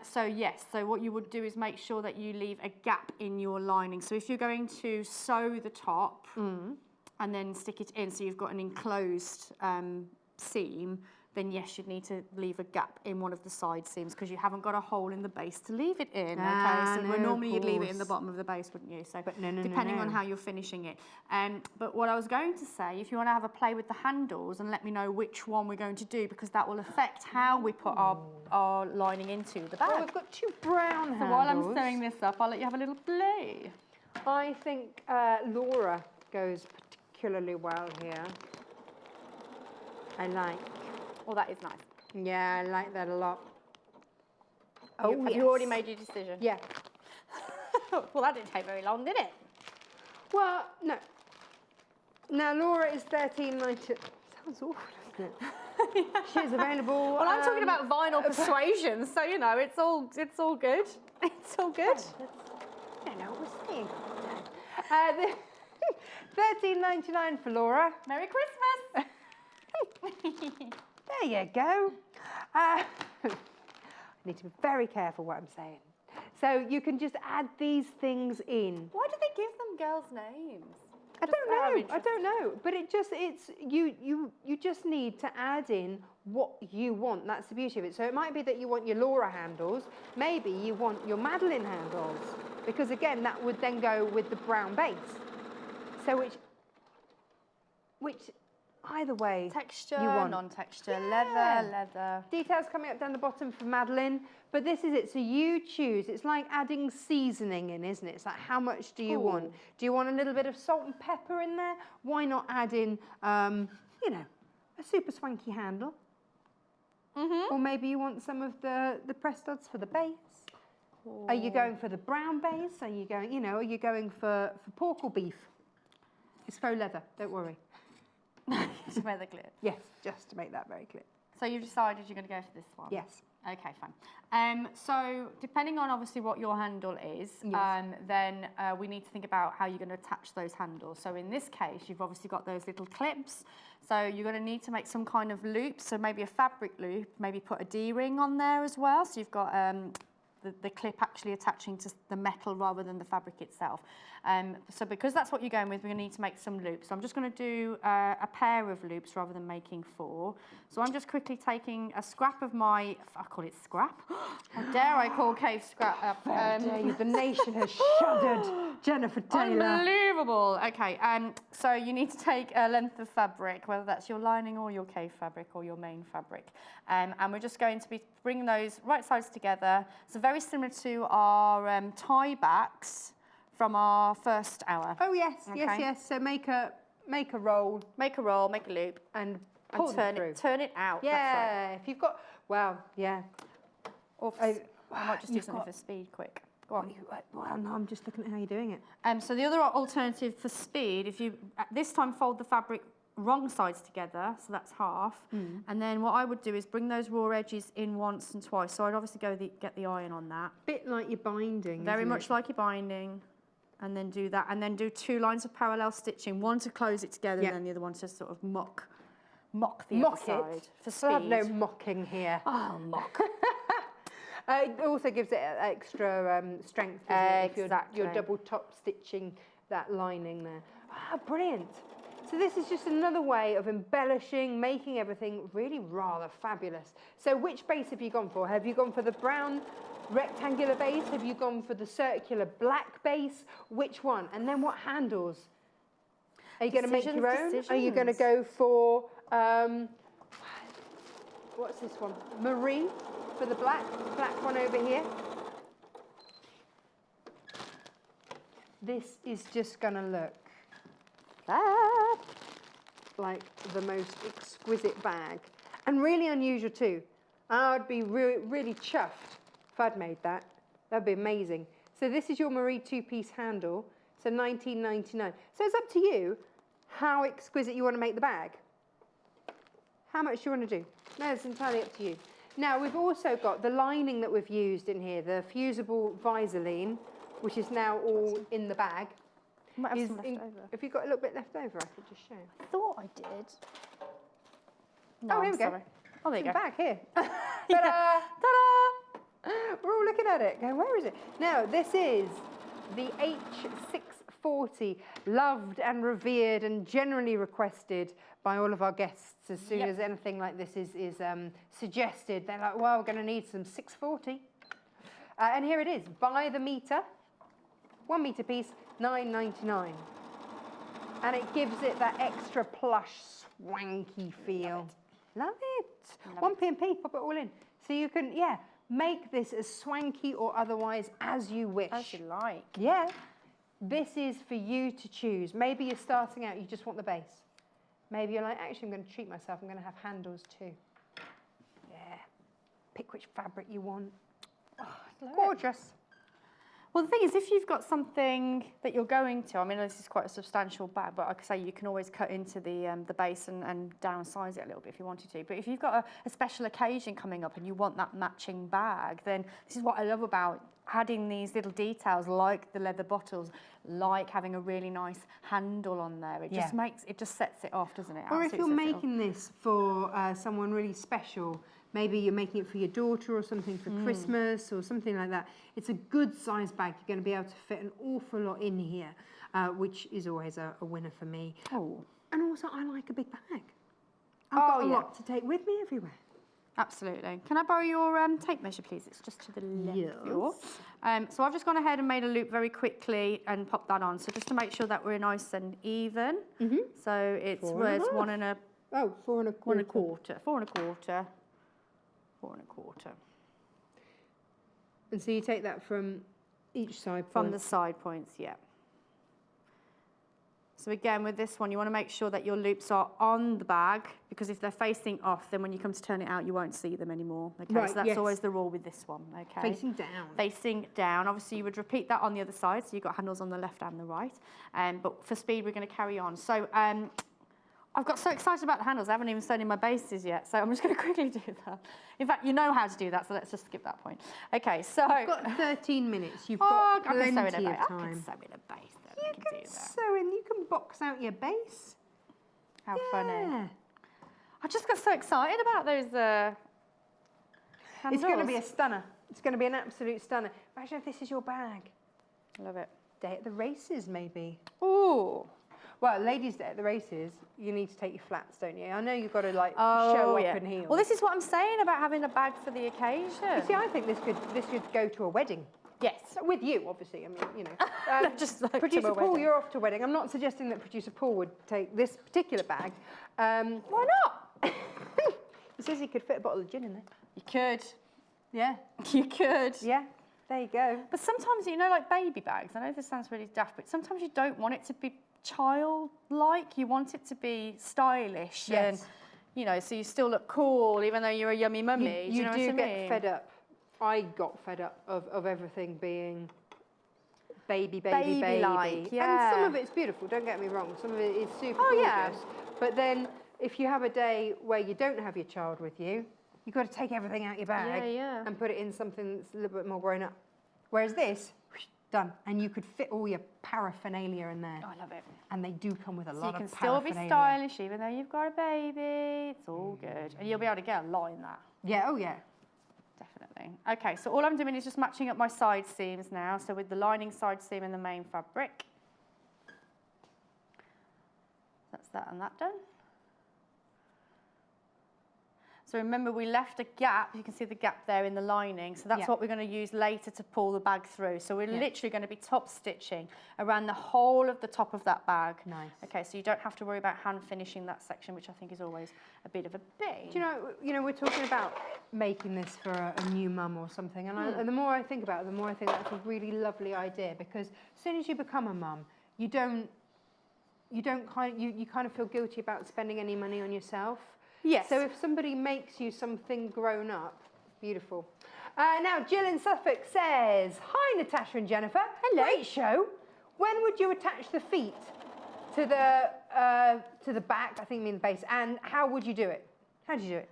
So yes, so what you would do is make sure that you leave a gap in your lining. So if you're going to sew the top and then stick it in so you've got an enclosed seam, then yes, you'd need to leave a gap in one of the side seams because you haven't got a hole in the base to leave it in. So normally you'd leave it in the bottom of the base, wouldn't you? So depending on how you're finishing it. But what I was going to say, if you want to have a play with the handles and let me know which one we're going to do, because that will affect how we put our lining into the bag. Well, we've got 2 brown handles. So while I'm sewing this up, I'll let you have a little play. I think Laura goes particularly well here. I like. Well, that is nice. Yeah, I like that a lot. Have you already made your decision? Yeah. Well, that didn't take very long, did it? Well, no. Now, Laura is $13.90. Sounds awful, doesn't it? She's available. Well, I'm talking about vinyl persuasion, so, you know, it's all good. It's all good. I don't know what we're saying. $13.99 for Laura. Merry Christmas. There you go. need to be very careful what I'm saying. So you can just add these things in. Why do they give them girls' names? I don't know, but you just need to add in what you want. That's the beauty of it. So it might be that you want your Laura handles, maybe you want your Madeline handles, because again, that would then go with the brown base. So which either way Texture, you want. non-texture, Yeah. leather. Details coming up down the bottom for Madeline, but this is it. So you choose. It's like adding seasoning in, isn't it? It's like, how much do you want? Do you want a little bit of salt and pepper in there? Why not add in, you know, a super swanky handle? Or maybe you want some of the press studs for the base. Are you going for the brown base? Are you going, you know, are you going for pork or beef? It's faux leather, don't worry. Just to make that clear. Yes, just to make that very clear. So you've decided you're going to go for this one? Yes. Okay, fine. So depending on obviously what your handle is, then we need to think about how you're going to attach those handles. So in this case, you've obviously got those little clips. So you're going to need to make some kind of loop. So maybe a fabric loop, maybe put a D-ring on there as well. So you've got the clip actually attaching to the metal rather than the fabric itself. So because that's what you're going with, we're going to need to make some loops. So I'm just going to do a pair of loops rather than making 4. So I'm just quickly taking a scrap of my, I call it scrap. How dare I call cave scrap up? The nation has shuddered, Jenniffer Taylor. Unbelievable. Okay, so you need to take a length of fabric, whether that's your lining or your cave fabric or your main fabric. And we're just going to be bringing those right sides together. So very similar to our tie backs from our first hour. Oh yes, Okay. yes. So make a roll Make a roll, make a loop, and and turn it out. Yeah, That's right. if you've got, well, yeah. Or I might just do something for speed quick. Go on. Well, no, I'm just looking at how you're doing it. So the other alternative for speed, if you at this time fold the fabric wrong sides together, so that's half, and then what I would do is bring those raw edges in once and twice. So I'd obviously get the iron on that. Bit like your binding. Very isn't much it? like your binding. And then do that, and then do 2 lines of parallel stitching, one to close it together, and then the other one to sort of mock the other side for speed. We'll have no mocking here. Oh, mock. It also gives it extra strength, doesn't it, if you're double top stitching that lining there. Ah, brilliant. So this is just another way of embellishing, making everything really rather fabulous. So which base have you gone for? Have you gone for the brown rectangular base? Have you gone for the circular black base? Which one? And then what handles? Are you going to make your own? Are you going to go for, what's this one? Marie for the black one over here. This is just going to look like the most exquisite bag. And really unusual too. I'd be really chuffed if I'd made that. That'd be amazing. So this is your Marie 2-piece handle. So $19.99. So it's up to you how exquisite you want to make the bag. How much you want to do. No, it's entirely up to you. Now we've also got the lining that we've used in here, the fusible Visaline, which is now all in the bag. Might have some left over. If you've got a little bit left over, I could just show. I thought I did. No, Oh, here we go. sorry. Oh, there you go. Bag here. Ta-da! Ta-da! We're all looking at it, going, where is it? Now, this is the H640, loved and revered and generally requested by all of our guests. As soon as anything like this is suggested, they're like, well, we're going to need some 640. And here it is, by the metre, 1 metre piece, $9.99. And it gives it that extra plush, swanky feel. Love it. 1p&p, pop it all in. So you can, make this as swanky or otherwise as you wish. As you like. Yeah. This is for you to choose. Maybe you're starting out, you just want the base. Maybe you're like, actually, I'm going to treat myself. I'm going to have handles too. Yeah. Pick which fabric you want. Oh, gorgeous. Well, the thing is, if you've got something that you're going to, I mean, this is quite a substantial bag, but like I say, you can always cut into the base and downsize it a little bit if you wanted to. But if you've got a special occasion coming up and you want that matching bag, then this is what I love about adding these little details, like the leather bottles, like having a really nice handle on there. It just makes, it just sets it off, doesn't it? Or if you're making this for someone really special, maybe you're making it for your daughter or something for Christmas or something like that. It's a good size bag. You're going to be able to fit an awful lot in here, which is always a winner for me. Oh. And also, I like a big bag. I've got a lot to take with me everywhere. Absolutely. Can I borrow your tape measure, please? It's just to the left of yours. So I've just gone ahead and made a loop very quickly and popped that on. So just to make sure that we're nice and even. So it's where it's 1 1/4. Oh, 4 1/4. 1 1/4. 4 1/4. 4 1/4. And so you take that from each side point? From the side points, yeah. So again, with this one, you want to make sure that your loops are on the bag, because if they're facing off, then when you come to turn it out, you won't see them anymore. Okay, right, so that's always the rule with this one. Okay. Facing down. Facing down. Obviously, you would repeat that on the other side, so you've got handles on the left and the right. But for speed, we're going to carry on. So I've got so excited about the handles, I haven't even sewn in my bases yet, so I'm just going to quickly do that. In fact, you know how to do that, so let's just skip that point. Okay, so... You've got 13 minutes. You've got plenty of time. I can sew in a base. You can sew in, you can box out your base. How funny. I just got so excited about those handles. It's going to be a stunner. It's going to be an absolute stunner. Imagine if this is your bag. Love it. Day at the races, maybe. Ooh. Well, ladies' day at the races, you need to take your flats, don't you? I know you've got to like show up in heels. Well, this is what I'm saying about having a bag for the occasion. You see, I think this could go to a wedding. Yes. With you, obviously. I mean, you know. Just like Producer Paul, you're off to a wedding. I'm not suggesting that Producer Paul would take this particular bag. Why not? He says he could fit a bottle of gin in there. You could. Yeah. You could. Yeah. There you go. But sometimes, you know, like baby bags, I know this sounds really daft, but sometimes you don't want it to be childlike. You want it to be stylish. Yes. And, you know, so you still look cool, even though you're a yummy mummy. You know do what I get mean? fed up. I got fed up of everything being baby. Baby-like, yeah. And some of it's beautiful, don't get me wrong. Some of it is super gorgeous. Yeah. But then if you have a day where you don't have your child with you, you've got to take everything out your bag and put it in something that's a little bit more grown up. Whereas this, done. And you could fit all your paraphernalia in there. Oh, I love it. And they do come with a lot of paraphernalia. So you can still be stylish even though you've got a baby. It's all good. And you'll be able to get a lot in that. Yeah, oh yeah. Definitely. Okay, so all I'm doing is just matching up my side seams now. So with the lining side seam and the main fabric. That's that and that done. So remember, we left a gap. You can see the gap there in the lining. So that's what we're going to use later to pull the bag through. So we're literally going to be top stitching around the whole of the top of that bag. Nice. Okay, so you don't have to worry about hand finishing that section, which I think is always a bit of a pain. Do you know, we're talking about making this for a new mum or something, and the more I think about it, the more I think that's a really lovely idea, because as soon as you become a mum, you kind of feel guilty about spending any money on yourself. Yes. So if somebody makes you something grown up, beautiful. Now, Jill in Suffolk says, "Hi, Natasha and Jennifer. Hello. Great show. When would you attach the feet to the back? I think you mean the base. And how would you do it? How do you do it?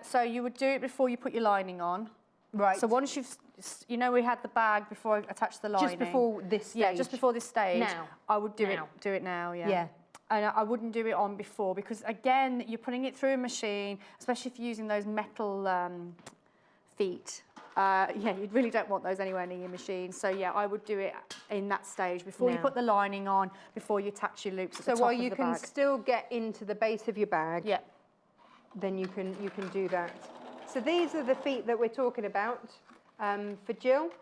So you would do it before you put your lining on. Right. So once you've, you know, we had the bag before I attached the lining. Just before this stage. Yeah, just before this stage. Now. I would do it now. Yeah. Yeah. And I wouldn't do it on before, because again, you're putting it through a machine, especially if you're using those metal feet. Yeah, you really don't want those anywhere near your machine. So yeah, I would do it in that stage before you put the lining on, before you attach your loops at the top of the bag. So while you can still get into the base of your bag, then you can do that. So these are the feet that we're talking about for Jill.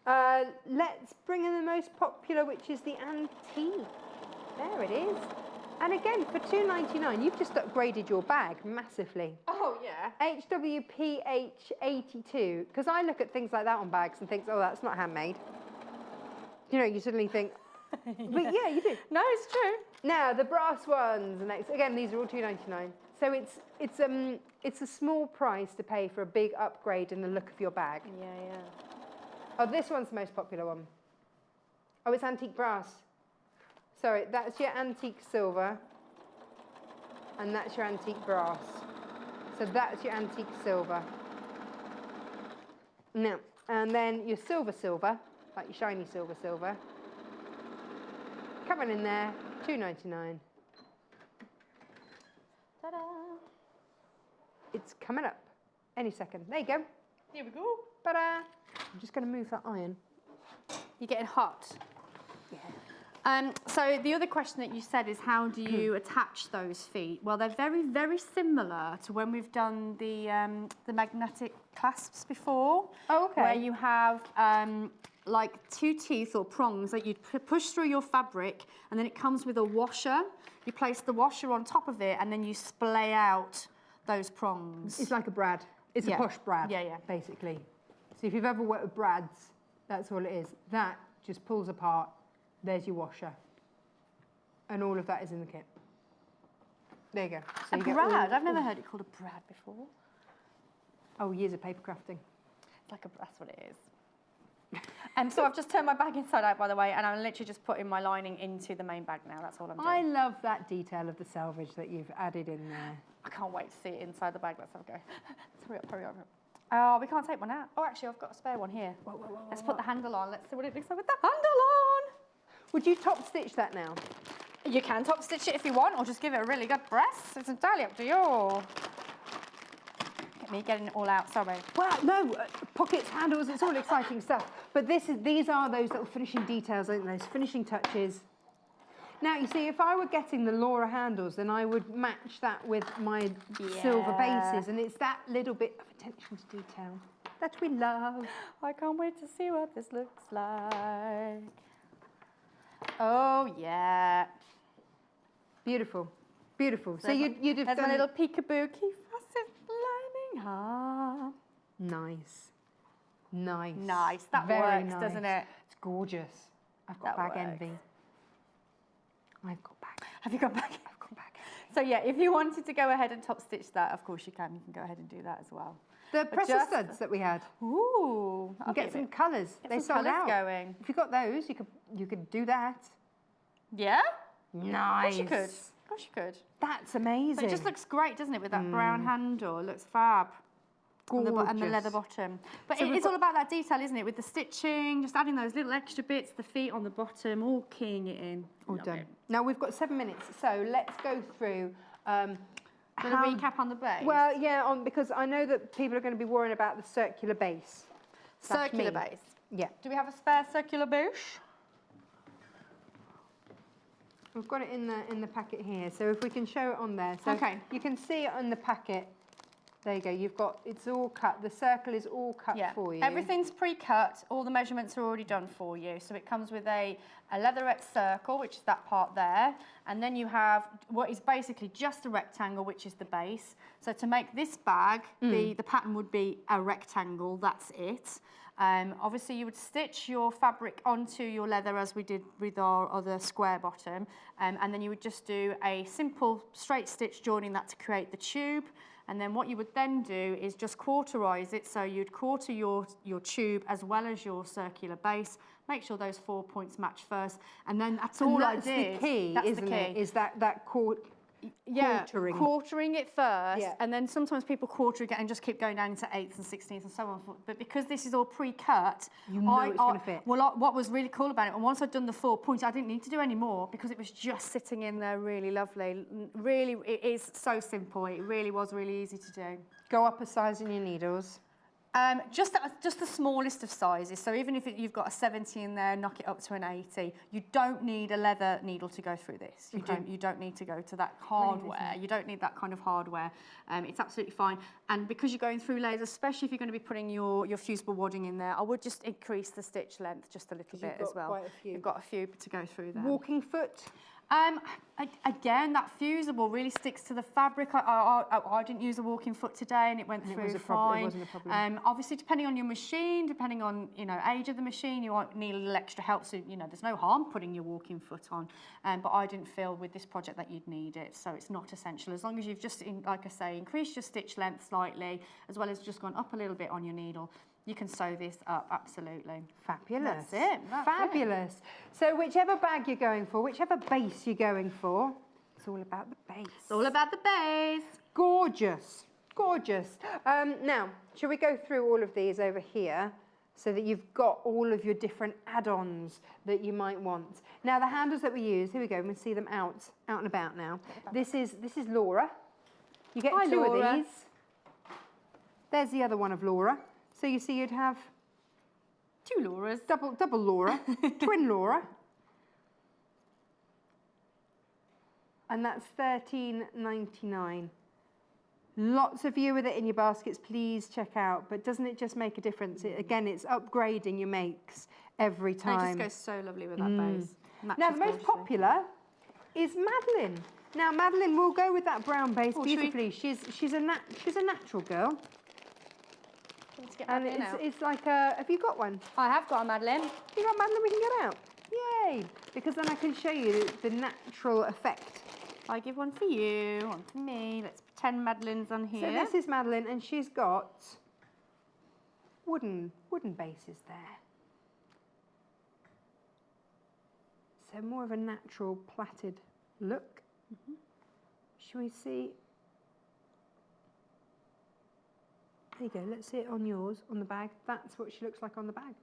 Let's bring in the most popular, which is the antique. There it is. And again, for $2.99, you've just upgraded your bag massively. Oh, yeah. HWPH82. Because I look at things like that on bags and think, oh, that's not handmade. You know, you suddenly think, but yeah, you do. No, it's true. Now, the brass ones, and again, these are all $2.99. So it's a small price to pay for a big upgrade in the look of your bag. Yeah, yeah. Oh, this one's the most popular one. Oh, it's antique brass. Sorry, that's your antique silver, and that's your antique brass. So that's your antique silver. Now, and then your silver, like your shiny silver, coming in there, $2.99. Ta-da! It's coming up. Any second. There you go. Here we go. Ta-da! I'm just going to move that iron. You're getting hot. Yeah. So the other question that you said is how do you attach those feet? Well, they're very, very similar to when we've done the magnetic clasps before. Oh, okay. Where you have like 2 teeth or prongs that you push through your fabric, and then it comes with a washer. You place the washer on top of it, and then you splay out those prongs. It's like a brad. It's a posh brad, basically. So if you've ever worked with brads, that's all it is. That just pulls apart. There's your washer. And all of that is in the kit. There you go. So you brad? I've never heard it called a brad before. Oh, years of paper crafting. It's like that's what it is. So I've just turned my bag inside out, by the way, and I'm literally just putting my lining into the main bag now. That's all I'm doing. I love that detail of the selvage that you've added in there. I can't wait to see it inside the bag. Let's have a go. Hurry up, hurry up. Oh, we can't take one out. Oh, actually, I've got a spare one here. Let's put the handle on. Let's see what it looks like with the handle on. Would you top stitch that now? You can top stitch it if you want, or just give it a really good press. It's entirely up to you. Get me getting it all out, sorry. Well, no, pockets, handles, it's all exciting stuff. But these are those little finishing details, aren't they? Those finishing touches. Now, you see, if I were getting the Laura handles, then I would match that with my silver bases, and it's that little bit of attention to detail that we love. I can't wait to see what this looks like. Oh, yeah. Beautiful, beautiful. So you'd have done done a little peekaboo key facet lining up. Nice, nice. Nice, that Very works, nice. doesn't it? It's gorgeous. I've got That bag works. envy. I've got bag. Have you got back? I've got back. So yeah, if you wanted to go ahead and top stitch that, of course you can. You can go ahead and do that as well. The presser studs that we had. Ooh. You get some colours. They sold out. Going. If you got those, you could do that. Yeah? Nice. Of course you could. Of course you could. That's amazing. But it just looks great, doesn't it, with that brown handle? It looks fab. Gorgeous. And the leather bottom. But So it's all about that detail, isn't it? With the stitching, just adding those little extra bits, the feet on the bottom, all keying it in. All Love done. it. Now we've got 7 minutes, so let's go through. With a recap on the base. Well, yeah, because I know that people are going to be worrying about the circular base. Circular base. Yeah. Do we have a spare circular base? We've got it in the packet here, so if we can show it on there. So Okay. you can see it on the packet. There you go. You've got, it's all cut. The circle is all cut for you. Everything's pre-cut. All the measurements are already done for you. So it comes with a leatherette circle, which is that part there. And then you have what is basically just a rectangle, which is the base. So to make this bag, the pattern would be a rectangle. That's it. Obviously, you would stitch your fabric onto your leather as we did with our other square bottom. And then you would just do a simple straight stitch joining that to create the tube. And then what you would then do is just quarterize it. So you'd quarter your tube as well as your circular base. Make sure those 4 points match first. And then that's all I did. That's the key, isn't it? Is that quartering. Quartering it first. Yeah. And then sometimes people quarter again and just keep going down into 8ths and 16ths and so on. But because this is all pre-cut, You know it's going to fit. Well, what was really cool about it, and once I'd done the 4 points, I didn't need to do any more because it was just sitting in there really lovely. Really, it is so simple. It really was really easy to do. Go up a size in your needles. Just the smallest of sizes. So even if you've got a 70 in there, knock it up to an 80. You don't need a leather needle to go through this. You don't need to go to that hardware. You don't need that kind of hardware. It's absolutely fine. And because you're going through layers, especially if you're going to be putting your fusible wadding in there, I would just increase the stitch length just a little bit as well. Quite a few. You've got a few to go through there. Walking foot. Again, that fusible really sticks to the fabric. I didn't use a walking foot today, and it went through fine. It wasn't a problem. Obviously, depending on your machine, depending on age of the machine, you might need a little extra help. So there's no harm putting your walking foot on. But I didn't feel with this project that you'd need it, so it's not essential. As long as you've just, like I say, increased your stitch length slightly, as well as just gone up a little bit on your needle. You can sew this up, absolutely. Fabulous. That's it. Fabulous. So whichever bag you're going for, whichever base you're going for, it's all about the base. It's all about the base. Gorgeous. Gorgeous. Now, shall we go through all of these over here so that you've got all of your different add-ons that you might want. Now, the handles that we use, here we go, we see them out and about now. This is Laura. You get Hi, two Laura. of these. There's the other one of Laura. So you see you'd have 2 Lauras. double Laura, twin Laura. And that's $13.99. Lots of you with it in your baskets, please check out. But doesn't it just make a difference? Again, it's upgrading your makes every time. And it just goes so lovely with that base. Now, the most popular is Madeline. Now, Madeline will go with that brown base beautifully. She's a natural girl. And it's like a, have you got one? I have got a Madeline. You got Madeline we can get out? Yay! Because then I can show you the natural effect. I give one for you, one for me. Let's pretend Madeline's on here. So this is Madeline, and she's got wooden bases there. So more of a natural plaited look. Shall we see? There you go, let's see it on yours, on the bag. That's what she looks like on the bag.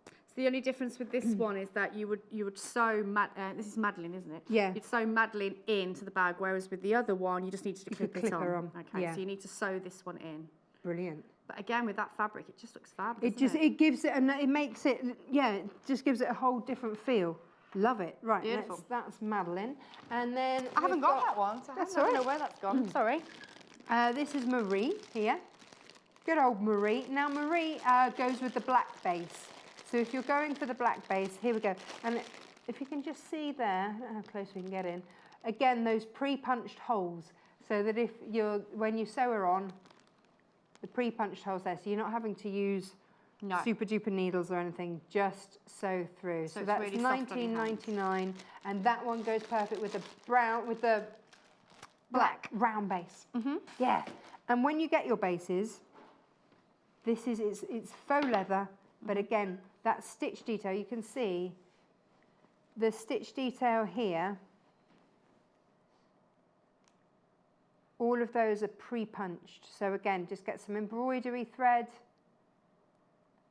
So the only difference with this one is that you would sew, this is Madeline, isn't it? Yeah. You'd sew Madeline into the bag, whereas with the other one, you just needed to clip it her on. on. Okay, Yeah. so you need to sew this one in. Brilliant. But again, with that fabric, it just looks fab, It gives it, and it makes it, yeah, it just gives it a whole different feel. Love it. Right, Beautiful. that's Madeline. And then I haven't got that one, so That's I don't all know right. where that's gone. Sorry. This is Marie here. Good old Marie. Now Marie goes with the black base. So if you're going for the black base, here we go. And if you can just see there, I don't know how close we can get in. Again, those pre-punched holes, so that when you sew her on, the pre-punched holes there, so you're not having to use super duper needles or anything, just sew through. So that's really soft on your hands. $19.99, and that one goes perfect with the brown, with the black round base. Yeah, and when you get your bases, this is it's faux leather, but again, that stitch detail, you can see the stitch detail here. All of those are pre-punched. So again, just get some embroidery thread.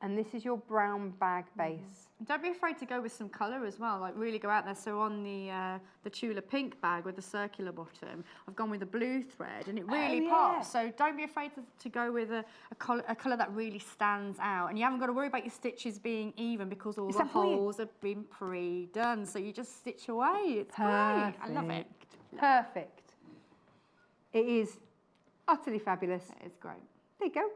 And this is your brown bag base. Don't be afraid to go with some colour as well, like really go out there. So on the Tula pink bag with the circular bottom, I've gone with a blue thread and it really pops. So don't be afraid to go with a colour that really stands out. And you haven't got to worry about your stitches being even because all the holes have been pre-done. So you just stitch away. It's great. I love it. Perfect. It is utterly fabulous. It is great. There you go.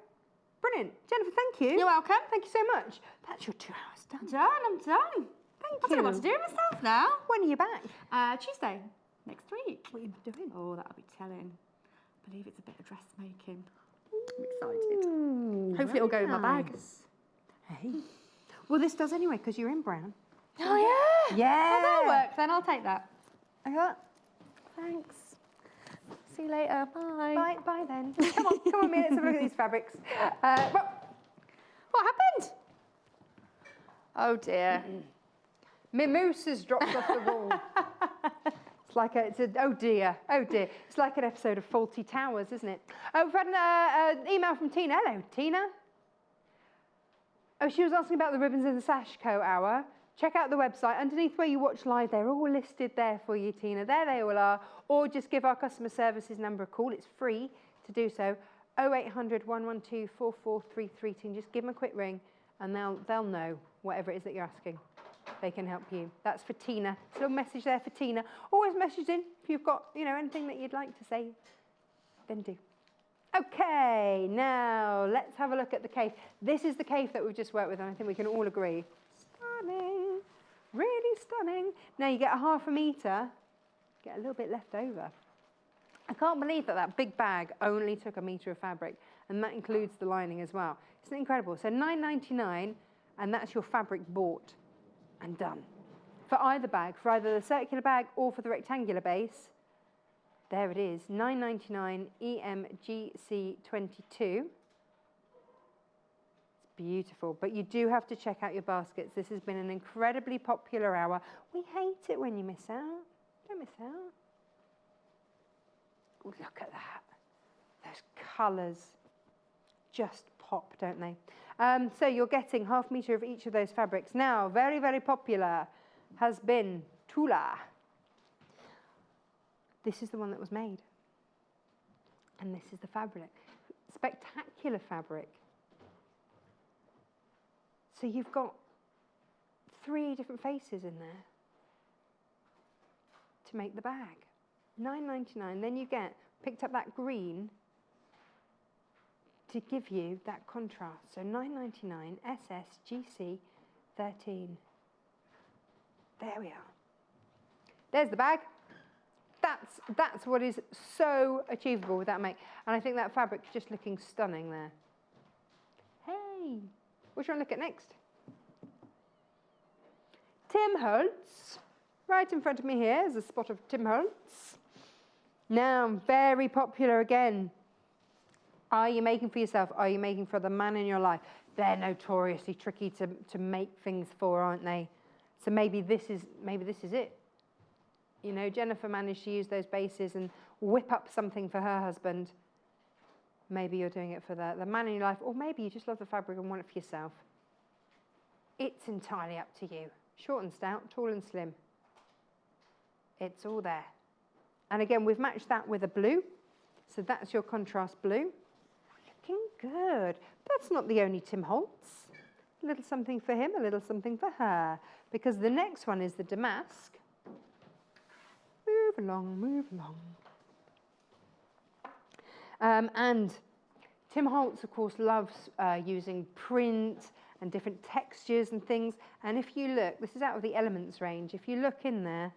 Brilliant. Jenniffer, thank you. You're welcome. Thank you so much. That's your 2 hours done. I'm done. Thank I don't know what to do with myself now. When are you back? Tuesday, next week. What are you doing? Oh, that'll be telling. I believe it's a bit of dressmaking. I'm excited. Ooh, Hopefully it'll go in my bag. nice. Hey. Well, this does anyway, because you're in brown. Oh, yeah. Yeah. Oh, that'll work. Then I'll take that. Okay. Thanks. See you later. Bye. Bye then. Come on, Mia, let's have a look at these fabrics. What happened? Oh dear. Mimoose has dropped off the wall. Oh dear. It's like an episode of Faulty Towers, isn't it? Oh, we've had an email from Tina. Hello, Tina. Oh, she was asking about the ribbons in the Sashiko hour. Check out the website. Underneath where you watch live, they're all listed there for you, Tina. There they all are. Or just give our customer services number a call. It's free to do so. 0800 112 4433. And just give them a quick ring and they'll know whatever it is that you're asking. They can help you. That's for Tina. It's a little message there for Tina. Always message in if you've got, anything that you'd like to say, then do. Okay, now let's have a look at the cave. This is the cave that we've just worked with, and I think we can all agree. Stunning, really stunning. Now you get a ½ metre, get a little bit left over. I can't believe that big bag only took a metre of fabric, and that includes the lining as well. Isn't it incredible? So $9.99, and that's your fabric bought and done. For either bag, for either the circular bag or for the rectangular base, there it is, $9.99 EMGC22. It's beautiful, but you do have to check out your baskets. This has been an incredibly popular hour. We hate it when you miss out. Don't miss out. Ooh, look at that. Those colours just pop, don't they? So you're getting ½ metre of each of those fabrics. Now, very, very popular has been Tula. This is the one that was made. And this is the fabric. Spectacular fabric. So you've got 3 different faces in there to make the bag. £9.99. Then you picked up that green to give you that contrast. So £9.99, SS, GC, 13. There we are. There's the bag. That's what is so achievable with that make. And I think that fabric's just looking stunning there. Hey, what do you want to look at next? Tim Holtz. Right in front of me here is a spot of Tim Holtz. Now, very popular again. Are you making for yourself? Are you making for the man in your life? They're notoriously tricky to make things for, aren't they? So maybe this is it. You know, Jenniffer managed to use those bases and whip up something for her husband. Maybe you're doing it for the man in your life, or maybe you just love the fabric and want it for yourself. It's entirely up to you. Short and stout, tall and slim. It's all there. And again, we've matched that with a blue. So that's your contrast blue. Looking good. That's not the only Tim Holtz. A little something for him, a little something for her. Because the next one is the damask. Move along, move along. And Tim Holtz, of course, loves using print and different textures and things. And if you look, this is out of the Elements range. If you look in there,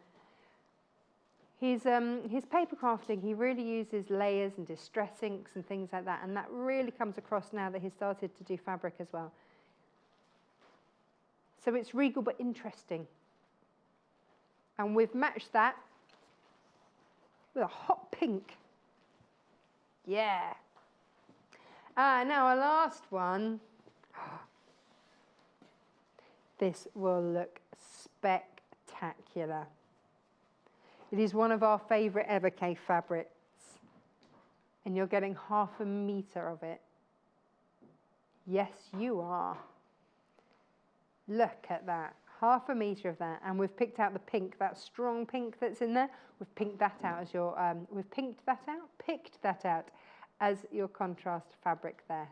his paper crafting, he really uses layers and distress inks and things like that. And that really comes across now that he's started to do fabric as well. So it's regal but interesting. And we've matched that with a hot pink. Yeah. Now our last one. This will look spectacular. It is one of our favourite Evercay fabrics. And you're getting 1/2 metre of it. Yes, you are. Look at that. 1/2 metre of that. And we've picked out the pink, that strong pink that's in there. We've picked that out as your, picked that out as your contrast fabric there.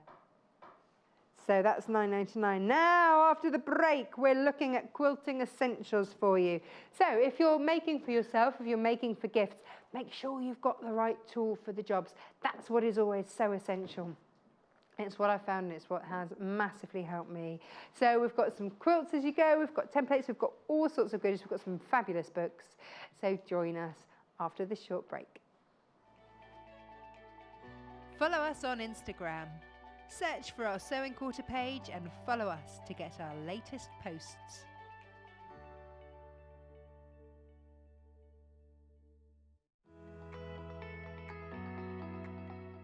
So that's £9.99. Now, after the break, we're looking at quilting essentials for you. So if you're making for yourself, if you're making for gifts, make sure you've got the right tool for the jobs. That's what is always so essential. It's what I found, and it's what has massively helped me. So we've got some quilts as you go, we've got templates, we've got all sorts of goodies, we've got some fabulous books. So join us after this short break. Follow us on Instagram. Search for our Sewing Quarter page and follow us to get our latest posts.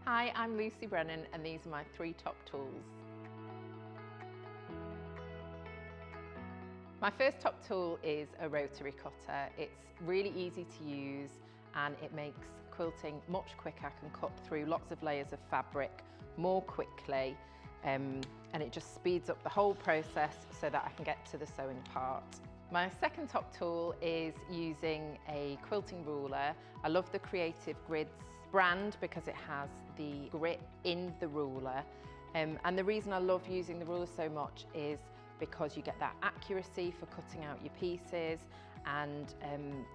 Hi, I'm Lucy Brennan and these are my 3 top tools. My first top tool is a rotary cutter. It's really easy to use and it makes quilting much quicker. I can cut through lots of layers of fabric more quickly and it just speeds up the whole process so that I can get to the sewing part. My second top tool is using a quilting ruler. I love the Creative Grids brand because it has the grit in the ruler and the reason I love using the ruler so much is because you get that accuracy for cutting out your pieces, and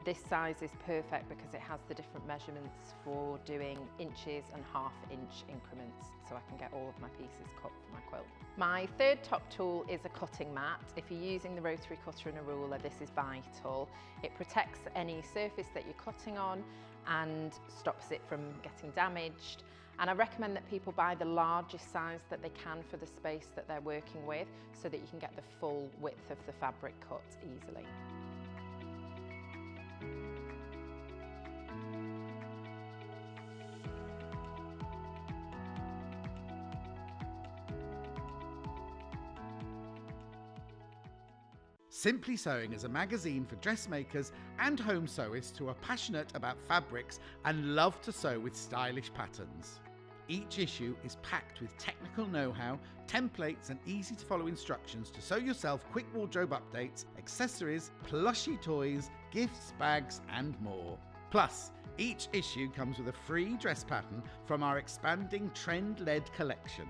this size is perfect because it has the different measurements for doing inches and half-inch increments, so I can get all of my pieces cut for my quilt. My third top tool is a cutting mat. If you're using the rotary cutter and a ruler, this is vital. It protects any surface that you're cutting on and stops it from getting damaged. And I recommend that people buy the largest size that they can for the space that they're working with so that you can get the full width of the fabric cut easily. Simply Sewing is a magazine for dressmakers and home sewists who are passionate about fabrics and love to sew with stylish patterns. Each issue is packed with technical know-how, templates and easy to follow instructions to sew yourself quick wardrobe updates, accessories, plushy toys, gifts, bags and more. Plus, Each issue comes with a free dress pattern from our expanding trend-led collection.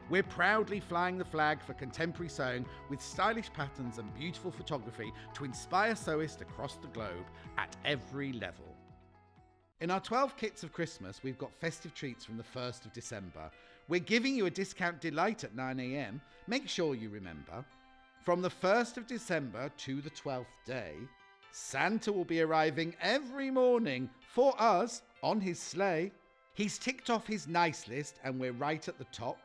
We're proudly flying the flag for contemporary sewing with stylish patterns and beautiful photography to inspire sewists across the globe at every level. In our 12 kits of Christmas, we've got festive treats from the 1st of December. We're giving you a discount delight at 9 a.m. Make sure you remember. From the 1st of December to the 12th day, Santa will be arriving every morning for us on his sleigh. He's ticked off his nice list and we're right at the top.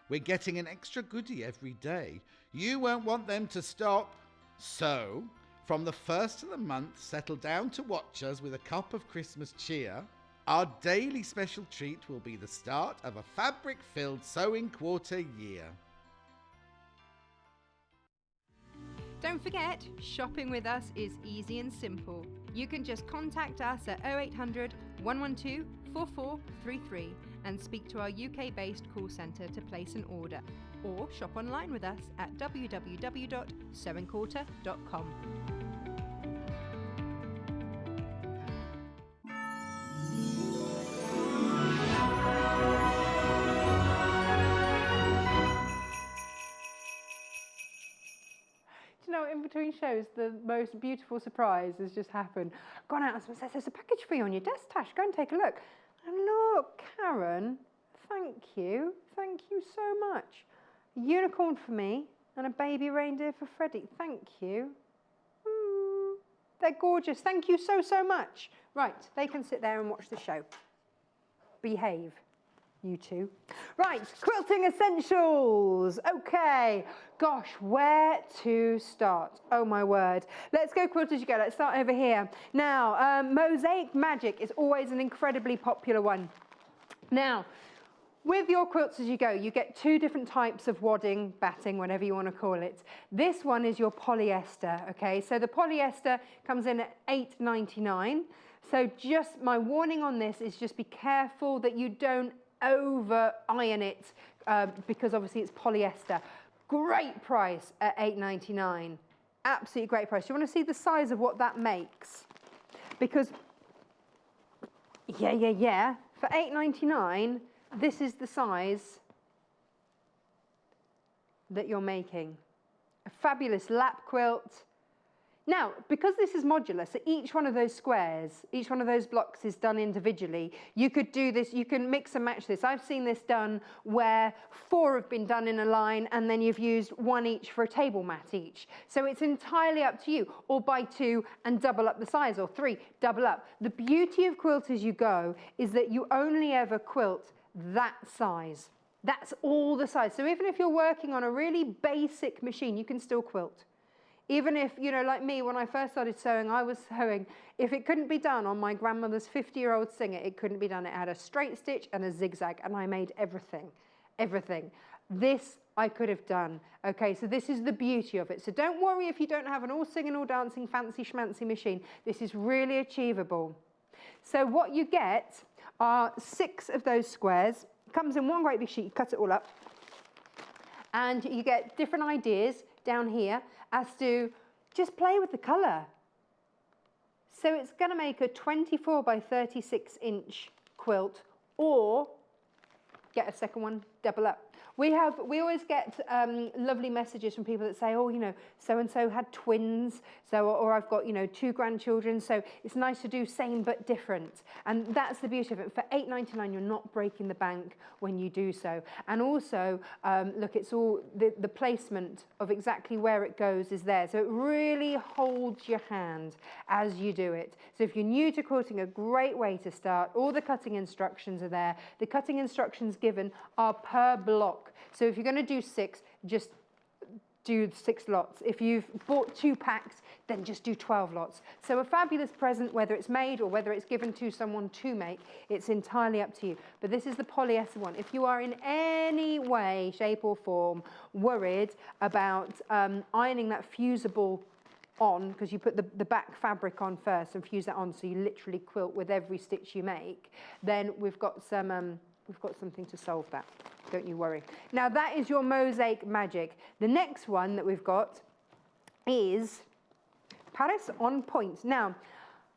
We're getting an extra goodie every day. You won't want them to stop. So, from the 1st of the month, settle down to watch us with a cup of Christmas cheer. Our daily special treat will be the start of a fabric-filled sewing quarter year. Don't forget, shopping with us is easy and simple. You can just contact us at 0800 112 4433 and speak to our UK-based call centre to place an order, or shop online with us at www.sewingquarter.com. You know, in between shows, the most beautiful surprise has just happened. Gone out and someone says, there's a package for you on your desk, Tash. Go and take a look. And look, Karen, thank you. Thank you so much. A unicorn for me and a baby reindeer for Freddie. Thank you. They're gorgeous. Thank you so, so much. Right, they can sit there and watch the show. Behave. You two. Right, quilting essentials. Okay, gosh, where to start? Oh my word. Let's go quilt as you go. Let's start over here. Now, Mosaic Magic is always an incredibly popular one. Now, with your quilts as you go, you get two different types of wadding, batting, whatever you want to call it. This one is your polyester, okay? So the polyester comes in at $8.99. So just my warning on this is just be careful that you don't over iron it because obviously it's polyester. Great price at $8.99. Absolutely great price. You want to see the size of what that makes? Because yeah, for $8.99, this is the size that you're making. A fabulous lap quilt. Now, because this is modular, so each one of those squares, each one of those blocks is done individually. You could do this, you can mix and match this. I've seen this done where 4 have been done in a line and then you've used 1 each for a table mat each. So it's entirely up to you, or buy 2 and double up the size, or 3, double up. The beauty of quilt as you go is that you only ever quilt that size. That's all the size. So even if you're working on a really basic machine, you can still quilt. Even if, you know, like me, when I first started sewing, I was sewing, if it couldn't be done on my grandmother's 50-year-old Singer, it couldn't be done. It had a straight stitch and a zigzag, and I made everything, everything. This I could have done. Okay, so this is the beauty of it. So don't worry if you don't have an all singing, all dancing, fancy schmancy machine. This is really achievable. So what you get are 6 of those squares. It comes in one great big sheet, you cut it all up. And you get different ideas down here as to just play with the colour. So it's going to make a 24 by 36 inch quilt, or get a second one, double up. We always get lovely messages from people that say, oh, you know, so-and-so had twins, so, or I've got, you know, 2 grandchildren, so it's nice to do same but different. And that's the beauty of it. For $8.99, you're not breaking the bank when you do so. And also, look, it's all, the placement of exactly where it goes is there. So it really holds your hand as you do it. So if you're new to quilting, a great way to start. All the cutting instructions are there. The cutting instructions given are per block. So if you're going to do 6, just do 6 lots. If you've bought 2 packs, then just do 12 lots. So a fabulous present, whether it's made or whether it's given to someone to make, it's entirely up to you. But this is the polyester one. If you are in any way, shape or form worried about ironing that fusible on, because you put the back fabric on first and fuse that on, so you literally quilt with every stitch you make, then we've got something to solve that. Don't you worry. Now that is your Mosaic Magic. The next one that we've got is Paris on Point. Now,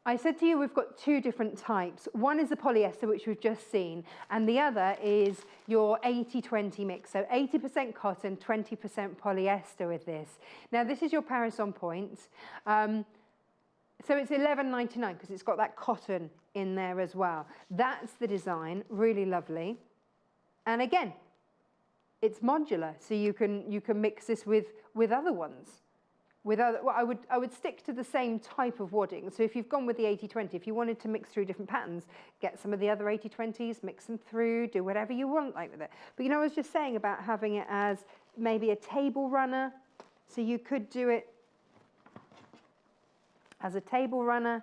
I said to you we've got two different types. One is the polyester, which we've just seen, and the other is your 80-20 mix. So 80% cotton, 20% polyester with this. Now this is your Paris on point. So it's $11.99 because it's got that cotton in there as well. That's the design, really lovely. And again, it's modular, so you can mix this with other ones. Well, I would stick to the same type of wadding. So if you've gone with the 80-20, if you wanted to mix through different patterns, get some of the other 80-20s, mix them through, do whatever you want like with it. But you know, I was just saying about having it as maybe a table runner. So you could do it as a table runner,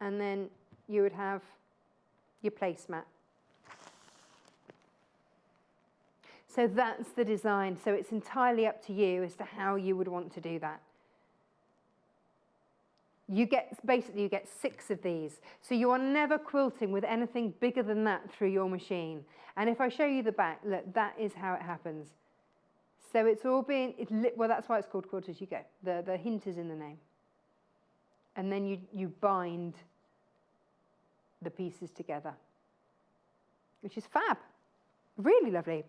and then you would have your placemat. So that's the design. So it's entirely up to you as to how you would want to do that. Basically you get 6 of these. So you are never quilting with anything bigger than that through your machine. And if I show you the back, look, that is how it happens. So it's all being, well, that's why it's called Quilt As You Go. The hint is in the name. And then you bind the pieces together, which is fab. Really lovely.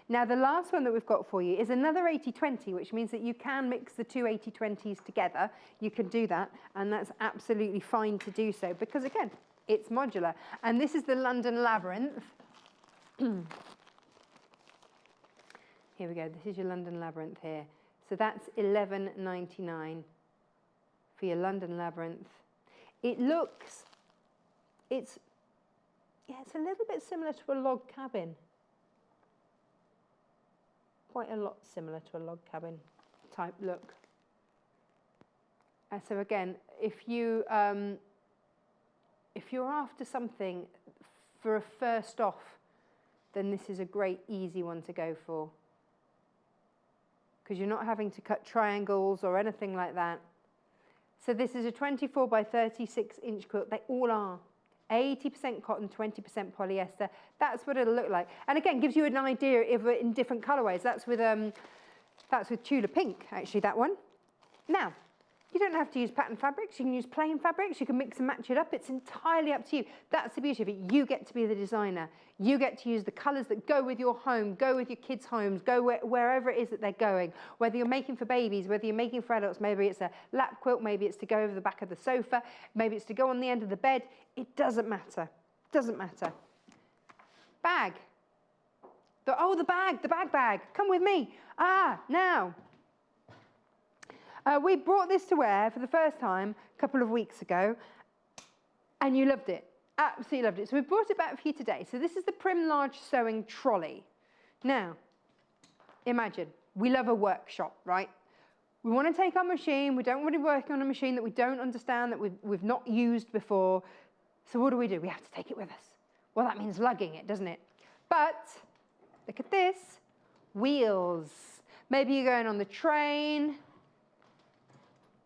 Now, the last one that we've got for you is another 80-20, which means that you can mix the two 80-20s together. You can do that, and that's absolutely fine to do so, because again, it's modular. And this is the London Labyrinth. Here we go, this is your London Labyrinth here. So that's $11.99 for your London Labyrinth. It looks, it's a little bit similar to a log cabin. Quite a lot similar to a log cabin type look. So again, if you're after something for a first off, then this is a great easy one to go for, because you're not having to cut triangles or anything like that. So this is a 24 by 36 inch quilt. They all are. 80% cotton, 20% polyester. That's what it'll look like. And again, gives you an idea of it in different colorways. That's with Tula Pink, actually, that one. Now, you don't have to use pattern fabrics. You can use plain fabrics. You can mix and match it up. It's entirely up to you. That's the beauty of it. You get to be the designer. You get to use the colors that go with your home, go with your kids' homes, go wherever it is that they're going. Whether you're making for babies, whether you're making for adults, maybe it's a lap quilt, maybe it's to go over the back of the sofa, maybe it's to go on the end of the bed. It doesn't matter. Doesn't matter. Bag. The bag. Come with me. Now. We brought this to wear for the first time a couple of weeks ago, and you loved it. Absolutely loved it. So we brought it back for you today. So this is the Prim Large Sewing Trolley. Now, imagine, we love a workshop, right? We want to take our machine. We don't want to be working on a machine that we don't understand, that we've not used before. So what do? We have to take it with us. Well, that means lugging it, doesn't it? But look at this. Wheels. Maybe you're going on the train.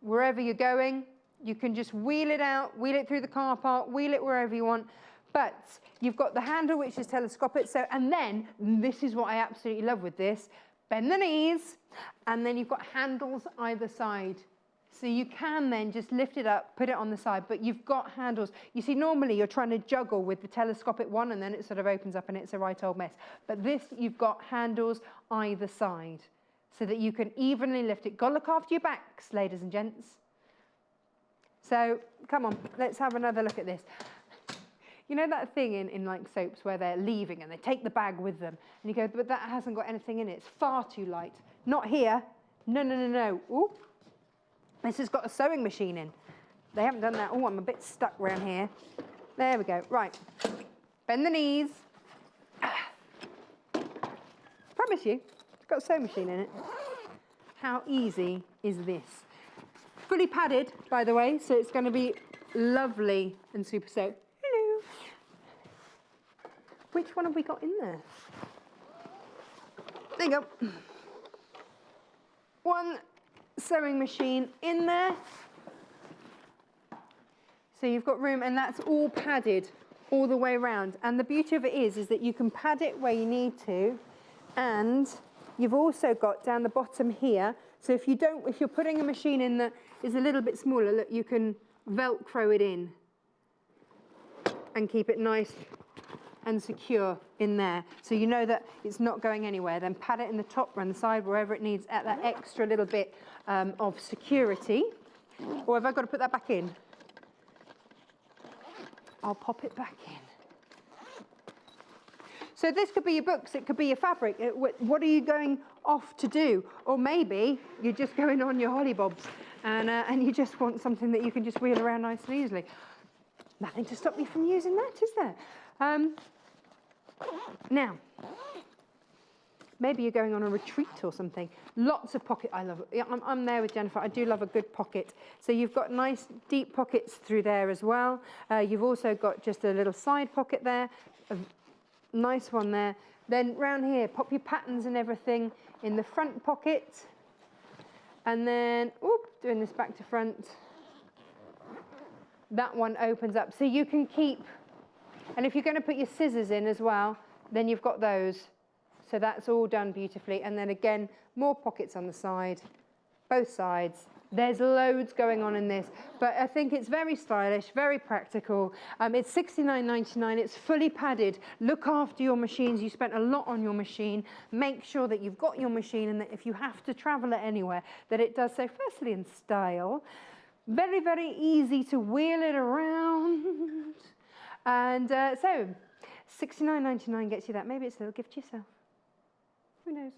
Wherever you're going, you can just wheel it out, wheel it through the car park, wheel it wherever you want. But you've got the handle, which is telescopic. So, and then this is what I absolutely love with this. Bend the knees, and then you've got handles either side. So you can then just lift it up, put it on the side, but you've got handles. You see, normally you're trying to juggle with the telescopic one, and then it sort of opens up and it's a right old mess. But this, you've got handles either side, so that you can evenly lift it. Got to look after your backs, ladies and gents. So come on, let's have another look at this. You know that thing in like soaps where they're leaving and they take the bag with them, and you go, but that hasn't got anything in it. It's far too light. Not here. No. Ooh. This has got a sewing machine in. They haven't done that. Oh, I'm a bit stuck around here. There we go. Right. Bend the knees. Promise you. It's got a sewing machine in it. How easy is this? Fully padded, by the way, so it's going to be lovely and super soaked. Hello. Which one have we got in there? There you go. One sewing machine in there. So you've got room, and that's all padded all the way around. And the beauty of it is that you can pad it where you need to, and you've also got down the bottom here. So if you're putting a machine in that is a little bit smaller. Look, you can Velcro it in and keep it nice and secure in there. So you know that it's not going anywhere. Then pat it in the top or on the side, wherever it needs, at that extra little bit of security. Or have I got to put that back in? I'll pop it back in. So this could be your books, it could be your fabric. What are you going off to do? Or maybe you're just going on your hollybobs and you just want something that you can just wheel around nice and easily. Nothing to stop you from using that, is there? Now, maybe you're going on a retreat or something. Lots of pocket. I love it. Yeah, I'm there with Jenniffer. I do love a good pocket. So you've got nice deep pockets through there as well. You've also got just a little side pocket there. A nice one there. Then round here, pop your patterns and everything in the front pocket. And then, doing this back to front. That one opens up. So you can keep, and if you're going to put your scissors in as well, then you've got those. So that's all done beautifully. And then again, more pockets on the side, both sides. There's loads going on in this, but I think it's very stylish, very practical. It's $69.99. It's fully padded. Look after your machines. You spent a lot on your machine. Make sure that you've got your machine and that if you have to travel it anywhere, that it does so, firstly in style. Very, very easy to wheel it around. And so $69.99 gets you that. Maybe it's a little gift to yourself. Who knows?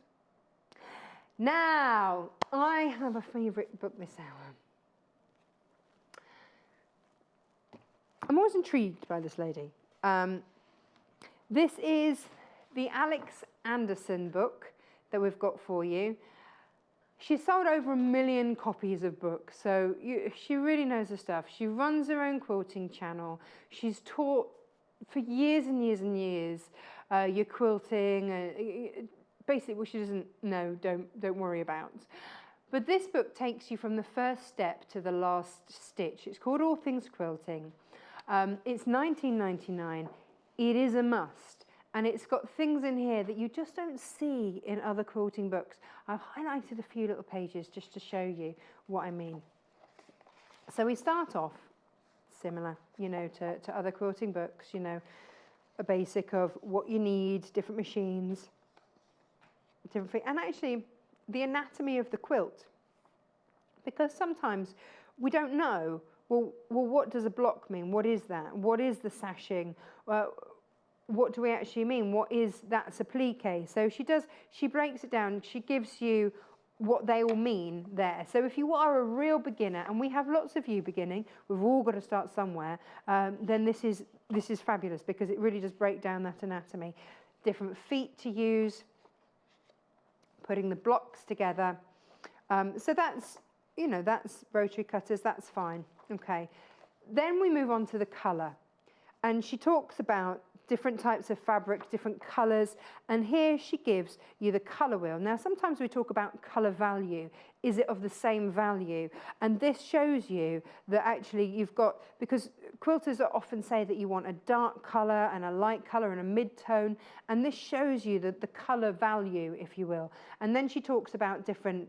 Now, I have a favourite book this hour. I'm always intrigued by this lady. This is the Alex Anderson book that we've got for you. She's sold over 1 million copies of books, so she really knows her stuff. She runs her own quilting channel. She's taught for years and years and years your quilting. Basically, what she doesn't know, don't worry about. But this book takes you from the first step to the last stitch. It's called All Things Quilting. It's $19.99. It is a must. And it's got things in here that you just don't see in other quilting books. I've highlighted a few little pages just to show you what I mean. So we start off similar, to other quilting books, a basic of what you need, different machines, different things. And actually, the anatomy of the quilt. Because sometimes we don't know, well, what does a block mean? What is that? What is the sashing? What do we actually mean? What is that applique? So she breaks it down. She gives you what they all mean there. So if you are a real beginner, and we have lots of you beginning, we've all got to start somewhere, then this is fabulous because it really does break down that anatomy. Different feet to use, putting the blocks together. So that's rotary cutters, that's fine. Okay. Then we move on to the colour. And she talks about different types of fabrics, different colours, and here she gives you the colour wheel. Now, sometimes we talk about colour value. Is it of the same value? And this shows you that actually you've got, because quilters often say that you want a dark colour and a light colour and a mid-tone, and this shows you the colour value, if you will. And then she talks about different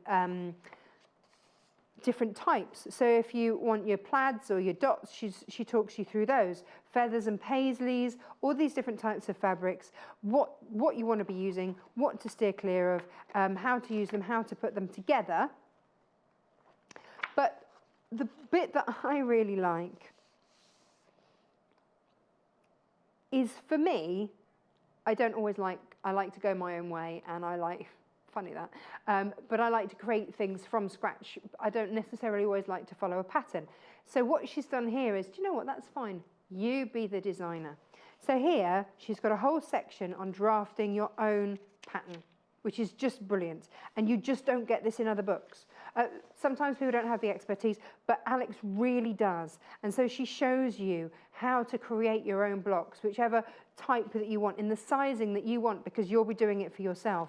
types. So if you want your plaids or your dots, she talks you through those. Feathers and paisleys, all these different types of fabrics, what you want to be using, what to steer clear of, how to use them, how to put them together. But the bit that I really like is, for me, I like to go my own way, and I like, funny that, but I like to create things from scratch. I don't necessarily always like to follow a pattern. So what she's done here is, do you know what, that's fine. You be the designer. So here, she's got a whole section on drafting your own pattern, which is just brilliant. And you just don't get this in other books. Sometimes people don't have the expertise, but Alex really does. And so she shows you how to create your own blocks, whichever type that you want, in the sizing that you want, because you'll be doing it for yourself.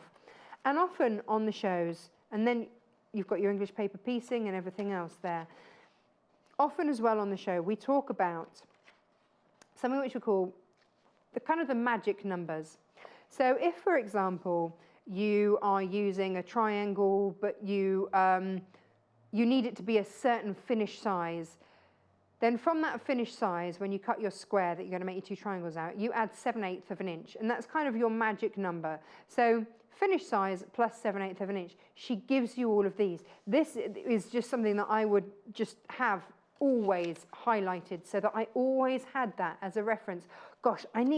And often on the shows, and then you've got your English paper piecing and everything else there. Often as well on the show, we talk about something which we call the magic numbers. So if, for example, you are using a triangle, but you you need it to be a certain finish size. Then from that finished size, when you cut your square that you're going to make your 2 triangles out, you add 7/8 of an inch, and that's kind of your magic number. So finished size plus 7/8 of an inch. She gives you all of these. This is just something that I would just have always highlighted so that I always had that as a reference. Gosh, I'm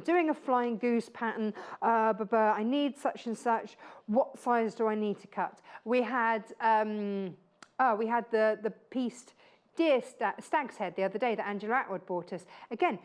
doing a flying goose pattern, I need such and such. What size do I need to cut? We had the pieced deer stag's head the other day that Angela Atwood bought us. Again,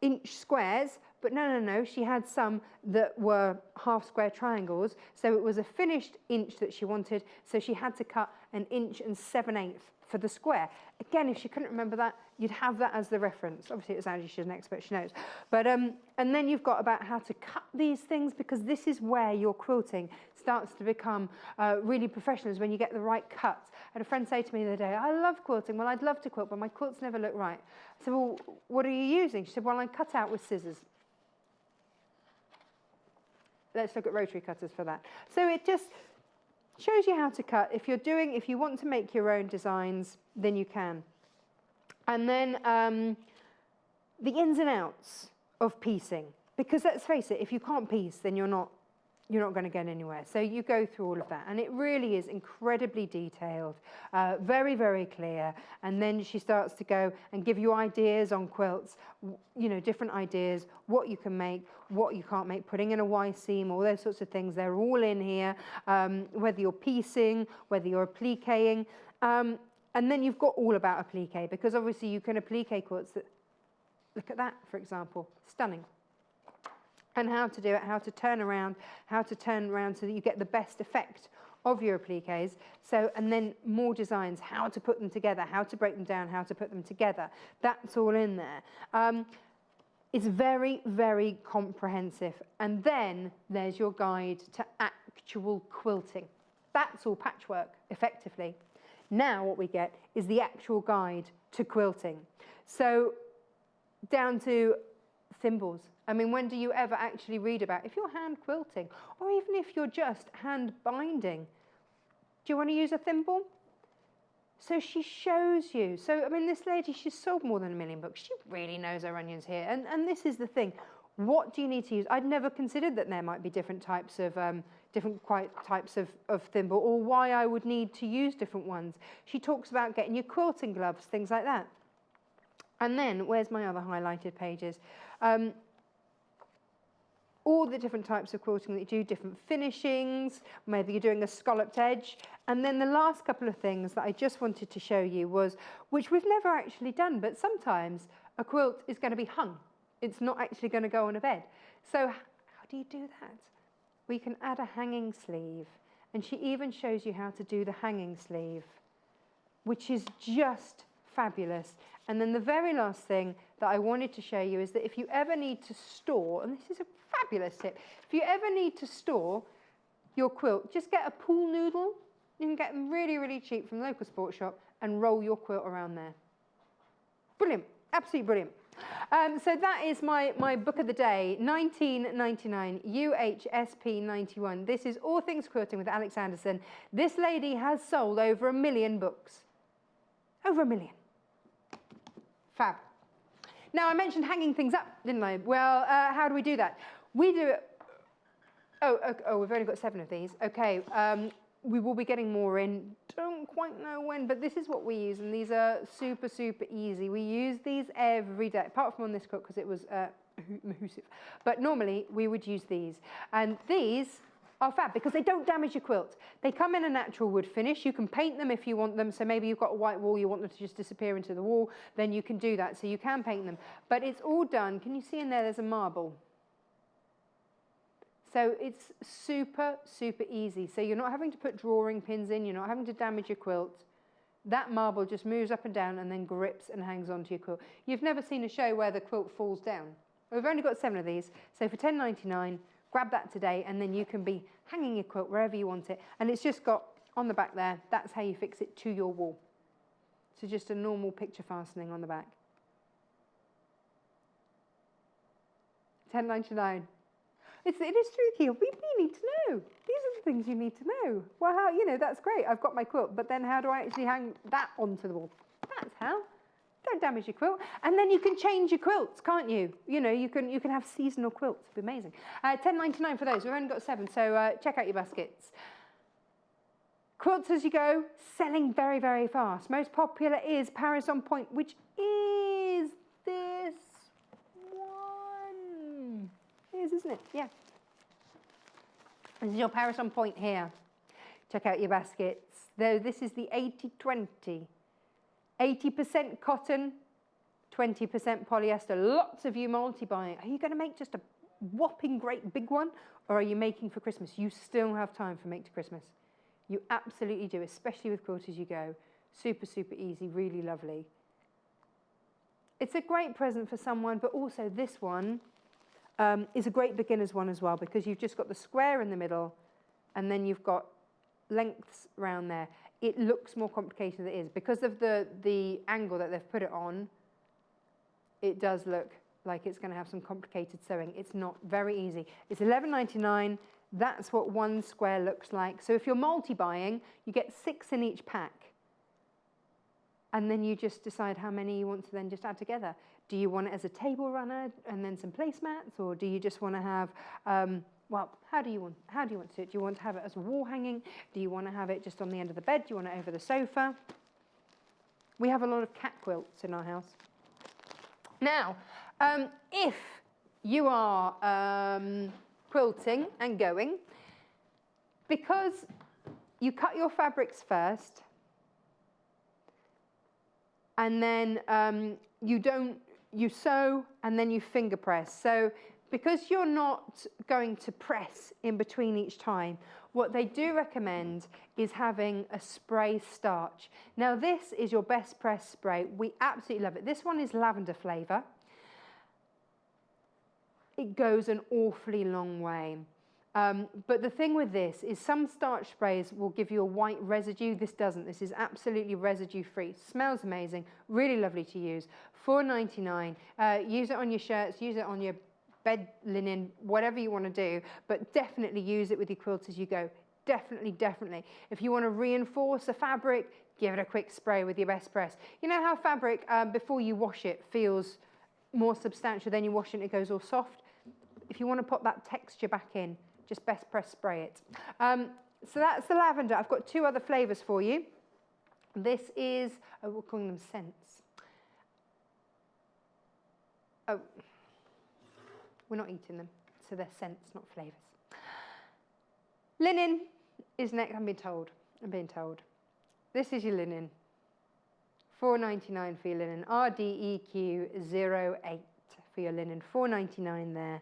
inch squares, but no, she had some that were half square triangles, so it was a finished inch that she wanted, so she had to cut 1 inch and 7/8 for the square. Again, if she couldn't remember that, you'd have that as the reference. Obviously, it's Angie, she's an expert, she knows. But, and then you've got about how to cut these things, because this is where your quilting starts to become really professional, is when you get the right cuts. I had a friend say to me the other day, I love quilting. Well, I'd love to quilt, but my quilts never look right. I said, well, what are you using? She said, well, I cut out with scissors. Let's look at rotary cutters for that. So it just shows you how to cut. If you want to make your own designs, then you can. And then the ins and outs of piecing, because let's face it, if you can't piece, then you're not going to get anywhere. So you go through all of that, and it really is incredibly detailed, very, very clear. And then she starts to go and give you ideas on quilts, different ideas, what you can make, what you can't make, putting in a Y seam, all those sorts of things. They're all in here, whether you're piecing, whether you're appliquing. And then you've got all about applique, because obviously you can applique quilts that, look at that, for example, stunning. And how to do it, how to turn around so that you get the best effect of your appliques. So, and then more designs, how to put them together, how to break them down, how to put them together. That's all in there. It's very, very comprehensive. And then there's your guide to actual quilting. That's all patchwork, effectively. Now what we get is the actual guide to quilting. So down to thimbles. I mean, when do you ever actually read about, if you're hand quilting, or even if you're just hand binding, do you want to use a thimble? So she shows you. So, I mean, this lady, she's sold more than 1 million books. She really knows her onions here. And this is the thing. What do you need to use? I'd never considered that there might be different types of thimble, or why I would need to use different ones. She talks about getting your quilting gloves, things like that. And then, where's my other highlighted pages? All the different types of quilting that you do, different finishings, maybe you're doing a scalloped edge. And then the last couple of things that I just wanted to show you was, which we've never actually done, but sometimes a quilt is going to be hung. It's not actually going to go on a bed. So how do you do that? We can add a hanging sleeve. And she even shows you how to do the hanging sleeve, which is just fabulous. And then the very last thing that I wanted to show you is that if you ever need to store, and this is a fabulous tip, if you ever need to store your quilt, just get a pool noodle. You can get them really, really cheap from the local sports shop and roll your quilt around there. Brilliant, absolutely brilliant. So that is my book of the day, 1999, UHSP 91. This is All Things Quilting with Alex Anderson. This lady has sold over 1 million books. Over 1 million. Fab. Now, I mentioned hanging things up, didn't I? Well, how do we do that? We do it... Oh, we've only got 7 of these. Okay, we will be getting more in. Don't quite know when, but this is what we use, and these are super, super easy. We use these every day, apart from on this quilt, because it was mahoosive. But normally, we would use these. And these are fab, because they don't damage your quilt. They come in a natural wood finish. You can paint them if you want them. So maybe you've got a white wall, you want them to just disappear into the wall, then you can do that. So you can paint them. But it's all done. Can you see in there, there's a marble? So it's super, super easy. So you're not having to put drawing pins in. You're not having to damage your quilt. That marble just moves up and down and then grips and hangs onto your quilt. You've never seen a show where the quilt falls down. We've only got 7 of these. So for $10.99, grab that today, and then you can be hanging your quilt wherever you want it. And it's just got, on the back there, that's how you fix it to your wall. So just a normal picture fastening on the back. $10.99. it is tricky. We need to know. These are the things you need to know. Well, how, you know, that's great. I've got my quilt, but then how do I actually hang that onto the wall? That's how. Don't damage your quilt. And then you can change your quilts, can't you? You know, you can have seasonal quilts. It'd be amazing. $10.99 for those. We've only got 7, so check out your baskets. Quilts as you go, selling very, very fast. Most popular is Paris on Point, which is this one. It is, isn't it? Yeah. This is your Paris on Point here. Check out your baskets. Though this is the 80-20. 80% cotton, 20% polyester. Lots of you multi-buying. Are you going to make just a whopping great big one, or are you making for Christmas? You still have time for Make to Christmas. You absolutely do, especially with Quilt As You Go. Super, super easy, really lovely. It's a great present for someone, but also this one is a great beginner's one as well, because you've just got the square in the middle, and then you've got lengths around there. It looks more complicated than it is. Because of the angle that they've put it on, it does look like it's going to have some complicated sewing. It's not very easy. It's $11.99. That's what one square looks like. So if you're multi-buying, you get 6 in each pack. And then you just decide how many you want to then just add together. Do you want it as a table runner and then some placemats, or do you just want to have, well, how do you want to do it? Do you want to have it as a wall hanging? Do you want to have it just on the end of the bed? Do you want it over the sofa? We have a lot of cat quilts in our house. Now, if you are quilting and going, because you cut your fabrics first, and then you sew and then you finger press. So because you're not going to press in between each time, what they do recommend is having a spray starch. Now this is your best press spray. We absolutely love it. This one is lavender flavour. It goes an awfully long way. But the thing with this is some starch sprays will give you a white residue. This doesn't. This is absolutely residue free. Smells amazing. Really lovely to use. $4.99. Use it on your shirts. Use it on your bed linen, whatever you want to do. But definitely use it with your quilt as you go. Definitely, definitely. If you want to reinforce a fabric, give it a quick spray with your best press. You know how fabric, before you wash it, feels more substantial. Then you wash it and it goes all soft. If you want to pop that texture back in, just best press spray it. So that's the lavender. I've got 2 other flavours for you. This is, oh, we're calling them scents. Oh, we're not eating them, so they're scents, not flavours. Linen is next, I'm being told. This is your linen. $4.99 for your linen. RDEQ08 for your linen. $4.99 there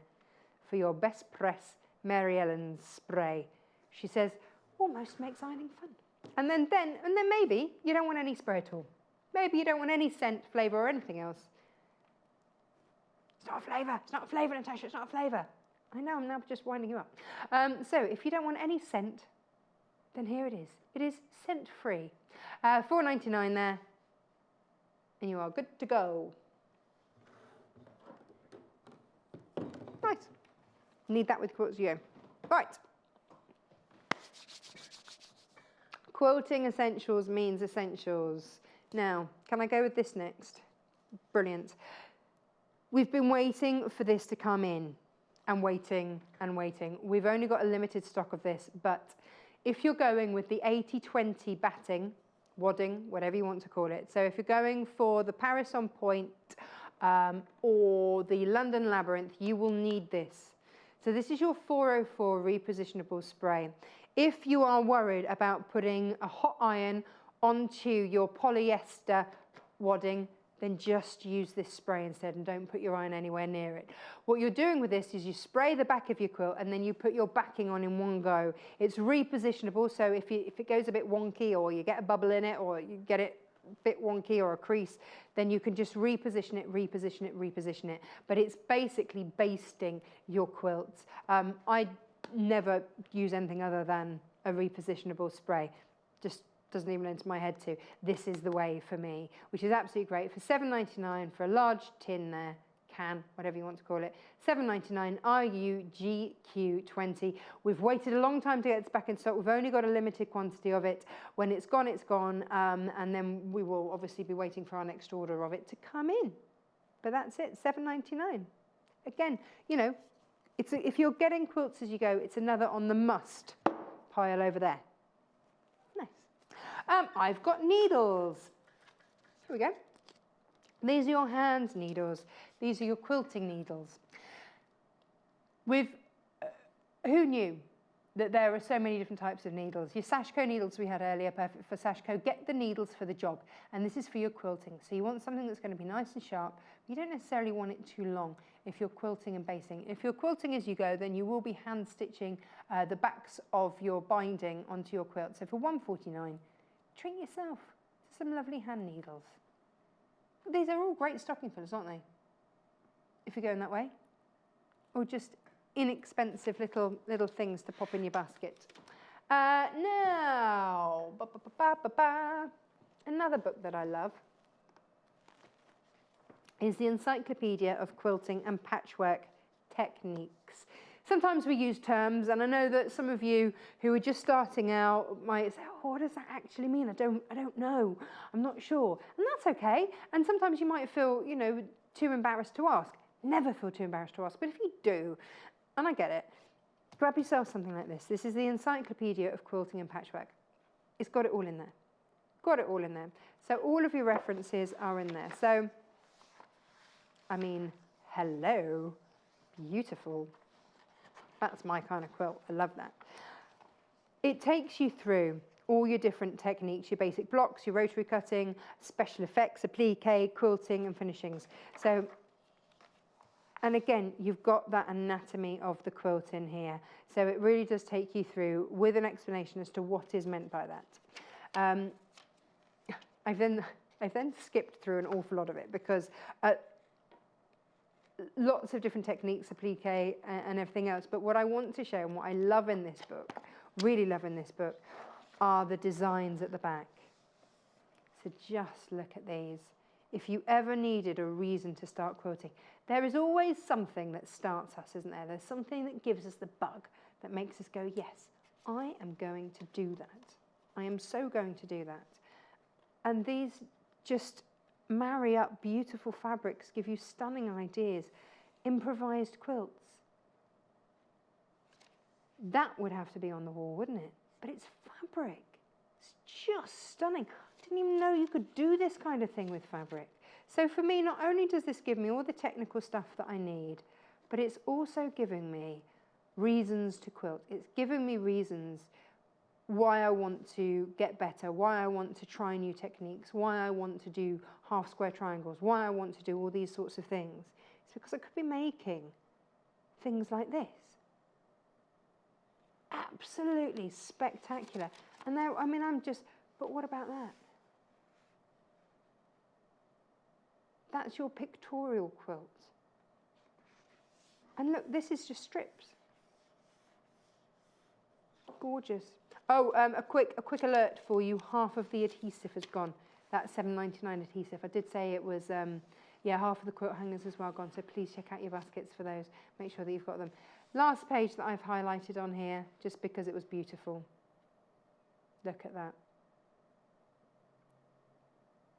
for your best press Mary Ellen's spray. She says, almost makes ironing fun. And then maybe you don't want any spray at all. Maybe you don't want any scent, flavour, or anything else. It's not a flavour. It's not a flavour, Natasha. It's not a flavour. I know, I'm now just winding you up. So if you don't want any scent, then here it is. It is scent-free. $4.99 there. And you are good to go. Nice. Need that with Quilt As You Go. Right. Quilting essentials means essentials. Now, can I go with this next? Brilliant. We've been waiting for this to come in, and waiting and waiting. We've only got a limited stock of this, but if you're going with the 80-20 batting, wadding, whatever you want to call it, so if you're going for the Paris on Point or the London Labyrinth, you will need this. So this is your 404 repositionable spray. If you are worried about putting a hot iron onto your polyester wadding, then just use this spray instead and don't put your iron anywhere near it. What you're doing with this is you spray the back of your quilt and then you put your backing on in one go. It's repositionable, so if it goes a bit wonky or you get a bubble in it or you get it a bit wonky or a crease, then you can just reposition it, reposition it, reposition it. But it's basically basting your quilts. I never use anything other than a repositionable spray. Just doesn't even enter my head to. This is the way for me, which is absolutely great. For $7.99 for a large tin there, can, whatever you want to call it. £7.99 RUGQ20. We've waited a long time to get this back in stock. We've only got a limited quantity of it. When it's gone, it's gone. And then we will obviously be waiting for our next order of it to come in. But that's it, £7.99. Again, you know, if you're getting quilts as you go, it's another on the must pile over there. Nice. I've got needles. Here we go. These are your hand needles. These are your quilting needles. Who knew that there are so many different types of needles? Your sashiko needles we had earlier, perfect for sashiko. Get the needles for the job. And this is for your quilting. So you want something that's going to be nice and sharp. You don't necessarily want it too long if you're quilting and basting. If you're quilting as you go, then you will be hand stitching the backs of your binding onto your quilt. So for £1.49, treat yourself to some lovely hand needles. These are all great stocking fillers, aren't they? If you're going that way. Or just inexpensive little things to pop in your basket. Now, another book that I love is the Encyclopedia of Quilting and Patchwork Techniques. Sometimes we use terms, and I know that some of you who are just starting out might say, oh, what does that actually mean? I don't know. I'm not sure. And that's okay. And sometimes you might feel, you know, too embarrassed to ask. Never feel too embarrassed to ask. But if you do, and I get it, grab yourself something like this. This is the Encyclopedia of Quilting and Patchwork. It's got it all in there. Got it all in there. So all of your references are in there. So, I mean, hello, beautiful. That's my kind of quilt. I love that. It takes you through all your different techniques, your basic blocks, your rotary cutting, special effects, applique, quilting and finishings. So, and again, you've got that anatomy of the quilt in here. So it really does take you through with an explanation as to what is meant by that. I've then skipped through an awful lot of it because lots of different techniques, applique and everything else. But what I want to show and what I love in this book, really love in this book, are the designs at the back. So just look at these. If you ever needed a reason to start quilting, there is always something that starts us, isn't there? There's something that gives us the bug, that makes us go, yes, I am going to do that. I am so going to do that. And these just marry up beautiful fabrics, give you stunning ideas, improvised quilts. That would have to be on the wall, wouldn't it? But it's fabric. It's just stunning. I didn't even know you could do this kind of thing with fabric. So for me, not only does this give me all the technical stuff that I need, but it's also giving me reasons to quilt. It's giving me reasons why I want to get better, why I want to try new techniques, why I want to do half square triangles, why I want to do all these sorts of things. It's because I could be making things like this. Absolutely spectacular. And there, I mean, but what about that? That's your pictorial quilt. And look, this is just strips. Gorgeous. Oh, a quick alert for you. Half of the adhesive has gone. That £7.99 adhesive. I did say it was, yeah, half of the quilt hangers as well gone. So please check out your baskets for those. Make sure that you've got them. Last page that I've highlighted on here, just because it was beautiful. Look at that.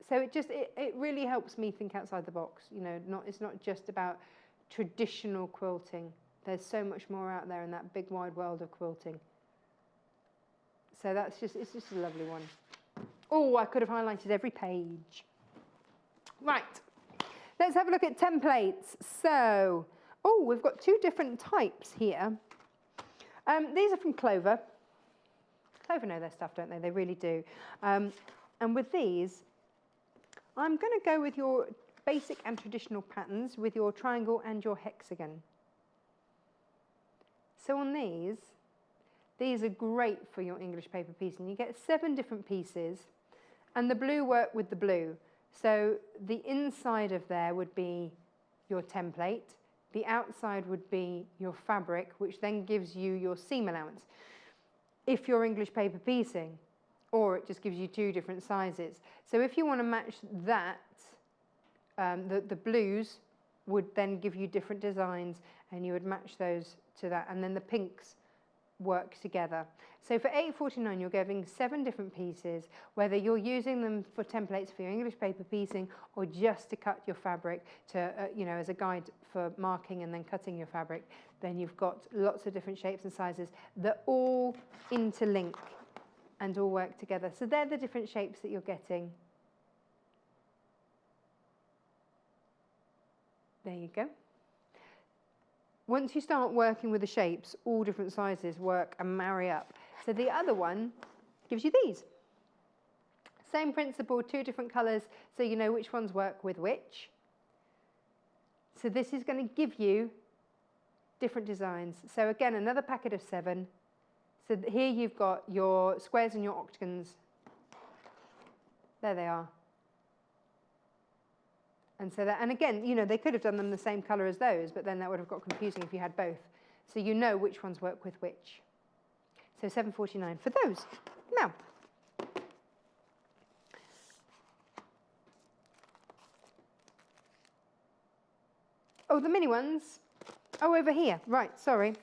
So it really helps me think outside the box. You know, it's not just about traditional quilting. There's so much more out there in that big wide world of quilting. So it's just a lovely one. Oh, I could have highlighted every page. Right, let's have a look at templates. So, oh, we've got two different types here. These are from Clover. Clover know their stuff, don't they? They really do. And with these, I'm going to go with your basic and traditional patterns with your triangle and your hexagon. So on these are great for your English paper piecing. You get 7 different pieces, and the blue work with the blue. So the inside of there would be your template. The outside would be your fabric, which then gives you your seam allowance. If you're English paper piecing, or it just gives you 2 different sizes. So if you want to match that, the blues would then give you different designs, and you would match those to that, and then the pinks work together. So for £8.49 you're getting 7 different pieces, whether you're using them for templates for your English paper piecing or just to cut your fabric to you know, as a guide for marking and then cutting your fabric. Then you've got lots of different shapes and sizes that all interlink and all work together. So they're the different shapes that you're getting. There you go. Once you start working with the shapes, all different sizes work and marry up. So the other one gives you these. Same principle, 2 different colours, so you know which ones work with which. So this is going to give you different designs. So again, another packet of 7. So here you've got your squares and your octagons. There they are. And so that, and again, you know, they could have done them the same colour as those, but then that would have got confusing if you had both. So you know which ones work with which. So £7.49 for those. Now, oh, the mini ones. Oh, over here. Right, sorry.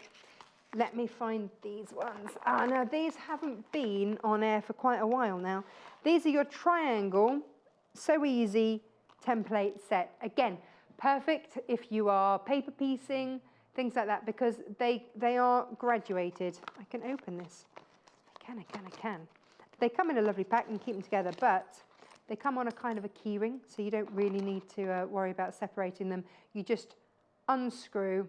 Let me find these ones. Ah, now these haven't been on air for quite a while now. These are your triangle, so easy template set. Again, perfect if you are paper piecing, things like that, because they are graduated. I can open this. I can. They come in a lovely pack and keep them together, but they come on a kind of a key ring, so you don't really need to worry about separating them. You just unscrew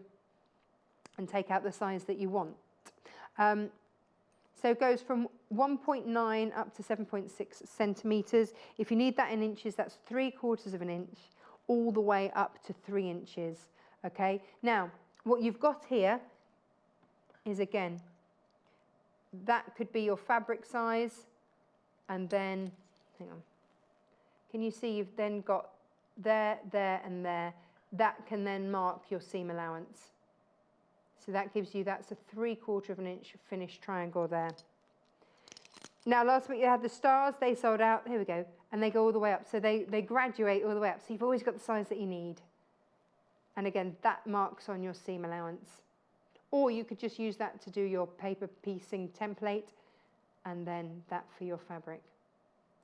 and take out the size that you want. So it goes from 1.9 up to 7.6 centimetres. If you need that in inches, that's 3/4 of an inch, all the way up to 3 inches. Okay. Now, what you've got here is, again, that could be your fabric size, and then, hang on. Can you see you've then got there, there, and there? That can then mark your seam allowance. So that gives you, that's a 3/4 of an inch finished triangle there. Now, last week you had the stars, they sold out, here we go, and they go all the way up. So they graduate all the way up. So you've always got the size that you need. And again, that marks on your seam allowance. Or you could just use that to do your paper piecing template, and then that for your fabric.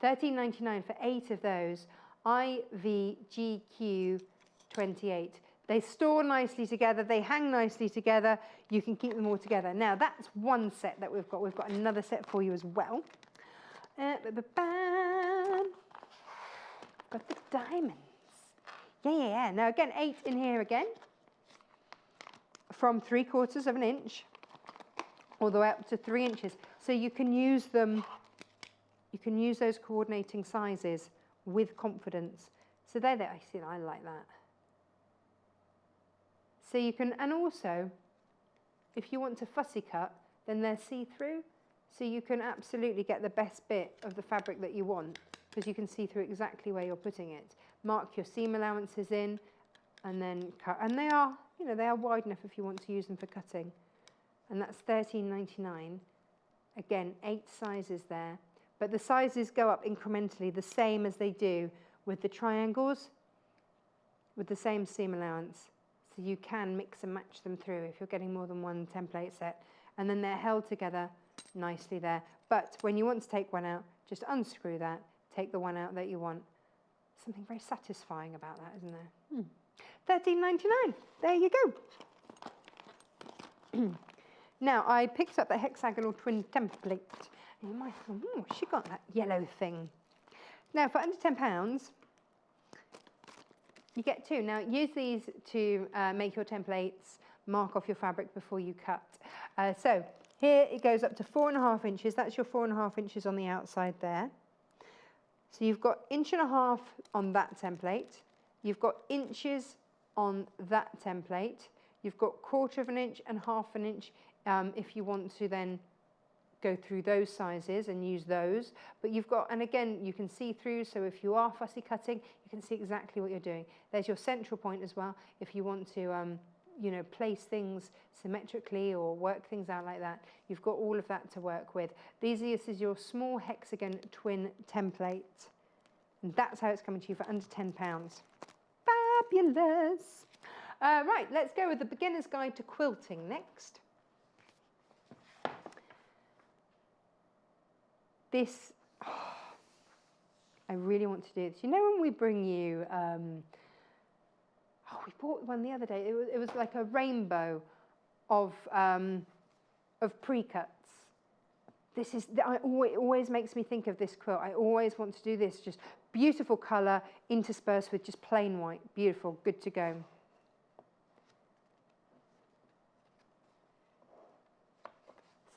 £13.99 for 8 of those, IVGQ28. They store nicely together, they hang nicely together, you can keep them all together. Now, that's one set that we've got. We've got another set for you as well. Got the diamonds. Yeah. Now, again, 8 in here again. From 3/4 of an inch all the way up to 3 inches. So you can use them, you can use those coordinating sizes with confidence. So there they are. I see, I like that. So you can, and also, if you want to fussy cut, then they're see-through. So you can absolutely get the best bit of the fabric that you want, because you can see through exactly where you're putting it. Mark your seam allowances in, and then cut. And they are, you know, they are wide enough if you want to use them for cutting. And that's £13.99. Again, 8 sizes there. But the sizes go up incrementally, the same as they do with the triangles, with the same seam allowance. So you can mix and match them through if you're getting more than one template set. And then they're held together nicely there. But when you want to take one out, just unscrew that, take the one out that you want. Something very satisfying about that, isn't there? £13.99. There you go. Now, I picked up the hexagonal twin template. And you might think, she got that yellow thing. Now, for under £10, you get 2. Now, use these to make your templates, mark off your fabric before you cut. So here it goes up to 4.5 inches. That's your 4.5 inches on the outside there. So you've got 1.5 inches on that template. You've got inches on that template. You've got 1/4 inch and 1/2 inch if you want to then go through those sizes and use those. But you've got, and again, you can see through, so if you are fussy cutting, you can see exactly what you're doing. There's your central point as well, if you want to, you know, place things symmetrically or work things out like that. You've got all of that to work with. This is your small hexagon twin template. And that's how it's coming to you for under £10. Fabulous. Right, let's go with the beginner's guide to quilting next. This, I really want to do this. You know when we bring you, we bought one the other day. It was like a rainbow of pre-cuts. This is, it always makes me think of this quilt. I always want to do this, just beautiful colour interspersed with just plain white. Beautiful, good to go.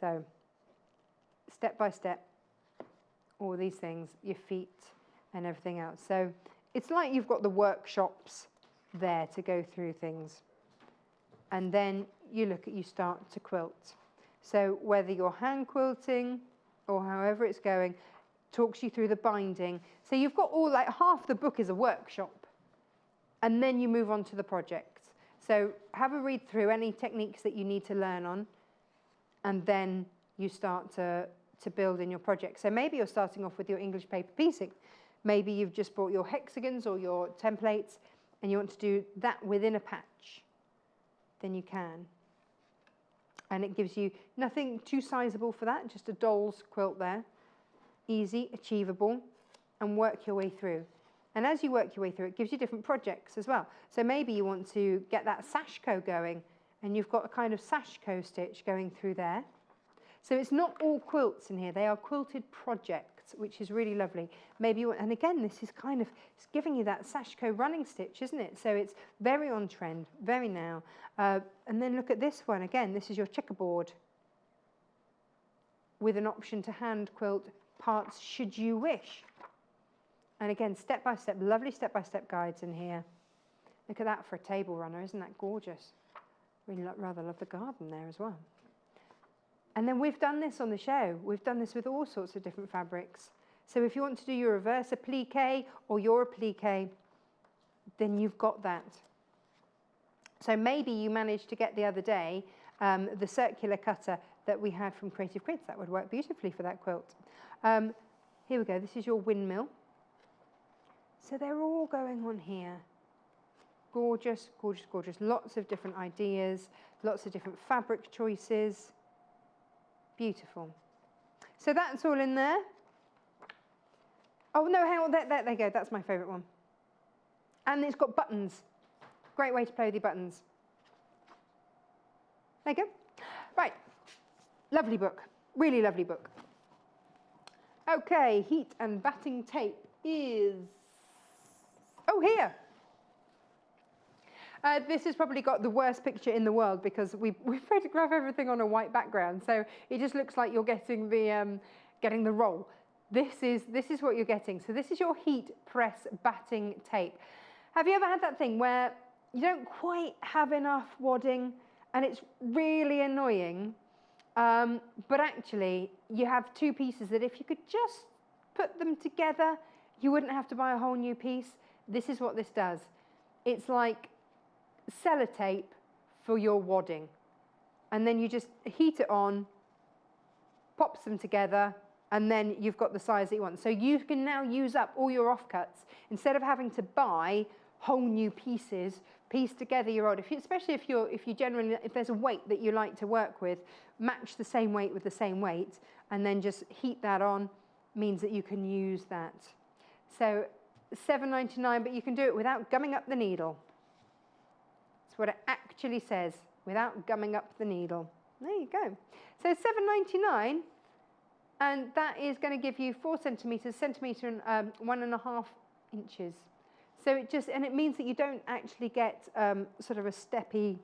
So, step by step, all these things, your feet and everything else. So, it's like you've got the workshops there to go through things. And then you start to quilt. So whether you're hand quilting or however it's going, talks you through the binding. So you've got all, like half the book is a workshop. And then you move on to the project. So have a read through any techniques that you need to learn on. And then you start to build in your project. So maybe you're starting off with your English paper piecing. Maybe you've just bought your hexagons or your templates and you want to do that within a patch. Then you can. And it gives you nothing too sizable for that, just a doll's quilt there. Easy, achievable, and work your way through. And as you work your way through, it gives you different projects as well. So maybe you want to get that sashiko going, and you've got a kind of sashiko stitch going through there. So it's not all quilts in here, they are quilted projects, which is really lovely. Maybe you want, and again, this is kind of, it's giving you that sashiko running stitch, isn't it? So it's very on trend, very now. And then look at this one, again, this is your checkerboard with an option to hand quilt parts should you wish. And again, step by step, lovely step-by-step guides in here. Look at that for a table runner, isn't that gorgeous? Really rather love the garden there as well. And then we've done this on the show. We've done this with all sorts of different fabrics. So if you want to do your reverse applique or your applique, then you've got that. So maybe you managed to get the other day the circular cutter that we had from Creative Grids. That would work beautifully for that quilt. Here we go. This is your windmill. So they're all going on here. Gorgeous, gorgeous, gorgeous. Lots of different ideas, lots of different fabric choices. Beautiful. So that's all in there. Oh, no, hang on. There you go. That's my favourite one. And it's got buttons. Great way to play with your buttons. There you go. Right. Lovely book. Really lovely book. Okay, heat and batting tape is... Oh, here. This has probably got the worst picture in the world because we photograph everything on a white background, so it just looks like you're getting the roll. This is what you're getting. So this is your heat press batting tape. Have you ever had that thing where you don't quite have enough wadding and it's really annoying, but actually you have two pieces that if you could just put them together, you wouldn't have to buy a whole new piece? This is what this does. It's like sellotape for your wadding, and then you just heat it on, pops them together, and then you've got the size that you want. So you can now use up all your offcuts instead of having to buy whole new pieces. Piece together your odd. Especially if there's a weight that you like to work with, match the same weight with the same weight, and then just heat that on. Means that you can use that. So $7.99, but you can do it without gumming up the needle. That's what it actually says, without gumming up the needle. There you go. So $7.99, and that is going to give you 4 centimetres, centimetre and 1.5 inches. So it means that you don't actually get sort of a steppy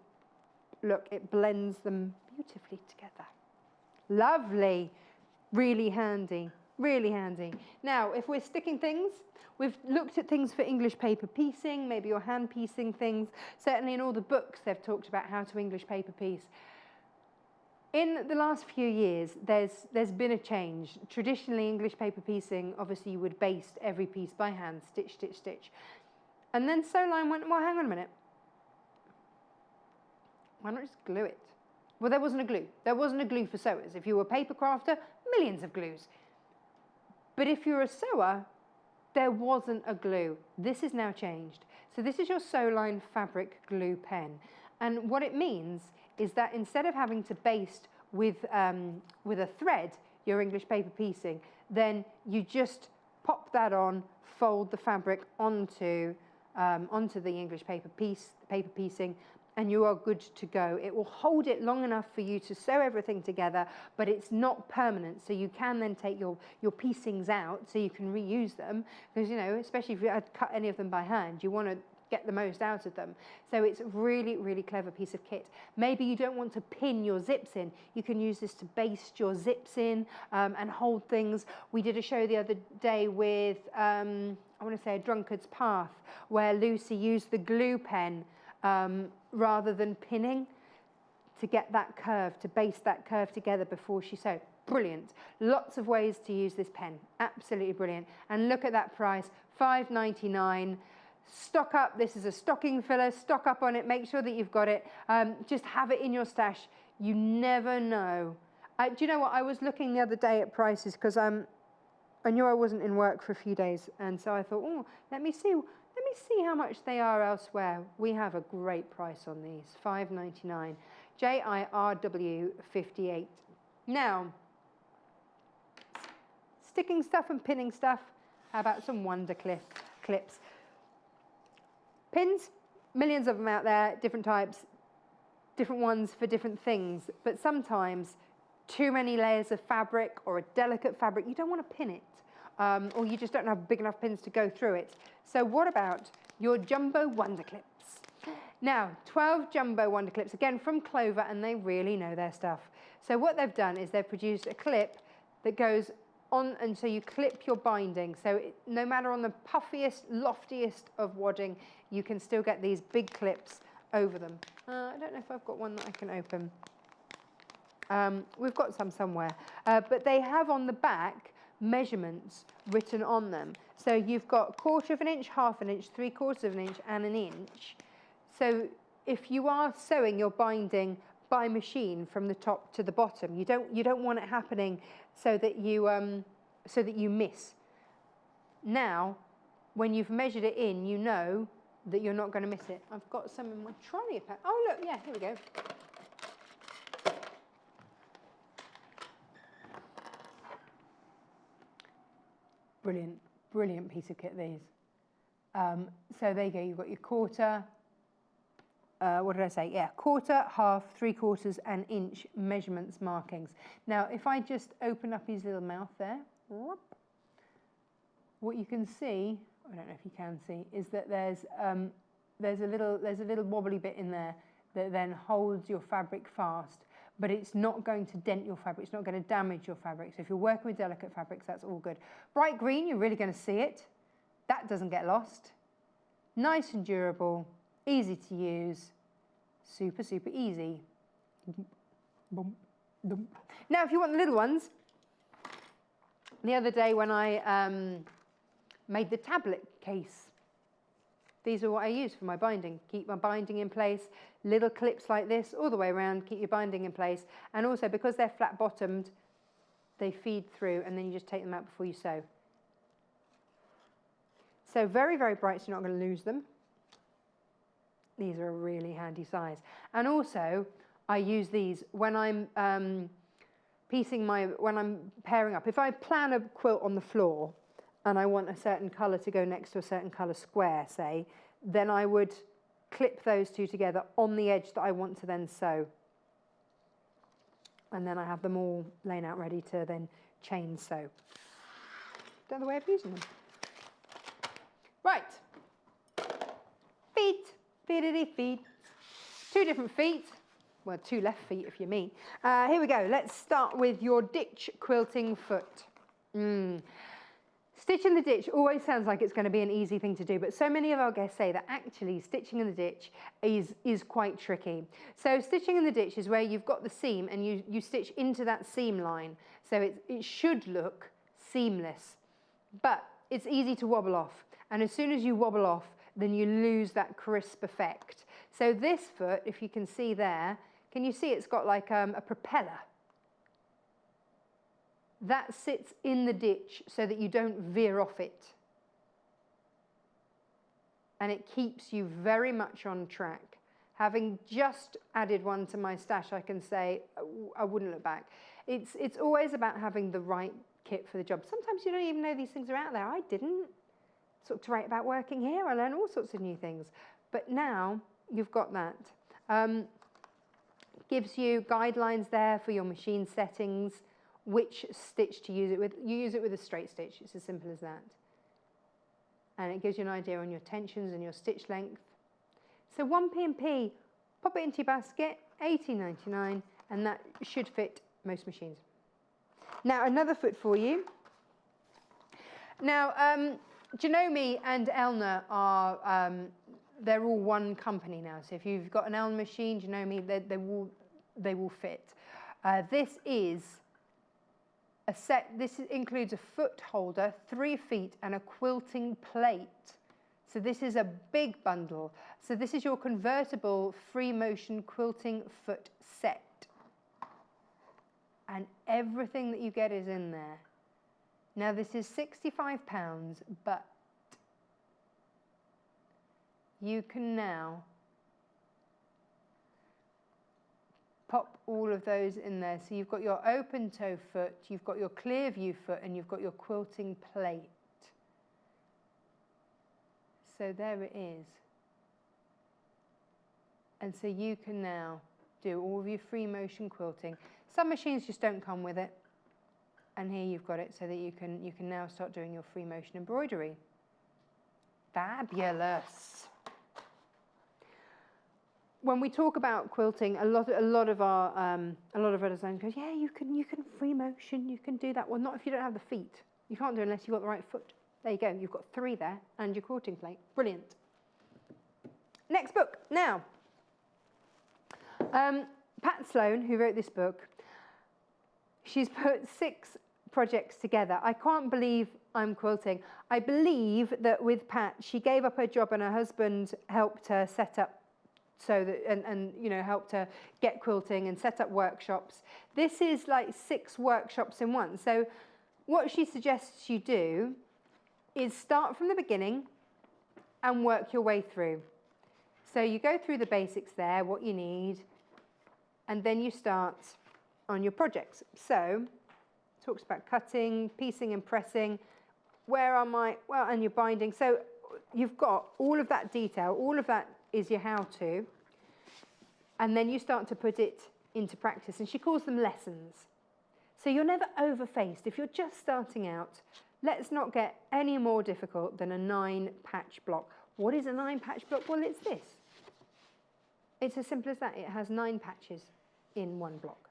look. It blends them beautifully together. Lovely, really handy. Really handy. Now, if we're sticking things, we've looked at things for English paper piecing, maybe you're hand piecing things. Certainly in all the books, they've talked about how to English paper piece. In the last few years, there's been a change. Traditionally, English paper piecing, obviously, you would baste every piece by hand, stitch, stitch, stitch. And then Sewline went, well, hang on a minute. Why not just glue it? Well, there wasn't a glue. There wasn't a glue for sewers. If you were a paper crafter, millions of glues. But if you're a sewer, there wasn't a glue. This is now changed. So this is your Sewline fabric glue pen. And what it means is that instead of having to baste with a thread your English paper piecing, then you just pop that on, fold the fabric onto the English paper piecing, and you are good to go. It will hold it long enough for you to sew everything together, but it's not permanent, so you can then take your piecings out so you can reuse them, because, you know, especially if you had cut any of them by hand, you want to get the most out of them. So it's a really, really clever piece of kit. Maybe you don't want to pin your zips in. You can use this to baste your zips in and hold things. We did a show the other day with, I want to say, A Drunkard's Path, where Lucy used the glue pen rather than pinning to get that curve, to baste that curve together before she sewed. Brilliant. Lots of ways to use this pen. Absolutely brilliant. And look at that price, $5.99. Stock up. This is a stocking filler. Stock up on it. Make sure that you've got it. Just have it in your stash. You never know. Do you know what? I was looking the other day at prices because I knew I wasn't in work for a few days, and so I thought, oh, let me see how much they are elsewhere. We have a great price on these. $5.99. JIRW 58. Now, sticking stuff and pinning stuff. How about some Wonder clips? Pins, millions of them out there, different types, different ones for different things. But sometimes too many layers of fabric or a delicate fabric, you don't want to pin it. Or you just don't have big enough pins to go through it. So what about your jumbo Wonder clips? Now, 12 jumbo Wonder clips, again from Clover, and they really know their stuff. So what they've done is they've produced a clip that goes on, and so you clip your binding. So no matter on the puffiest, loftiest of wadding, you can still get these big clips over them. I don't know if I've got one that I can open. We've got some somewhere. But they have on the back measurements written on them. So you've got 1/4 of an inch, 1/2 an inch, 3/4 of an inch, and an inch. So if you are sewing your binding by machine from the top to the bottom, you don't want it happening so that you miss. Now, when you've measured it in, you know that you're not going to miss it. I've got some in my trolley pack. Oh look, yeah, here we go. Brilliant, brilliant piece of kit, these. So there you go, you've got your 1/4, what did I say? Yeah, 1/4, 1/2, 3/4, and inch measurements markings. Now, if I just open up his little mouth there, what you can see, I don't know if you can see, is that there's a little wobbly bit in there that then holds your fabric fast, but it's not going to dent your fabric, it's not going to damage your fabric. So if you're working with delicate fabrics, that's all good. Bright green, you're really going to see it. That doesn't get lost. Nice and durable, easy to use, super, super easy. Now, if you want the little ones, the other day when I made the tablet case, these are what I use for my binding. Keep my binding in place, little clips like this all the way around, keep your binding in place. And also, because they're flat bottomed, they feed through, and then you just take them out before you sew. So very, very bright, so you're not going to lose them. These are a really handy size. And also, I use these when I'm when I'm pairing up. If I plan a quilt on the floor and I want a certain colour to go next to a certain colour square, say, then I would clip those two together on the edge that I want to then sew. And then I have them all laid out ready to then chain sew. Another way of using them. Right. Feet. Feet-ity feet. 2 different feet. Well, 2 left feet if you're me. Here we go. Let's start with your ditch quilting foot. Stitching the ditch always sounds like it's going to be an easy thing to do, but so many of our guests say that actually stitching in the ditch is quite tricky. So stitching in the ditch is where you've got the seam and you stitch into that seam line. So it should look seamless, but it's easy to wobble off. And as soon as you wobble off, then you lose that crisp effect. So this foot, if you can see there, can you see it's got like a propeller? That sits in the ditch so that you don't veer off it. and it keeps you very much on track. Having just added one to my stash, I can say I wouldn't look back. It's always about having the right kit for the job. Sometimes you don't even know these things are out there. I didn't. Sort of to write about working here, I learned all sorts of new things. But now you've got that. Gives you guidelines there for your machine settings, which stitch to use it with. You use it with a straight stitch. It's as simple as that. And it gives you an idea on your tensions and your stitch length. So 1 P&P, pop it into your basket, $18.99, and that should fit most machines. Now, another foot for you. Now, Janome and Elna are, they're all one company now. So if you've got an Elna machine, Janome, they will fit. This is a set, this includes a foot holder, 3 feet, and a quilting plate. So this is a big bundle. So this is your convertible free motion quilting foot set. And everything that you get is in there. Now this is £65, but you can now pop all of those in there. So you've got your open toe foot, you've got your clear view foot, and you've got your quilting plate. So there it is. And so you can now do all of your free motion quilting. Some machines just don't come with it. And here you've got it so that you can now start doing your free motion embroidery. Fabulous. When we talk about quilting, a lot of our designers goes, yeah, you can free motion, you can do that. Well, not if you don't have the feet. You can't do it unless you've got the right foot. There you go, you've got 3 there and your quilting plate. Brilliant. Next book. Now, Pat Sloan, who wrote this book, she's put 6 projects together. I can't believe I'm quilting. I believe that with Pat, she gave up her job and her husband helped her set up so that, and you know, helped her get quilting and set up workshops. This is like 6 workshops in one. So what she suggests you do is start from the beginning and work your way through. So you go through the basics there, what you need, and then you start on your projects. So it talks about cutting, piecing and pressing. Where are my, well, and your binding. So you've got all of that detail, all of that is your how-to, and then you start to put it into practice. And she calls them lessons. So you're never overfaced. If you're just starting out, let's not get any more difficult than a 9-patch block. What is a 9-patch block? Well, it's this. It's as simple as that. It has 9 patches in one block.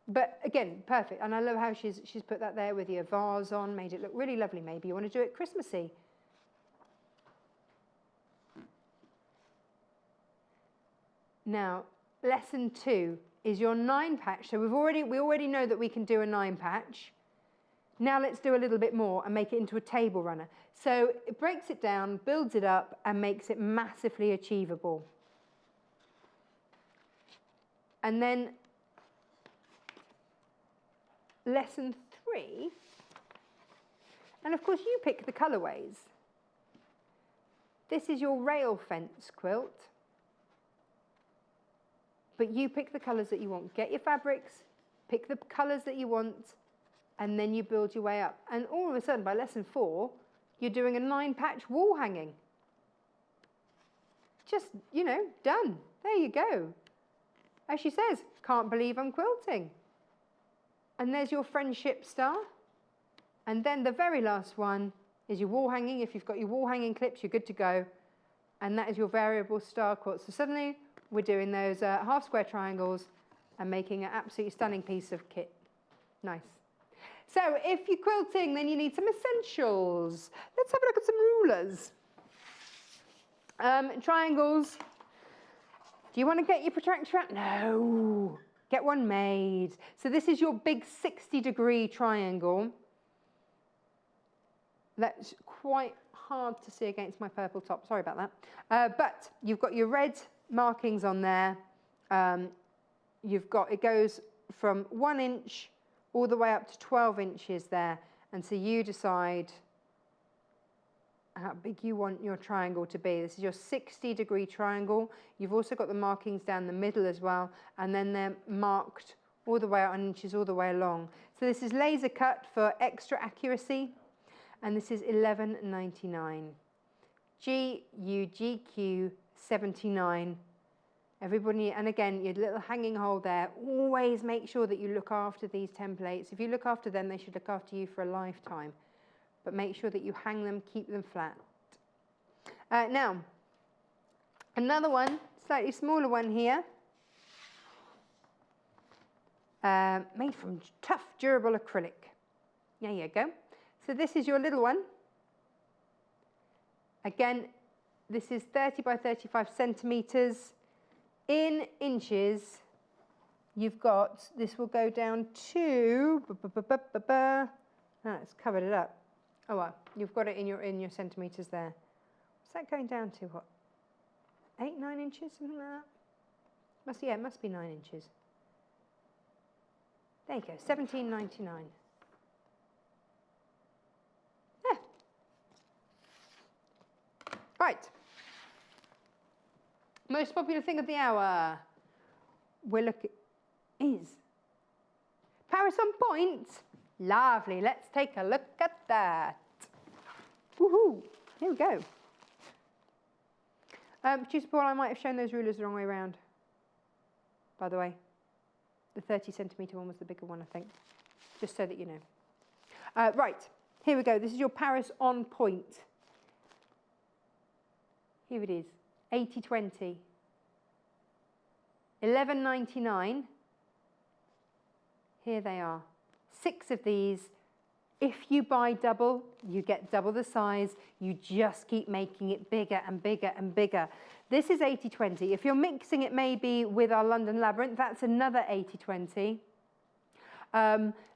But again, perfect. And I love how she's put that there with your vase on, made it look really lovely. Maybe you want to do it Christmassy. Now, lesson 2 is your 9-patch. So we already know that we can do a 9-patch. Now let's do a little bit more and make it into a table runner. So it breaks it down, builds it up, and makes it massively achievable. And then lesson 3, and of course you pick the colourways. This is your rail fence quilt, but you pick the colours that you want. Get your fabrics, pick the colours that you want, and then you build your way up. And all of a sudden, by lesson 4, you're doing a 9-patch wall hanging. Just, you know, done. There you go. As she says, can't believe I'm quilting. And there's your friendship star. And then the very last one is your wall hanging. If you've got your wall hanging clips, you're good to go. And that is your variable star quilt. So suddenly we're doing those half square triangles and making an absolutely stunning piece of kit. Nice. So if you're quilting, then you need some essentials. Let's have a look at some rulers. Triangles. Do you want to get your protractor out? No. Get one made. So this is your big 60-degree triangle. That's quite hard to see against my purple top. Sorry about that. But you've got your red markings on there. It goes from 1 inch all the way up to 12 inches there. And so you decide how big you want your triangle to be. This is your 60-degree triangle. You've also got the markings down the middle as well, and then they're marked all the way out on inches all the way along. So this is laser cut for extra accuracy, and this is $11.99. GUGQ 79. Everybody, and again, your little hanging hole there. Always make sure that you look after these templates. If you look after them, they should look after you for a lifetime. But make sure that you hang them, keep them flat. Now, another one, slightly smaller one here. Made from tough, durable acrylic. There you go. So this is your little one. Again, this is 30 by 35 centimetres. In inches, you've got, this will go down to, it's covered it up. Oh well, you've got it in your centimetres there. What's that going down to, what? 8, 9 inches, something like that? Yeah, it must be 9 inches. There you go, $17.99. Yeah. Right. Most popular thing of the hour we're looking is Paris on point. Lovely. Let's take a look at that. Woohoo! Here we go. Producer Paul, I might have shown those rulers the wrong way around. By the way, the 30-centimetre one was the bigger one, I think. Just so that you know. Right. Here we go. This is your Paris on point. Here it is. 80/20. $11.99. Here they are. 6 of these. If you buy double, you get double the size. You just keep making it bigger and bigger and bigger. This is 80/20. If you're mixing it maybe with our London Labyrinth, that's another 80/20.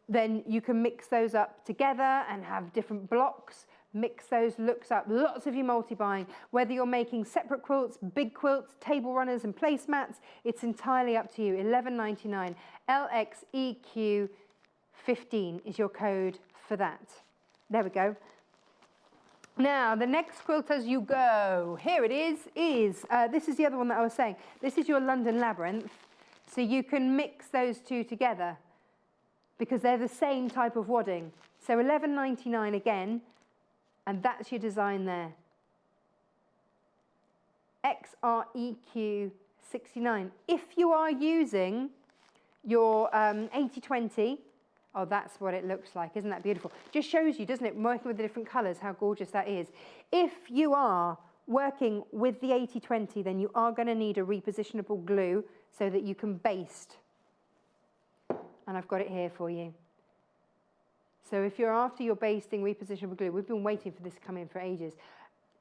Then you can mix those up together and have different blocks. Mix those looks up. Lots of you multi-buying. Whether you're making separate quilts, big quilts, table runners and placemats, it's entirely up to you. $11.99. LXEQ 15 is your code for that. There we go. Now, the next quilt as you go, here it is this is the other one that I was saying. This is your London Labyrinth. So you can mix those two together because they're the same type of wadding. So $11.99 again. And that's your design there. XREQ 69. If you are using your 80/20, oh, that's what it looks like. Isn't that beautiful? Just shows you, doesn't it, working with the different colours, how gorgeous that is. If you are working with the 80/20, then you are going to need a repositionable glue so that you can baste. And I've got it here for you. So if you're after your basting repositionable glue, we've been waiting for this to come in for ages.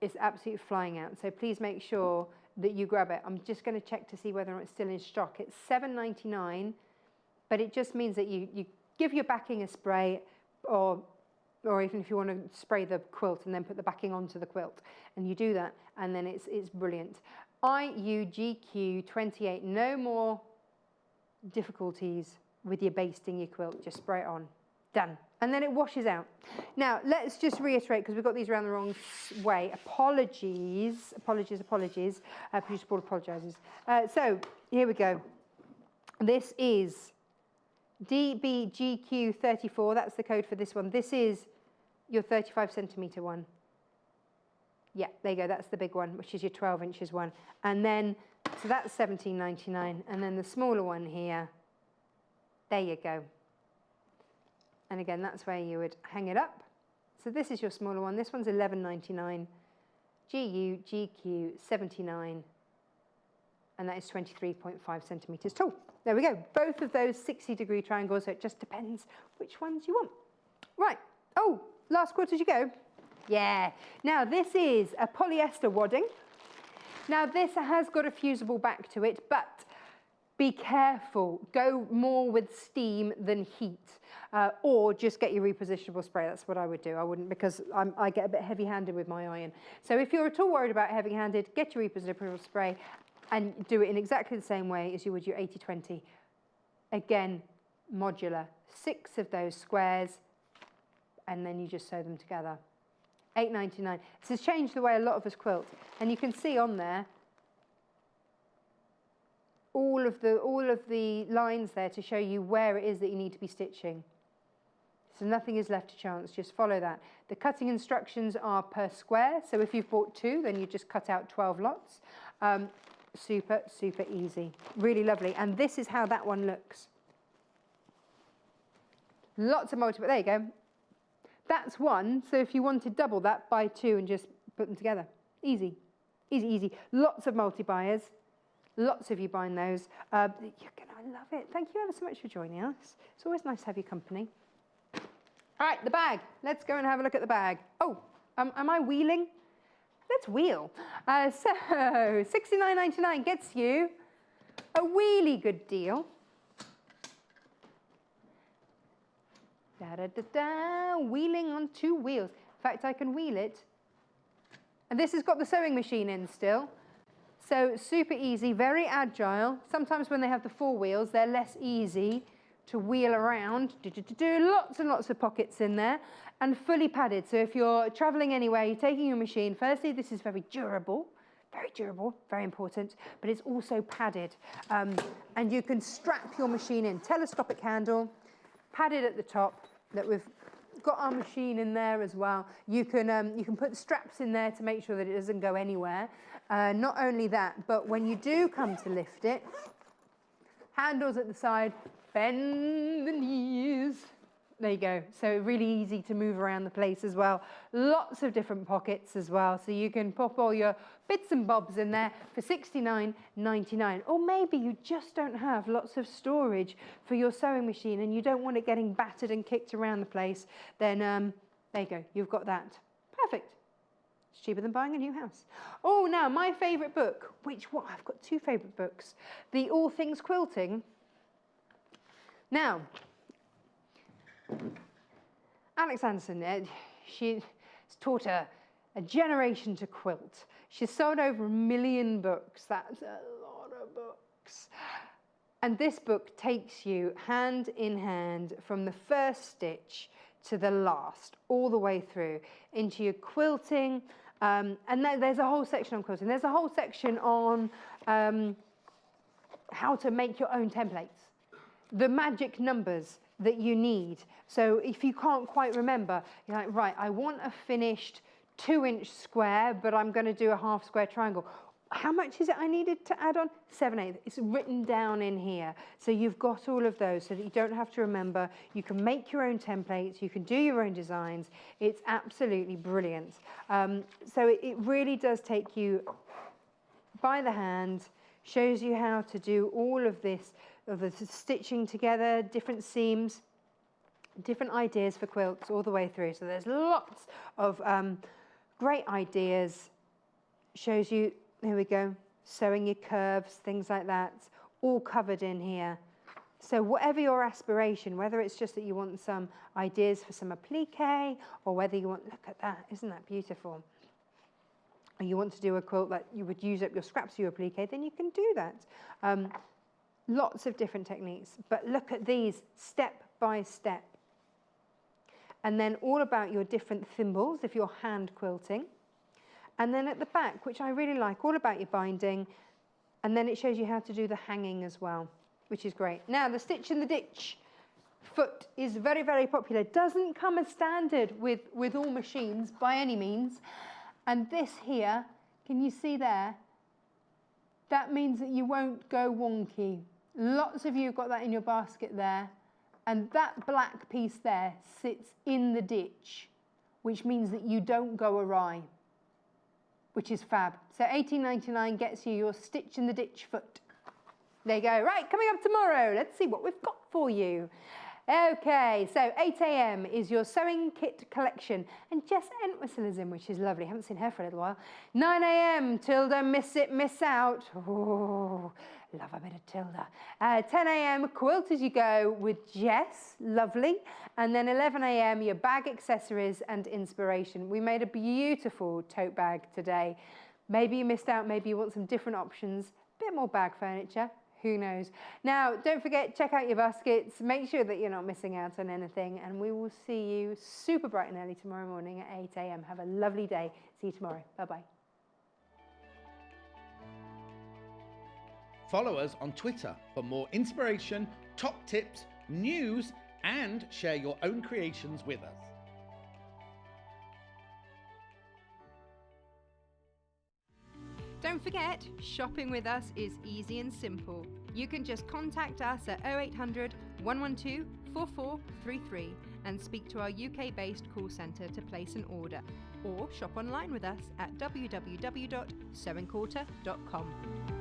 It's absolutely flying out. So please make sure that you grab it. I'm just going to check to see whether or not it's still in stock. It's $7.99, but it just means that you give your backing a spray, or even if you want to spray the quilt and then put the backing onto the quilt. And you do that, and then it's brilliant. IUGQ 28. No more difficulties with your basting your quilt. Just spray it on. Done. And then it washes out. Now, let's just reiterate, because we've got these around the wrong way. Apologies. Producer Paul apologises. So, here we go. This is DBGQ 34. That's the code for this one. This is your 35-centimetre one. Yeah, there you go. That's the big one, which is your 12 inches one. And then, so that's $17.99. And then the smaller one here, there you go. And again, that's where you would hang it up. So this is your smaller one. This one's $11.99. GUGQ 79. And that is 23.5 centimetres tall. There we go. Both of those 60-degree triangles, so it just depends which ones you want. Right. Oh, last quilt as you go. Yeah. Now, this is a polyester wadding. Now, this has got a fusible back to it, but be careful. Go more with steam than heat. Or just get your repositionable spray. That's what I would do. I wouldn't, because I get a bit heavy-handed with my iron. So if you're at all worried about heavy-handed, get your repositionable spray and do it in exactly the same way as you would your 80/20. Again, modular. 6 of those squares, and then you just sew them together. $8.99. This has changed the way a lot of us quilt. And you can see on there all of the lines there to show you where it is that you need to be stitching. So nothing is left to chance, just follow that. The cutting instructions are per square, so if you've bought 2, then you just cut out 12 lots. Super, super easy. Really lovely. And this is how that one looks. Lots of multiple, there you go. That's one, so if you wanted double that, buy 2 and just put them together. Easy, easy, easy. Lots of multi-buyers. Lots of you buying those. You're gonna love it. Thank you ever so much for joining us. It's always nice to have your company. All right, the bag. Let's go and have a look at the bag. Oh, am I wheeling? Let's wheel. So $69.99 gets you a really good deal. Da-da-da-da, wheeling on 2 wheels. In fact, I can wheel it. And this has got the sewing machine in still. So super easy, very agile. Sometimes when they have the 4 wheels, they're less easy to wheel around. Lots and lots of pockets in there and fully padded. So if you're traveling anywhere, you're taking your machine, firstly, this is very durable, very important, but it's also padded. And you can strap your machine in, telescopic handle, padded at the top, that we've got our machine in there as well. You can put straps in there to make sure that it doesn't go anywhere. Not only that, but when you do come to lift it, handles at the side, bend the knees. There you go. So really easy to move around the place as well. Lots of different pockets as well. So you can pop all your bits and bobs in there for $69.99. Or maybe you just don't have lots of storage for your sewing machine and you don't want it getting battered and kicked around the place. Then there you go. You've got that. Perfect. It's cheaper than buying a new house. Oh, now my favourite book. I've got 2 favourite books. The All Things Quilting. Now, Alex Anderson, she's taught a generation to quilt. She's sold over 1 million books. That's a lot of books. And this book takes you hand in hand from the first stitch to the last, all the way through into your quilting. And then there's a whole section on quilting. There's a whole section on how to make your own templates. The magic numbers that you need. So if you can't quite remember, you're like, right, I want a finished 2-inch square, but I'm going to do a half square triangle. How much is it I needed to add on? 7/8. It's written down in here. So you've got all of those so that you don't have to remember. You can make your own templates. You can do your own designs. It's absolutely brilliant. So it really does take you by the hand, shows you how to do all of this, of the stitching together, different seams, different ideas for quilts all the way through. So there's lots of great ideas. Shows you, there we go, sewing your curves, things like that, all covered in here. So whatever your aspiration, whether it's just that you want some ideas for some applique, or whether you want, look at that, isn't that beautiful? And you want to do a quilt that you would use up your scraps for your applique, then you can do that. Lots of different techniques, but look at these step by step. And then all about your different thimbles if you're hand quilting. And then at the back, which I really like, all about your binding. And then it shows you how to do the hanging as well, which is great. Now, the stitch in the ditch foot is very, very popular. Doesn't come as standard with all machines by any means. And this here, can you see there? That means that you won't go wonky. Lots of you have got that in your basket there. And that black piece there sits in the ditch, which means that you don't go awry, which is fab. So $18.99 gets you your stitch in the ditch foot. There you go. Right, coming up tomorrow, let's see what we've got for you. Okay, so 8 a.m. is your sewing kit collection. And Jess Entwistle is in, which is lovely. Haven't seen her for a little while. 9 a.m. Tilda, miss it, miss out. Oh, love a bit of Tilda. 10 a.m. quilt as you go with Jess, lovely. And then 11 a.m. your bag accessories and inspiration. We made a beautiful tote bag today. Maybe you missed out, maybe you want some different options. Bit more bag furniture. Who knows? Now, don't forget, check out your baskets. Make sure that you're not missing out on anything. And we will see you super bright and early tomorrow morning at 8 a.m. Have a lovely day. See you tomorrow. Bye-bye. Follow us on Twitter for more inspiration, top tips, news, and share your own creations with us. Don't forget, shopping with us is easy and simple. You can just contact us at 0800 112 4433 and speak to our UK-based call centre to place an order, or shop online with us at www.sewingquarter.com.